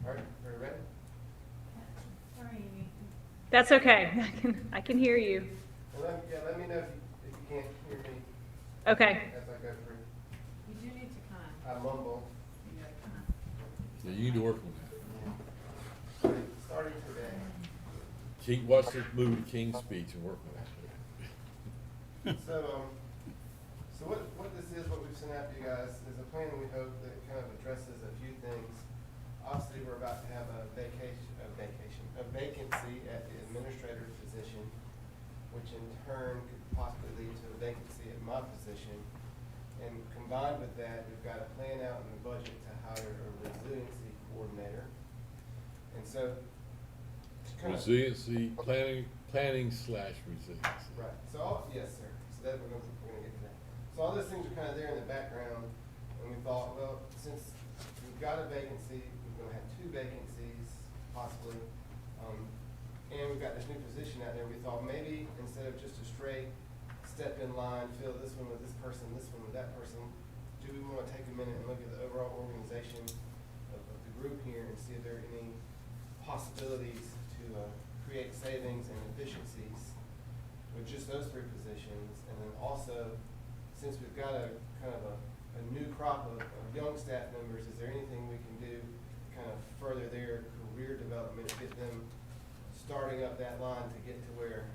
All right, are you ready? Sorry, Amy. That's okay. I can hear you. Well, let me know if you can't hear me Okay. as I go through. You do need to kind I mumble. you gotta kind Yeah, you need to work on Starting today. that. King, watch the movie King's Speech and work on that. So what this is, what we've sent out to you guys, is a plan we hope that kind of addresses a few things. Obviously, we're about to have a vacancy at the administrator's position, which in turn could possibly lead to a vacancy at my position. And combined with that, we've got a plan out in the budget to hire a resiliency coordinator. And so, to kind of. Resiliency, planning/resiliency. Right, so, yes, sir, so that, we're gonna get to that. So all those things are kind of there in the background, And we thought, well, since we've got a vacancy, we're gonna have 2 vacancies possibly, and we've got this new position out there, we thought maybe instead of just a straight step in line, fill this one with this person, this one with that person, do we wanna take a minute and look at the overall organization of the group here and see if there are any possibilities to create savings and efficiencies with just those 3 positions? And then also, since we've got a kind of a new crop of young staff members, is there anything we can do to kind of further their career development, get them starting up that line to get to where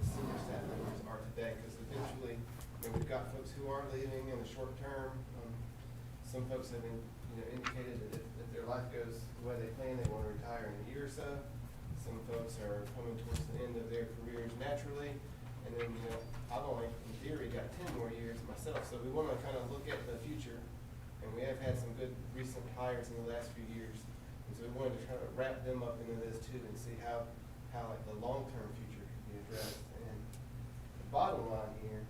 the senior staff members are today? Because eventually, we've got folks who are leaving in the short term. Some folks have been, indicated that if their life goes the way they plan, they want to retire in a year or so. Some folks are coming towards the end of their careers naturally. And then, I've only, in theory, got 10 more years myself, so we want to kind of look at the future. And we have had some good recent hires in the last few years. And so we wanted to try to wrap them up into this too and see how like the long-term future could be addressed. And the bottom line here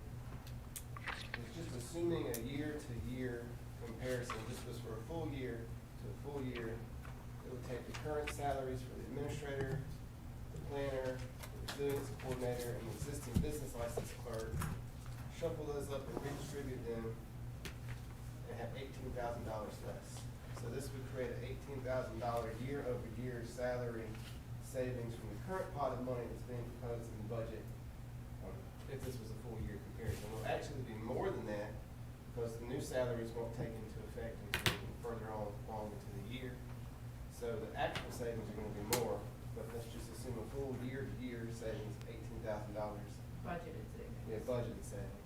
is just assuming a year-to-year comparison. This was for a full year to a full year. It would take the current salaries for the administrator, the planner, resilience coordinator, and the existing business license clerk, shuffle those up and redistribute them, and have $18,000 less. So this would create an $18,000 year-over-year salary savings from the current pot of money that's being proposed in the budget, if this was a full year comparison. It will actually be more than that, because the new salaries won't take into effect until further along into the year. So the actual savings are gonna be more, but let's just assume a full year-to-year savings of $18,000. Budgeted savings. Yeah, budgeted savings.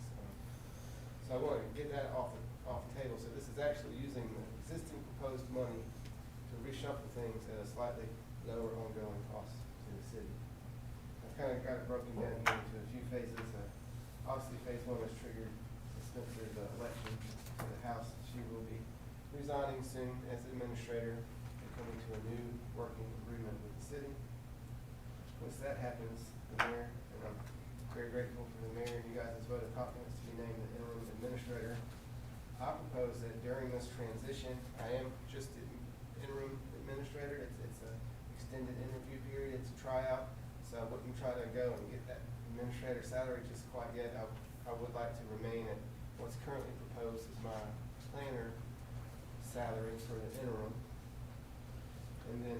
So I want to get that off the table. So this is actually using the existing proposed money to reshuffle things at a slightly lower ongoing cost to the city. I've kind of got it broken down here into a few phases. Obviously, phase 1 was triggered Spencer's election to the House. She will be resigning soon as administrator and coming to a new working agreement with the city. Once that happens, the mayor, and I'm very grateful for the mayor and you guys' vote of confidence to be named the interim administrator. I propose that during this transition, I am just the interim administrator. It's an extended interview period, it's a tryout, so I wouldn't try to go and get that administrator salary just quite yet. I would like to remain at what's currently proposed as my planner salary for the interim. And then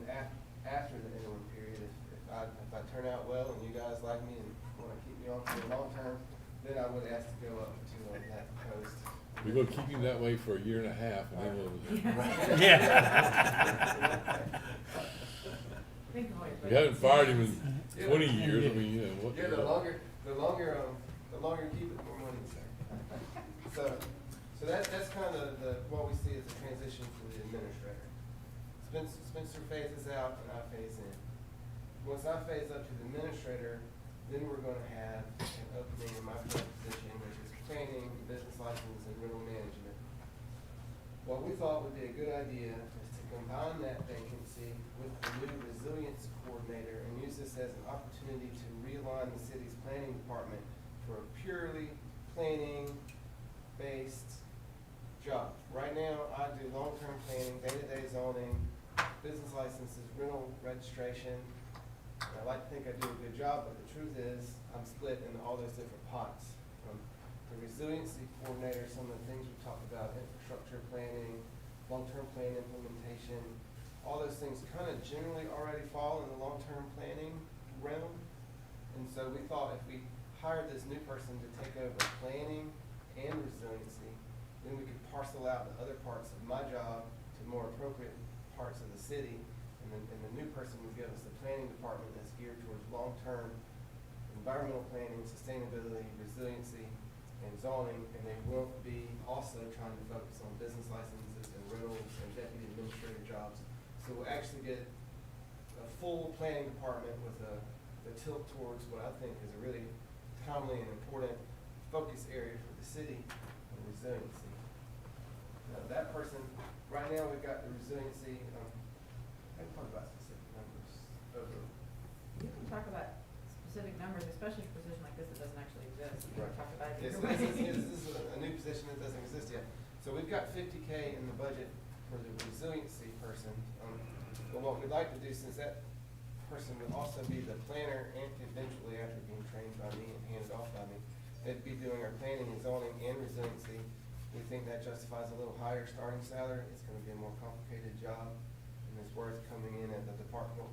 after the interim period, if I turn out well and you guys like me and want to keep me on for the long term, then I would ask to go up to that post. We're gonna keep him that way for a year and a half, and then we'll. Think of it. We haven't fired him in 20 years, I mean, what. Yeah, the longer you keep it, the more money you save. So that's kind of what we see as a transition for the administrator. Spencer phases out and I phase in. Once I phase up to the administrator, then we're gonna have an opening in my current position, which is planning, business license, and rental management. What we thought would be a good idea is to combine that vacancy with the new resilience coordinator and use this as an opportunity to realign the city's planning department for a purely planning-based job. Right now, I do long-term planning, day-to-day zoning, business licenses, rental registration. And I like to think I do a good job, but the truth is, I'm split into all those different pots. The resiliency coordinator, some of the things we talked about, infrastructure planning, long-term plan implementation, all those things kind of generally already fall in the long-term planning realm. And so we thought if we hired this new person to take over planning and resiliency, then we could parcel out the other parts of my job to more appropriate parts of the city. And the new person would give us the planning department that's geared towards long-term environmental planning, sustainability, resiliency, and zoning, and they won't be also trying to focus on business licenses and rentals and deputy administrative jobs. So we'll actually get a full planning department with a tilt towards what I think is a really timely and important focus area for the city of resiliency. Now that person, right now we've got the resiliency, I can talk about specific numbers over. You can talk about specific numbers, especially for a position like this that doesn't actually exist. You can Right. talk about it. Yes, either way. this is a new position that doesn't exist yet. So we've got got 50K in the budget for the resiliency person. But what we'd like to do, since that person would also be the planner and eventually after being trained by me and handed off by me, they'd be doing our planning and zoning and resiliency. We think that justifies a little higher starting salary. It's gonna be a more complicated job, and it's worth coming in at the department,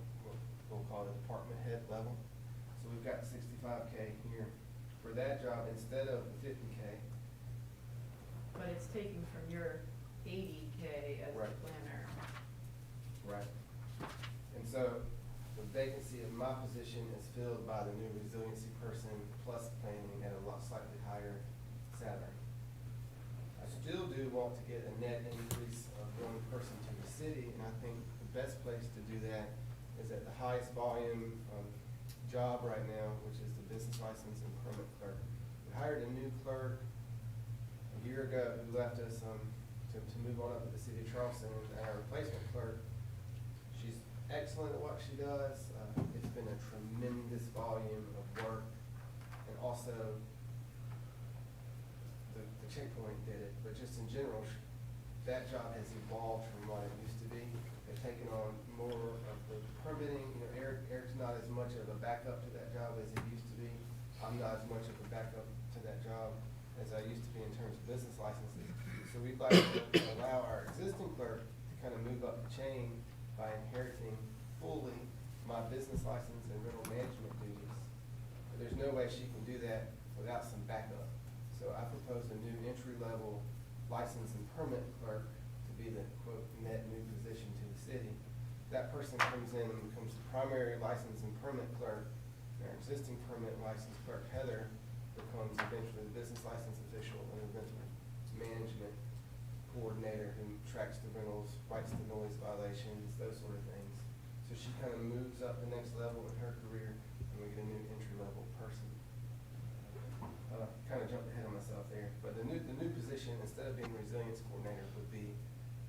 we'll call it department head level. So we've got 65K here for that job instead of the 50K. But it's taking from your 80K as a Right. planner. Right. And so the vacancy of my position is filled by the new resiliency person plus planning at a lot slightly higher salary. I still do want to get a net increase of one person to the city, and I think the best place to do that is at the highest volume job right now, which is the business license and permit clerk. We hired a new clerk a year ago who left us to move on up to the city of Charleston, and our replacement clerk, she's excellent at what she does. It's been a tremendous volume of work, and also the checkpoint did it, but just in general, that job has evolved from what it used to be. They've taken on more of the permitting. You know, Eric's not as much of a backup to that job as he used to be. I'm not as much of a backup to that job as I used to be in terms of business licenses. So we'd like to allow our existing clerk to kind of move up the chain by inheriting fully my business license and rental management duties. But there's no way she can do that without some backup. So I proposed a new entry-level license and permit clerk to be the quote net new position to the city. That person comes in and becomes the primary license and permit clerk. And our existing permit license clerk, Heather, becomes eventually the business license official and eventually management coordinator who tracks the rentals, writes the noise violations, those sort of things. So she kind of moves up the next level in her career, and we get a new entry-level person. Kind of jumped ahead of myself there, but the new position, instead of being resilience coordinator, would be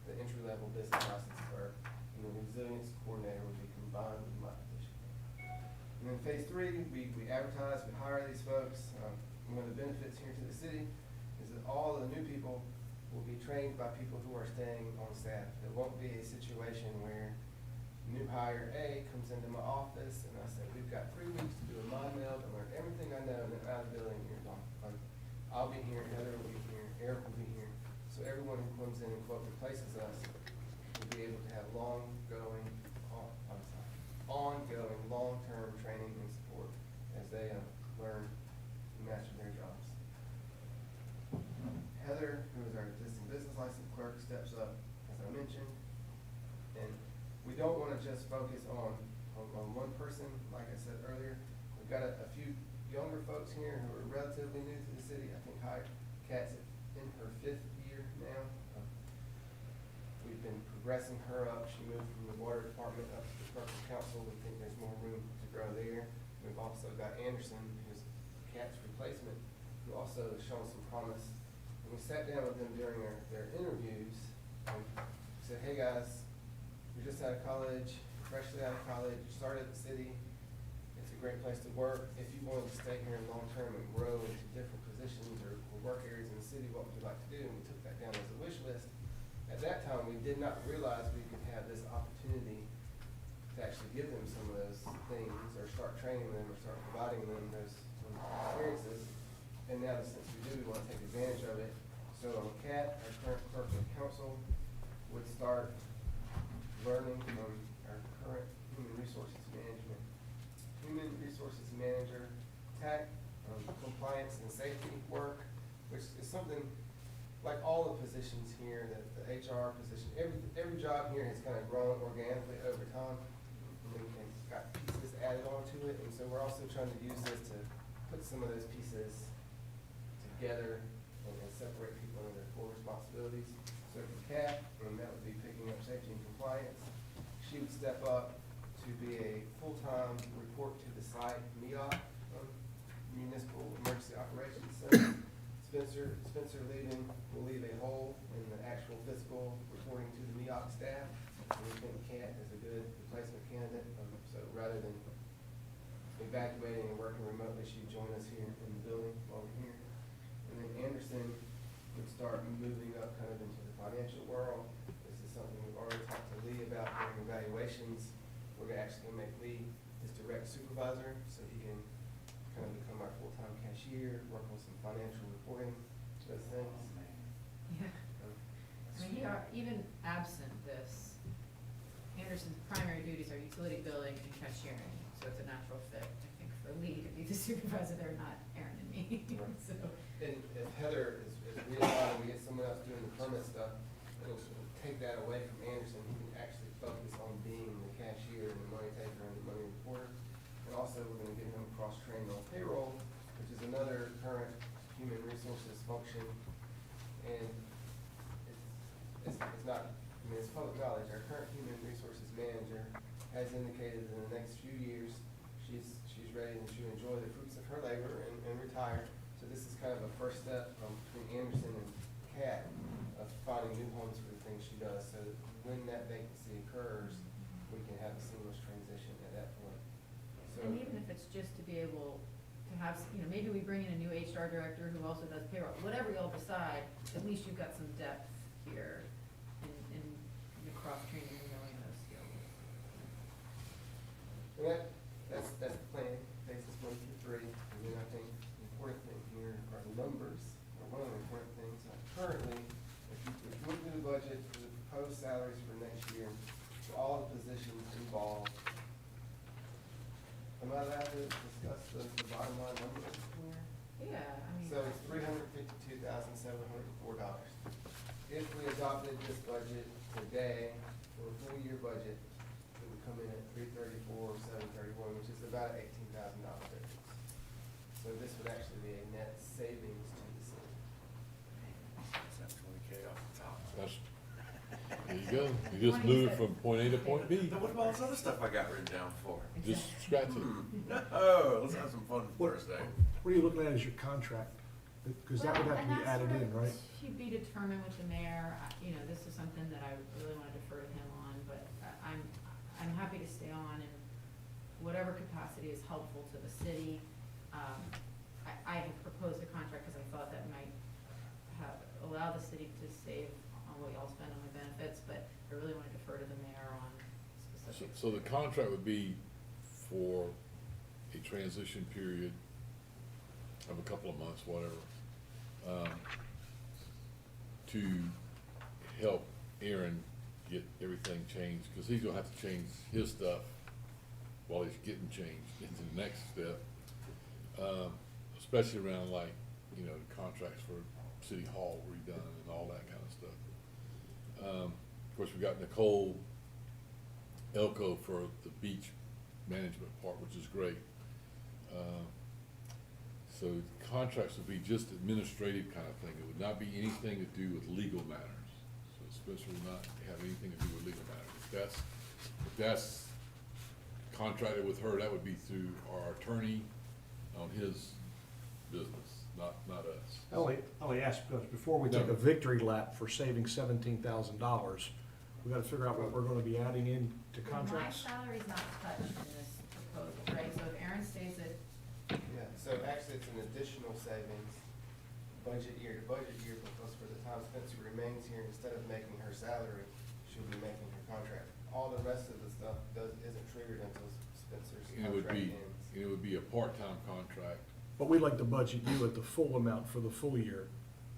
the entry-level business license clerk, and the resilience coordinator would be combined with my position. And then phase 3, we advertise, we hire these folks. One of the benefits here to the city is that all of the new people will be trained by people who are staying on staff. It won't be a situation where new hire A comes into my office and I say, we've got 3 weeks to do a mind meld and learn everything I know, and then out of the building, you're gone. I'll be here, Heather will be here, Eric will be here. So everyone who comes in and quote replaces us will be able to have ongoing, long-term training and support as they learn and master their jobs. Heather, who is our existing business license clerk, steps up, as I mentioned. And we don't want to just focus on one person, like I said earlier. We've got a few younger folks here who are relatively new to the city. I think Kat's in her 5th year now. We've been progressing her up. She moved from the water department up to the clerk of council. We think there's more room to grow there. We've also got Anderson, who's Kat's replacement, who also has shown some promise. And we sat down with them during their interviews and said, hey guys, you're just out of college, freshly out of college, you started at the city. It's a great place to work. If you wanted to stay here long term and grow into different positions or work areas in the city, what would you like to do? And we took that down as a wish list. At that time, we did not realize we could have this opportunity to actually give them some of those things or start training them or start providing them those experiences. And now since we do, we want to take advantage of it. So Kat, our current clerk of council, would start learning from our current human resources management. Human resources manager, TAC, compliance and safety work, which is something like all the positions here, the HR position, every job here has kind of grown organically over time and got pieces added onto it. And so we're also trying to use this to put some of those pieces together and separate people into their core responsibilities. So for Kat, and that would be picking up safety and compliance, she would step up to be a full-time report to the site MEOP, Municipal Emergency Operations Center. Spencer leaving will leave a hole in the actual physical reporting to the MEOP staff. And we think Kat is a good replacement candidate. So rather than evacuating and working remotely, she'd join us here in the building while we're here. And then Anderson would start start moving up kind of into the financial world. This is something we've already talked to Lee about during evaluations. We're actually gonna make Lee his direct supervisor, so he can kind of become our full-time cashier, work on some financial reporting, those things. Yeah. I mean, even absent this, Anderson's primary duties are utility billing and cashiering, so it's a natural fit, I think, for Lee to be the supervisor there, not Aaron and me, Right. so. And if Heather is realigning, we get someone else doing the permit stuff, it'll take that away from Anderson. He can actually focus on being the cashier and the money taker and the money reporter. And also, we're gonna get him cross-trained on payroll, which is another current human resources function. And it's not, I mean, it's public knowledge, our current human resources manager has indicated in the next few years, she's ready and she'll enjoy the fruits of her labor and retire. So this is kind of a first step between Anderson and Kat of finding new homes for the things she does, so that when that vacancy occurs, we can have a seamless transition at that point. So, And even if it's just to be able to have, maybe we bring in a new HR director who also does payroll, whatever y'all decide, at least you've got some depth here in the cross-training and knowing those skills. and that's the plan, phases 1 through 3, and then I think the important thing here are the numbers, or one of the important things. Currently, if you look through the budget for the proposed salaries for next year, for all the positions involved, am I allowed to discuss the bottom line numbers? Yeah, I mean. So it's $352,704. If we adopted this budget today, for a full year budget, it would come in at $334,731, which is about $18,000 difference. So this would actually be a net savings to the city. That's 20K off the top. That's, there you go. You just move it from point A to point B. Now, what about all this other stuff I got written down for? Just scratch it. No, let's have some fun Thursday. What are you looking at as your contract? Because that would have to be added in, right? To be determined with the mayor. This is something that I really want to defer to him on, but I'm happy to stay on in whatever capacity is helpful to the city. I had proposed a contract because I thought that might allow the city to save on what y'all spend on the benefits, but I really want to defer to the mayor on specifics. So the contract would be for a transition period of a couple of months, whatever, to help Aaron get everything changed, because he's gonna have to change his stuff while he's getting changed into the next step. Especially around like, the contracts for City Hall redone and all that kind of stuff. Of course, we got Nicole Elko for the beach management part, which is great. So contracts would be just administrative kind of thing. It would not be anything to do with legal matters. So Spencer would not have anything to do with legal matters. If that's contracted with her, that would be through our attorney on his business, not us. I only asked because before we take a victory lap for saving $17,000, we gotta figure out what we're gonna be adding in to contracts. My salary's not touched in this proposal, right? So if Aaron stays at, Yeah, so actually it's an additional savings, budget year to budget year, because for the time Spencer remains here, instead of making her salary, she'll be making her contract. All the rest of the stuff isn't triggered until Spencer's And contract ends. it would be a part-time contract. But we'd like to budget you at the full amount for the full year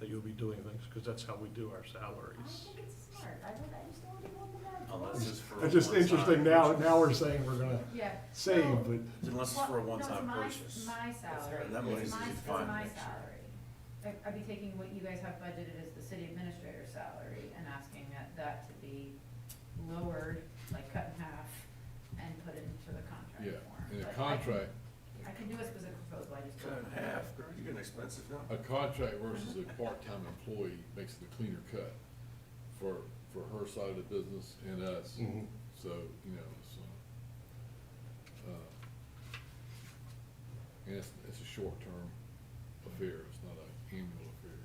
that you'll be doing things, because that's how we do our I salaries. think it's smart. I just don't want to go that. Unless it's for a It's just one-time interesting now purchase. we're saying we're gonna Yeah. save, So- but Unless it's for a Well, no, one-time it's purchase. my salary. And that money's It's defined my next year. salary. I'd be taking what you guys have budgeted as the city administrator's salary and asking that to be lowered, like cut in half, and put into the contract Yeah, form. in a But contract, I can do a specific proposal, I just. Cut in half, girl, you're getting expensive now. a contract versus a part-time employee makes it a cleaner cut for her side of the business and us. Mhm. So, and it's a short-term affair, it's not an annual affair.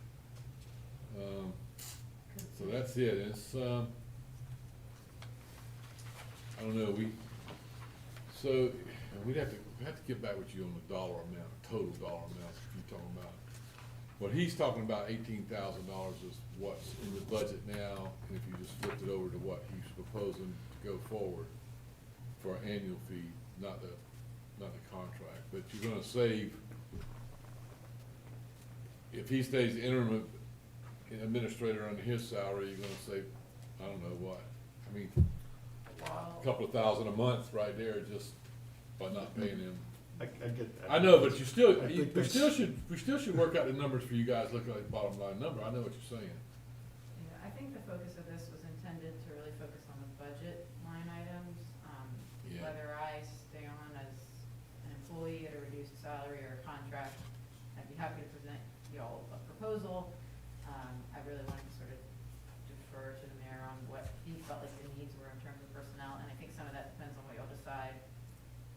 So that's it, it's, I don't know, we'd have to get back with you on the dollar amount, total dollar amount, if you're talking about What he's talking about, $18,000 is what's in the budget now, and if you just flipped it over to what he's proposing to go forward for an annual fee, not the contract, but you're gonna save, if he stays interim administrator under his salary, you're gonna save, I don't know what, I mean, a couple of thousand a month right there just by not paying him. I get that. I know, but you still, I we think still that's- should work out the numbers for you guys, look at the bottom line number, I know what you're saying. Yeah, I think the focus of this was intended to really focus on the budget line items. Yeah. Whether I stay on as an employee at a reduced salary or a contract, I'd be happy to present y'all a proposal. I really wanted to sort of defer to the mayor on what he felt like the needs were in terms of personnel, and I think some of that depends on what y'all decide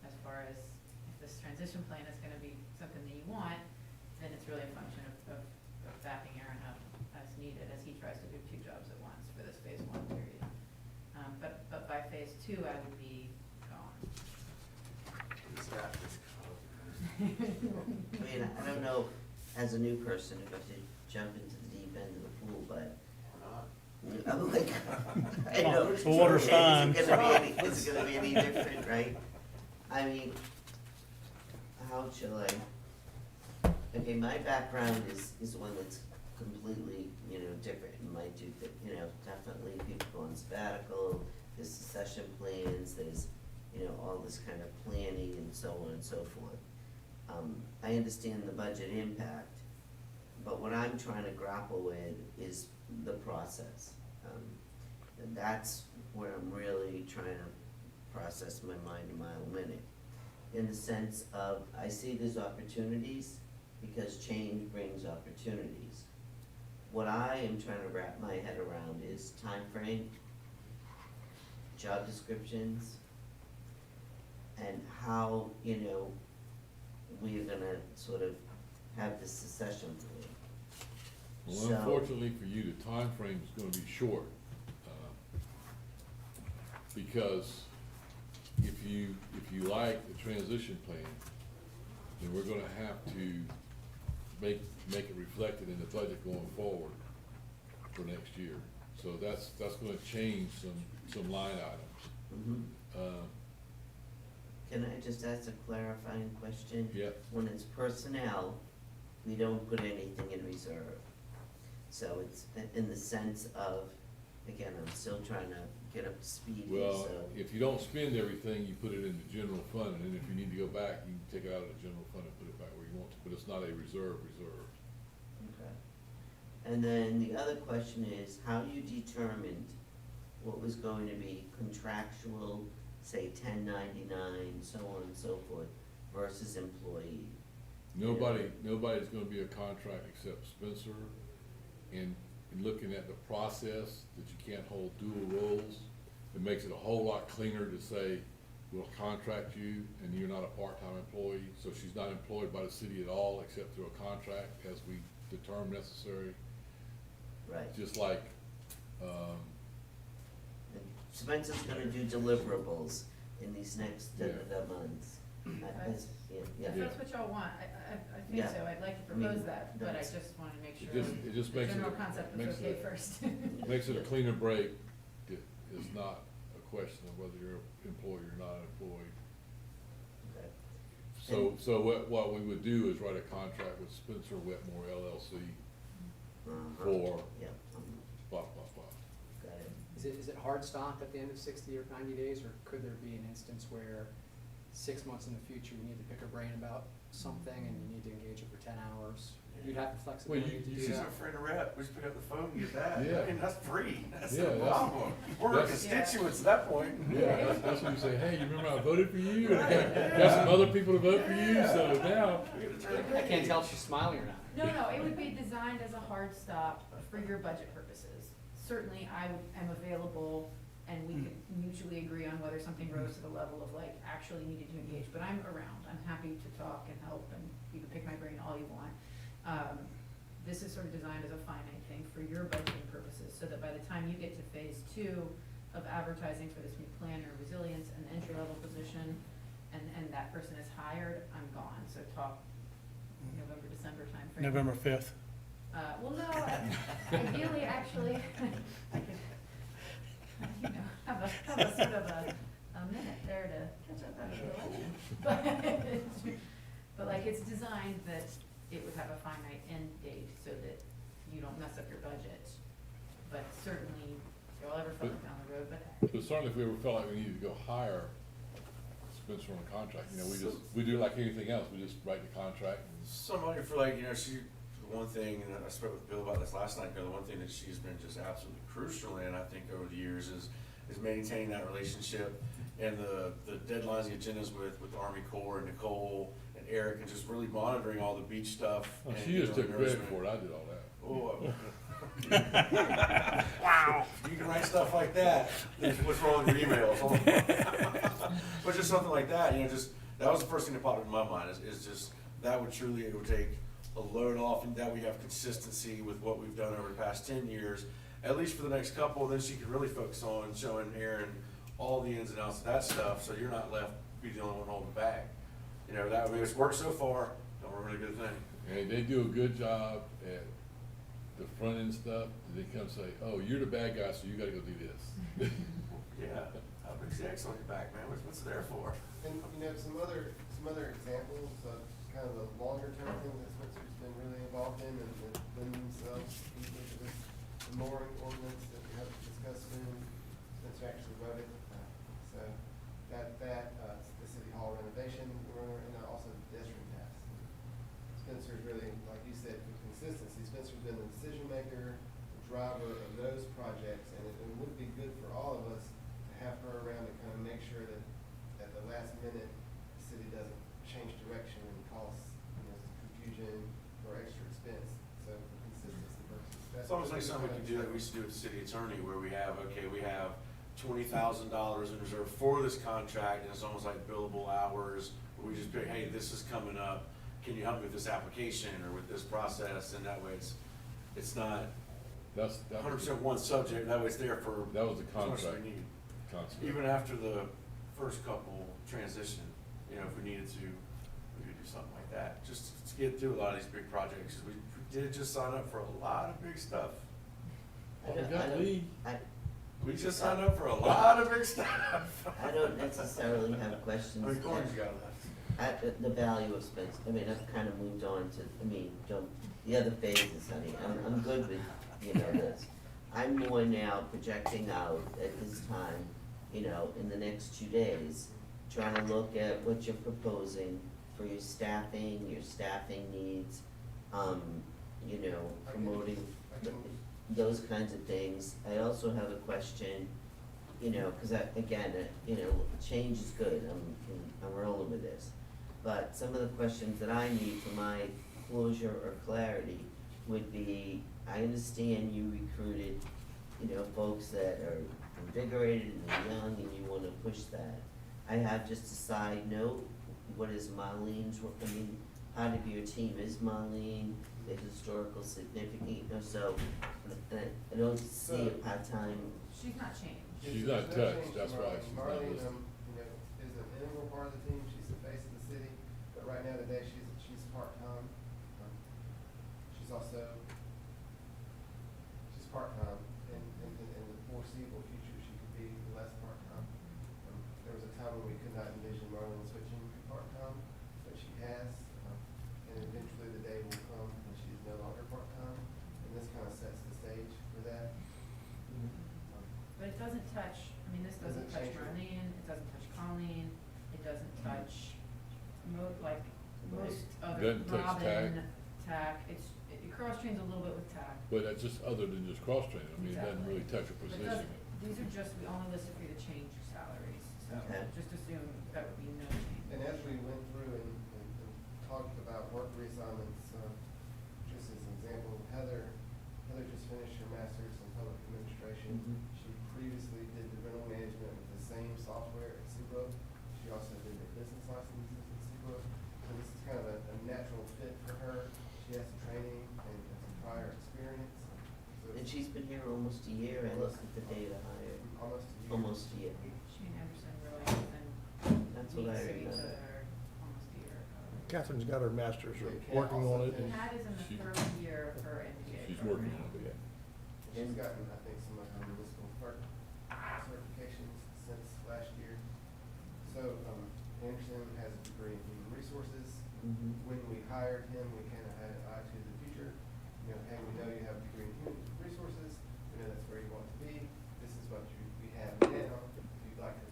as far as if this transition plan is gonna be something that you want, then it's really a function of backing Aaron up as needed, as he tries to do 2 jobs at once for this phase 1 period. But by phase 2, I would be gone. I mean, I don't know, as a new person, if I should jump into the deep end of the pool, but. I'm like, I know. The water's fine. Is it gonna be any different, right? I mean, how shall I? Okay, my background is one that's completely, different and might do, definitely people go on sabbatical, there's succession plans, there's, all this kind of planning and so on and so forth. I understand the budget impact, but what I'm trying to grapple with is the process. And that's where I'm really trying to process my mind a mile a minute. In the sense of, I see there's opportunities, because change brings opportunities. What I am trying to wrap my head around is time frame, job descriptions, and how, we are gonna sort of have this succession plan. Well, So- unfortunately for you, the time frame is gonna be short, because if you like the transition plan, then we're gonna have to make it reflected in the budget going forward for next year. So that's gonna change some line items. Mhm. Can I just ask a clarifying question? Yep. When it's personnel, we don't put anything in reserve. So it's in the sense of, again, I'm still trying to get up to speed here, Well, so. if you don't spend everything, you put it in the general fund, and then if you need to go back, you can take it out of the general fund and put it back where you want to, but it's not a reserve. Okay. And then the other question is, how you determined what was going to be contractual, say 1099, so on and so forth, versus employee? Nobody's gonna be a contract except Spencer, and looking at the process, that you can't hold dual roles, it makes it a whole lot cleaner to say, we'll contract you, and you're not a part-time employee, so she's not employed by the city at all, except through a contract as we determine necessary, Right. just like, And Spencer's gonna do deliverables in these next Yeah. months. That's- Yeah. If that's what y'all want, I think Yeah. so, I'd like to I mean, propose that, but I that's- just wanna make sure it just the makes it, general concept makes is okay it, first. makes it a cleaner break. It's not a question of whether you're employed or not employed. Okay. So what we would do is write a contract with Spencer Wetmore LLC Uh-huh. for Yeah, blah, blah, blah. got it. Is it hard stop at the end of 60 or 90 days, or could there be an instance where 6 months in the future, you need to pick her brain about something and you need to engage her for 10 hours? You'd have the flexibility to do She's that? our friend of rep, we just pick up the phone and get that. Yeah. I mean, that's free, that's Yeah, no that's- problem. We're that's- constituents at that point. Yeah, that's when you say, hey, you remember I voted for you, and I got some other people to vote for you, so now. I can't tell if she's smiling or not. No, it would be designed as a hard stop for your budget purposes. Certainly, I am available, and we could mutually agree on whether something rose to the level of like actually needed to engage, but I'm around, I'm happy to talk and help, and you can pick my brain all you want. This is sort of designed as a finite thing for your budgeting purposes, so that by the time you get to phase 2 of advertising for this new plan or resilience and entry-level position, and that person is hired, I'm gone, so talk November, December timeframe. November 5th. Well, no, ideally, actually, I could, have a sort of a minute there to catch up after the election. But like, it's designed that it would have a finite end date so that you don't mess up your budget. But certainly, if y'all ever felt like down the road, but But certainly if we ever felt like we needed to go higher Spencer on a contract, we do like anything else, we just write the contract and Somebody for like, the one thing, and I spoke with Bill about this last night, the one thing that she's been just absolutely crucial in, I think, over the years is maintaining that relationship and the deadlines, the agendas with the Army Corps and Nicole and Eric, and just really monitoring all the beach stuff. Oh, and, she just the took credit nourishment. for it, I did all that. Oh, wow. You can write stuff like that, then what's wrong with your emails? But just something like that, that was the first thing that popped into my mind, is just, that would truly, it would take a load off, and that we have consistency with what we've done over the past 10 years, at least for the next couple, then she could really focus on showing Aaron all the ins and outs of that stuff, so you're not left be the only one holding back. That way, it's worked so far, don't remember a good thing. And they do a good job at the front end stuff, and they come say, oh, you're the bad guy, so you gotta go do this. Yeah, how big's the X on your back, man? What's it there for? And, some other examples of kind of the longer term things that Spencer's been really involved in and that lend themselves easily to this, the mooring ordinance that we have to discuss soon. Spencer actually wrote it, so the city hall renovation, and also the pedestrian task. Spencer's really, like you said, for consistency, Spencer's been the decision maker, the driver of those projects, and it would be good for all of us to have her around to kind of make sure that at the last minute, the city doesn't change direction and cause, confusion or extra expense. So for consistency purposes. It's almost like something we could do, that we used to do with the city attorney, where we have $20,000 in reserve for this contract, and it's almost like billable hours, where we just pick, hey, this is coming up, can you help me with this application or with this process, and that way it's not That 100% one subject, that way it's there for That was the as much as contract we need. concept. Even after the first couple transition, if we needed to, we could do something like that, just to get through a lot of these big projects, 'cause we did just sign up for a lot of big stuff. Oh, we got Lee. We just signed up for a lot of big stuff. I don't necessarily have questions. How many coins you got left? At the value of Spence, I've kind of moved on to, the other phases, I'm good with, this. I'm more now projecting out at this time, in the next 2 days, trying to look at what you're proposing for your staffing needs, promoting those kinds of things. I also have a question, cause change is good, I'm rolling with this. But some of the questions that I need for my closure or clarity would be, I understand you recruited, folks that are invigorated and young and you wanna push that. I have just a side note, what is Marlene's, part of your team is Marlene, the historical significant, so I don't see a part-time. she's not changed. She's There's not no touched, change that's to right, Marlene. she's not Marlene, listed. is an integral part of the team, she's the face of the city, but right now today, she's part-time. She's also, she's part-time, and in the foreseeable future, she could be less part-time. There was a time when we could not envision Marlene switching to part-time, but she has, and eventually the day will come when she's no longer part-time, and this kind of sets the stage for that. But it doesn't touch, this doesn't Doesn't touch change her. Marlene, it doesn't touch Colleen, it doesn't touch most other, Doesn't touch Robin, TAC, it cross-trains a little bit with TAC. But that's just other than just cross-training, it doesn't really touch a But it position. doesn't, these are just, we only listed for you to change your salaries, so Okay. just assume that would be no change. And as we went through and talked about work reassignments, just as an example, Heather just finished her master's in public administration. Mhm. She previously did the rental management with the same software at Seabrook. She also did the business licenses at Seabrook. So this is kind of a natural fit for her. She has some training and some prior experience. So And it's she's been here almost a year, I looked at the data higher, almost a year. almost a year. She and Anderson really have been That's what I neat to each remember. other almost a year ago. Catherine's got her master's, or Yeah, Kat working on also it. finished. Kat is in the She- third year of her MBA She's program. working on it. She's gotten, I think, some of her municipal clerk certifications since last year. So, Anderson has a degree in human resources. Mhm. When we hired him, we kind of had an eye to the future. You know, hey, we know you have a degree in human resources, we know that's where you want to be, this is what we have now. If you'd like to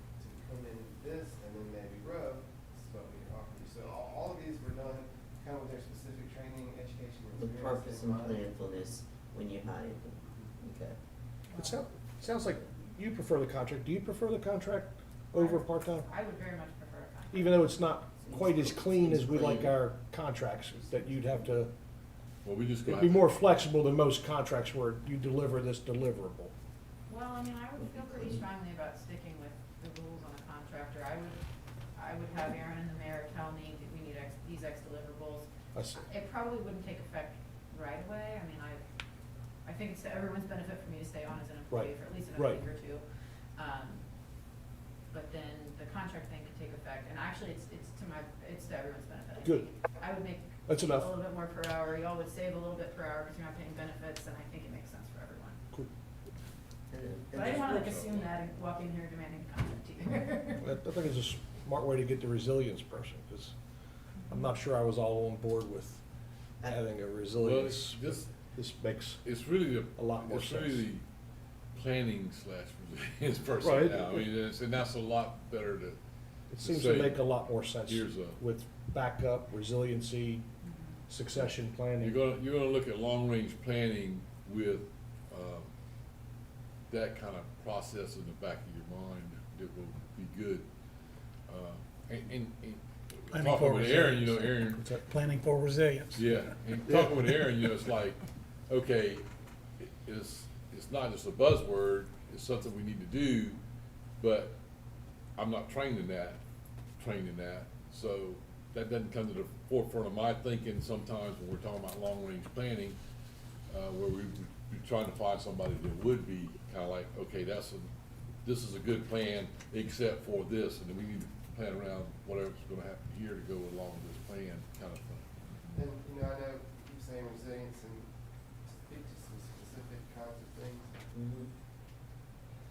come in this and then maybe grow, this is what we can offer you. So all of these were done kind of with their specific training, education, and The experience purpose in and mind. planfulness when you hire them, okay? It sounds like you prefer the contract. Do you prefer the contract over part-time? I would very much prefer a contract. Even though it's not quite as clean as we like our contracts, that you'd have to, Well, we just go. it'd be more flexible than most contracts where you deliver this deliverable. Well, I mean, I would feel pretty strongly about sticking with the rules on a contractor. I would have Aaron and the mayor tell me that we need these X deliverables. I see. It probably wouldn't take effect right away. I mean, I think it's to everyone's benefit for me to stay on as an employee Right. for at least another Right. week or two. But then the contract thing could take effect, and actually, it's to everyone's benefit. I Good. think. I would make That's enough. a little bit more per hour. Y'all would save a little bit per hour because you're not paying benefits, and I think it makes sense for everyone. Cool. But I didn't wanna like assume that and walk in here demanding content either. I think it's a smart way to get the resilience person, because I'm not sure I was all on board with having a Well, resilience. this, This makes, it's really the. A lot more It's really sense. the planning / resilience person Right. now. I mean, and that's a lot better to. it seems to say, make a lot more sense here's a- with backup, resiliency, succession planning. You're gonna look at long-range planning with, that kind of process in the back of your mind that will be good. And Planning talking for with Aaron, you know, resilience. Aaron, What's that? Planning for resilience. yeah, and talking with Aaron, you know, it's like, okay, it's not just a buzzword, it's something we need to do, but I'm not trained in that, so that doesn't come to the forefront of my thinking sometimes when we're talking about long-range planning, where we're trying to find somebody that would be kinda like, okay, this is a good plan, except for this, and then we need to plan around whatever's gonna happen here to go along with this plan, kind of thing. And, you know, I know you keep saying resilience and speak to some specific kinds of things. Mhm.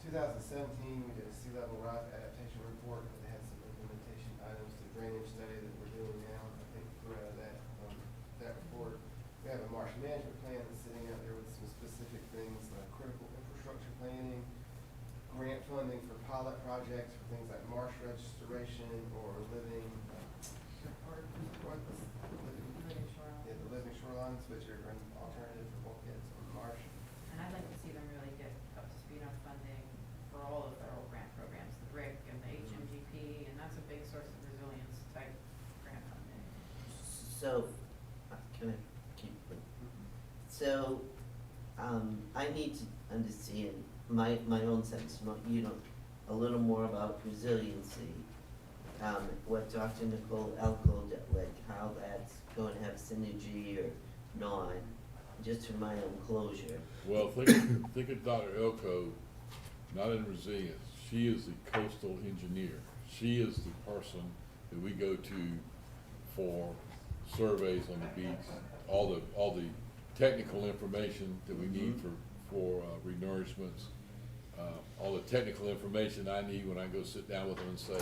2017, we did a sea level rise adaptation report, and they had some implementation items to drainage study that we're doing now. I think we're out of that report. We have a marsh management plan that's sitting out there with some specific things like critical infrastructure planning, grant funding for pilot projects for things like marsh restoration or living, Living shoreline. yeah, the living shorelines, which are an alternative for bulkheads on marsh. And I'd like to see them really get up to speed on funding for all the federal grant programs, the BRIC and the HMGP, and that's a big source of resilience type grant funding. So, can I keep, so, I need to understand my own sense, not, you know, a little more about resiliency. What Dr. Nicole Elko did, like how that's going to have synergy or not, just for my own closure. Well, think of Dr. Elko, not in resilience, she is the coastal engineer. She is the person that we go to for surveys on the beach, all the technical information that we need for renourishments, all the technical information I need when I go sit down with them and say,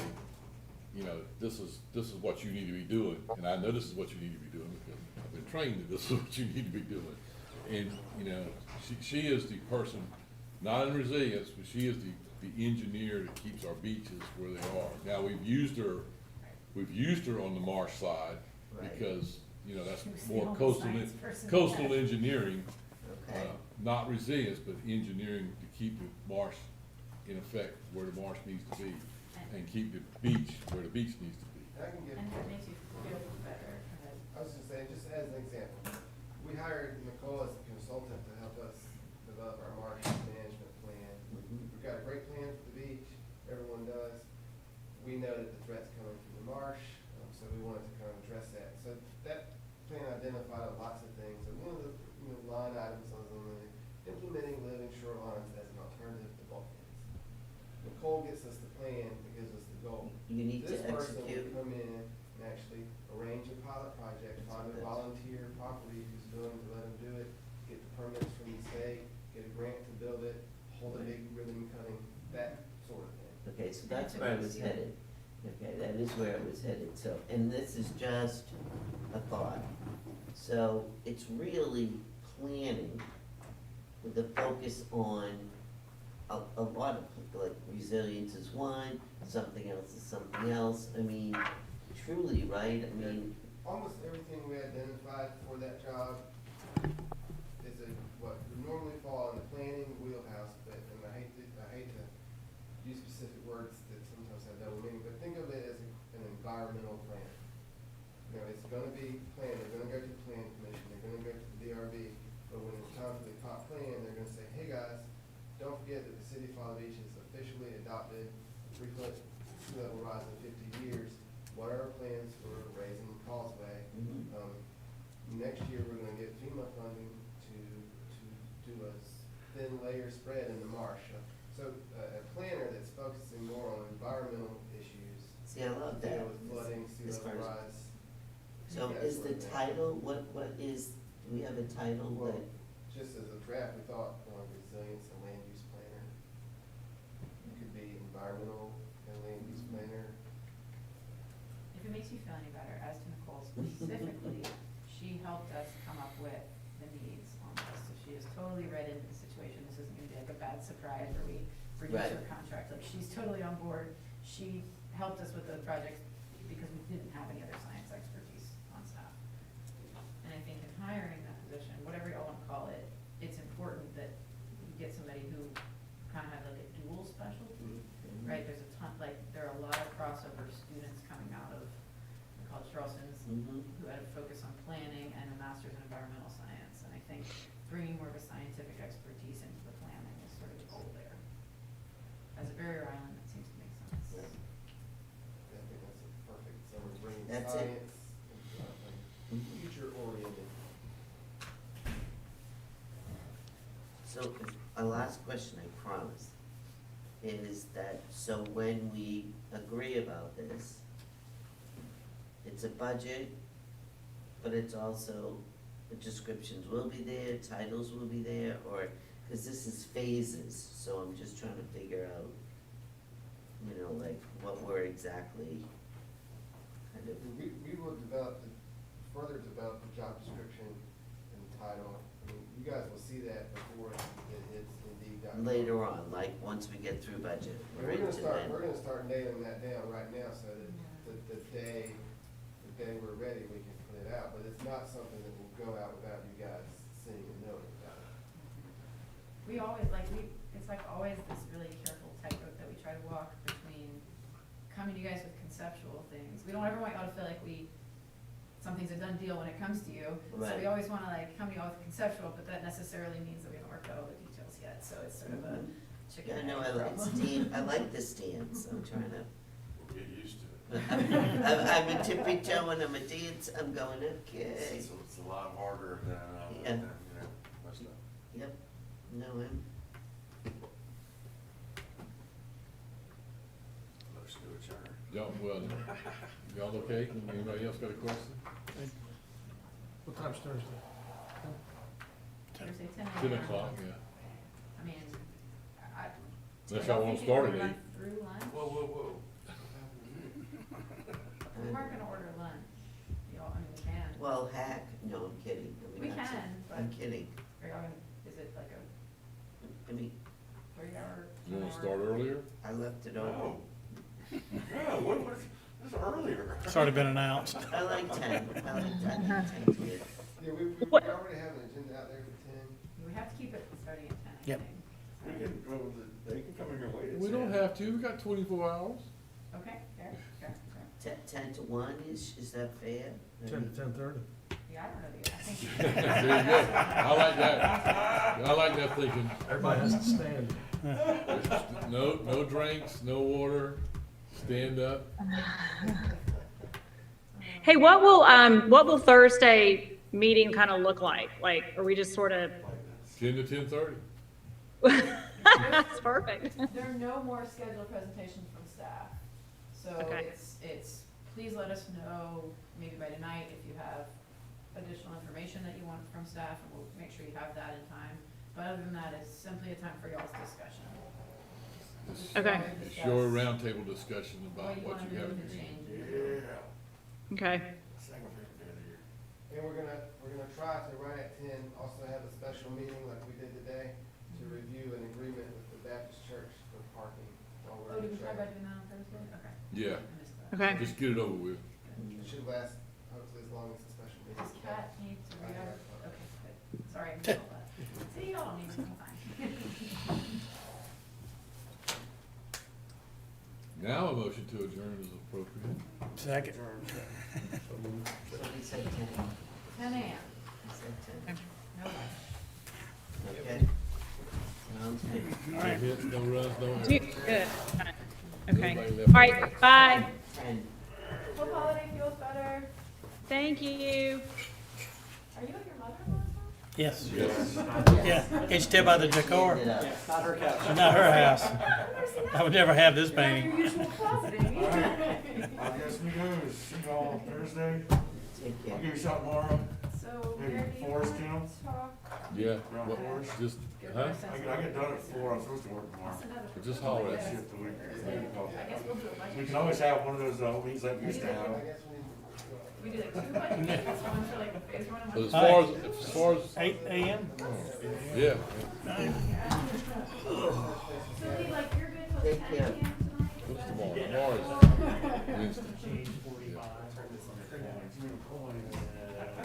you know, this is what you need to be doing, and I know this is what you need to be doing because I've been trained that this is what you need to be doing. And, you know, she is the person, not in resilience, but she is the engineer that keeps our beaches where they are. Now, we've used her on the marsh side Right. because, you know, that's She was the more only coastal, science person coastal left. engineering. Okay. Not resilience, but engineering to keep the marsh in effect where the marsh needs to be and keep the beach where the beach needs to be. And I can give. And that makes you feel better. I was just saying, just as an example, we hired Nicole as a consultant to help us develop our marsh management plan. Mhm. We've got a great plan for the beach, everyone does. We know that the threat's coming from the marsh, so we wanted to kind of address that. So that plan identified lots of things, and one of the, line items was on the implementing living shorelines as an alternative to bulkheads. Nicole gets us the plan, that gives us the goal. You need to This person execute. would come in and actually arrange a pilot hold a big ribbon cutting, that sort of thing. Okay, so that's where I was headed. Okay, that is where I was headed, so, and this is just a thought. So it's really planning with a focus on a lot of, like, resilience is one, something else is something else. I mean, truly, right? I mean, Almost everything we identified for that job is what would normally fall in the planning wheelhouse, but, and I hate to use specific words that sometimes have double meaning, but think of it as an environmental plan. You know, it's gonna be planned, they're gonna go to the planning commission, they're gonna go to the DRB, but when it's time for the top plan, they're gonna say, hey guys, don't forget that the city of Folly Beach has officially adopted 3-foot sea level rise in 50 years. What are our plans for raising the causeway? Next year, we're gonna get FEMA funding to do a thin layer spread in the marsh. So a planner that's focusing more on environmental issues. see, I love that. Deal with flooding, sea As far level as- rise. So that is sort the of thing. title, what is, do we have a title Well, that, just as a draft, we thought resilience and land use planner. It could be environmental and land use planner. If it makes you feel any better, as to Nicole specifically, she helped us come up with the needs on this. So she is totally read into the situation. This isn't gonna be like a bad surprise where we reduce her Right. contract. Like, she's totally on board. She helped us with the project because we didn't have any other science expertise on staff. And I think in hiring that position, whatever y'all wanna call it, it's important that you get somebody who kinda has like a dual specialty, right? There's a ton, like, there are a lot of crossover students coming out of College Charleston's Mhm. who had a focus on planning and a master's in environmental science. And I think bringing more of a scientific expertise into the planning is sort of the goal there. As a barrier island, that seems to make sense. I think that's a perfect summary, bringing That's it. science into our plan. Mhm. Future oriented. So a last question, I promise, is that, so when we agree about this, it's a budget, but it's also, the descriptions will be there, titles will be there, or, cause this is phases, so I'm just trying to figure out, you know, like, what we're exactly kind of, We will further develop the job description and the title. I mean, you guys will see that before it hits Indeed.com. later on, like, once we get through budget, We're we're gonna into start, then. we're gonna start nailing that down right now, so that the day we're ready, we can put it out, but it's not something that will go out without you guys seeing and knowing about it. We always, like, it's like always this really careful tightrope that we try to walk between coming to you guys with conceptual things. We don't ever want y'all to feel like something's a done deal when it comes to you. So Right. we always wanna like come to y'all with conceptual, but that necessarily means that we haven't worked out all the details yet, so it's sort of a chicken Yeah, and no, egg I like problem. I like the stance, I'm trying to. We'll get used to it. I'm a tippy toe and I'm a dance, I'm going, okay. It's a lot harder than, Yeah. than, you know, most stuff. Yep, no, I'm, Motion to adjourn. Y'all, well, y'all okay? Anybody else got a question? what time's Thursday? Thursday, 10 10 a.m. o'clock, yeah. I mean, I. Unless I y'all don't wanna think you start wanna at run 8. Through lunch? Whoa. We weren't gonna order lunch. Y'all, I mean, we can. well, heck, no, I'm kidding. I mean, We that's- can, but- I'm kidding, Are y'all gonna, is it like a I mean, 3-hour? You wanna 10-hour? start earlier? I left it open. Yeah, this is earlier. It's already been announced. I like 10, I like 10 kids. Yeah, we What- already have an agenda out there for 10. We have to keep it starting at 10, I Yep. think. We can, well, they can come in here and wait. We don't have to, we got 24 hours. Okay, fair. 10 to 1, is that fair? I 10 mean, to 10:30. Yeah, I don't know the, I think. There you go. I like that. I like that thinking. Everybody has to stand. No drinks, no water, stand up. Hey, what will Thursday meeting kind of look like? Like, are we just sort of, 10 to 10:30. that's perfect. There are no more scheduled presentations from staff. So Okay. it's, please let us know, maybe by tonight, if you have additional information that you want from staff, and we'll make sure you have that in time. But other than that, it's simply a time for y'all's discussion. It's- Okay. It's your roundtable discussion about what you have wanna in do to your change. Okay, Second favorite day of the year. And we're gonna try to, right at 10, also have a special meeting like we did today to review an agreement with the Baptist Church for parking while we're Oh, in did we try training. about doing that on Thursday? Okay. Yeah, I missed that. okay. just get it over with. It should last hopefully as long as the special meeting. Does Kat need to I re have- Okay, good. Sorry, I missed all that. See, y'all don't need to, fine. Now a motion to adjourn is appropriate. Second. So we said 10. 10 a.m. We said 10. No rush. Okay. Sounds good. No hits, no runs, no errors. Good. Okay. Nobody All left. right, bye. 10. Hope holiday feels better. Thank you. Are you with your mother-in-law's house? Yes. Yes. Yeah, can you tell by the decor? Ended up. Not her couch. Not her house. I would never have this Not your painting. usual closeting. I guess we go, see y'all Thursday, Take I'll care. give you a shot tomorrow. So, Maybe Mary, do you Forest want Town? to talk? Yeah, Around what, Forest? just, Give huh? her a sense I of get done at what 4, I'm supposed to work tomorrow. I'll send out a Just proposal, holler I at guess. Shift the week. I guess we'll do a budget. We can always have one of those, meetings like we used to I have. guess we need to. We do like 2 budget meetings, one for like phase 1 and But one. as far as, 8 a.m.? yeah, So Lee, like, you're good till Take 10 care. a.m. tonight? Is what's that- tomorrow? Tomorrow is Wednesday. Turn this on.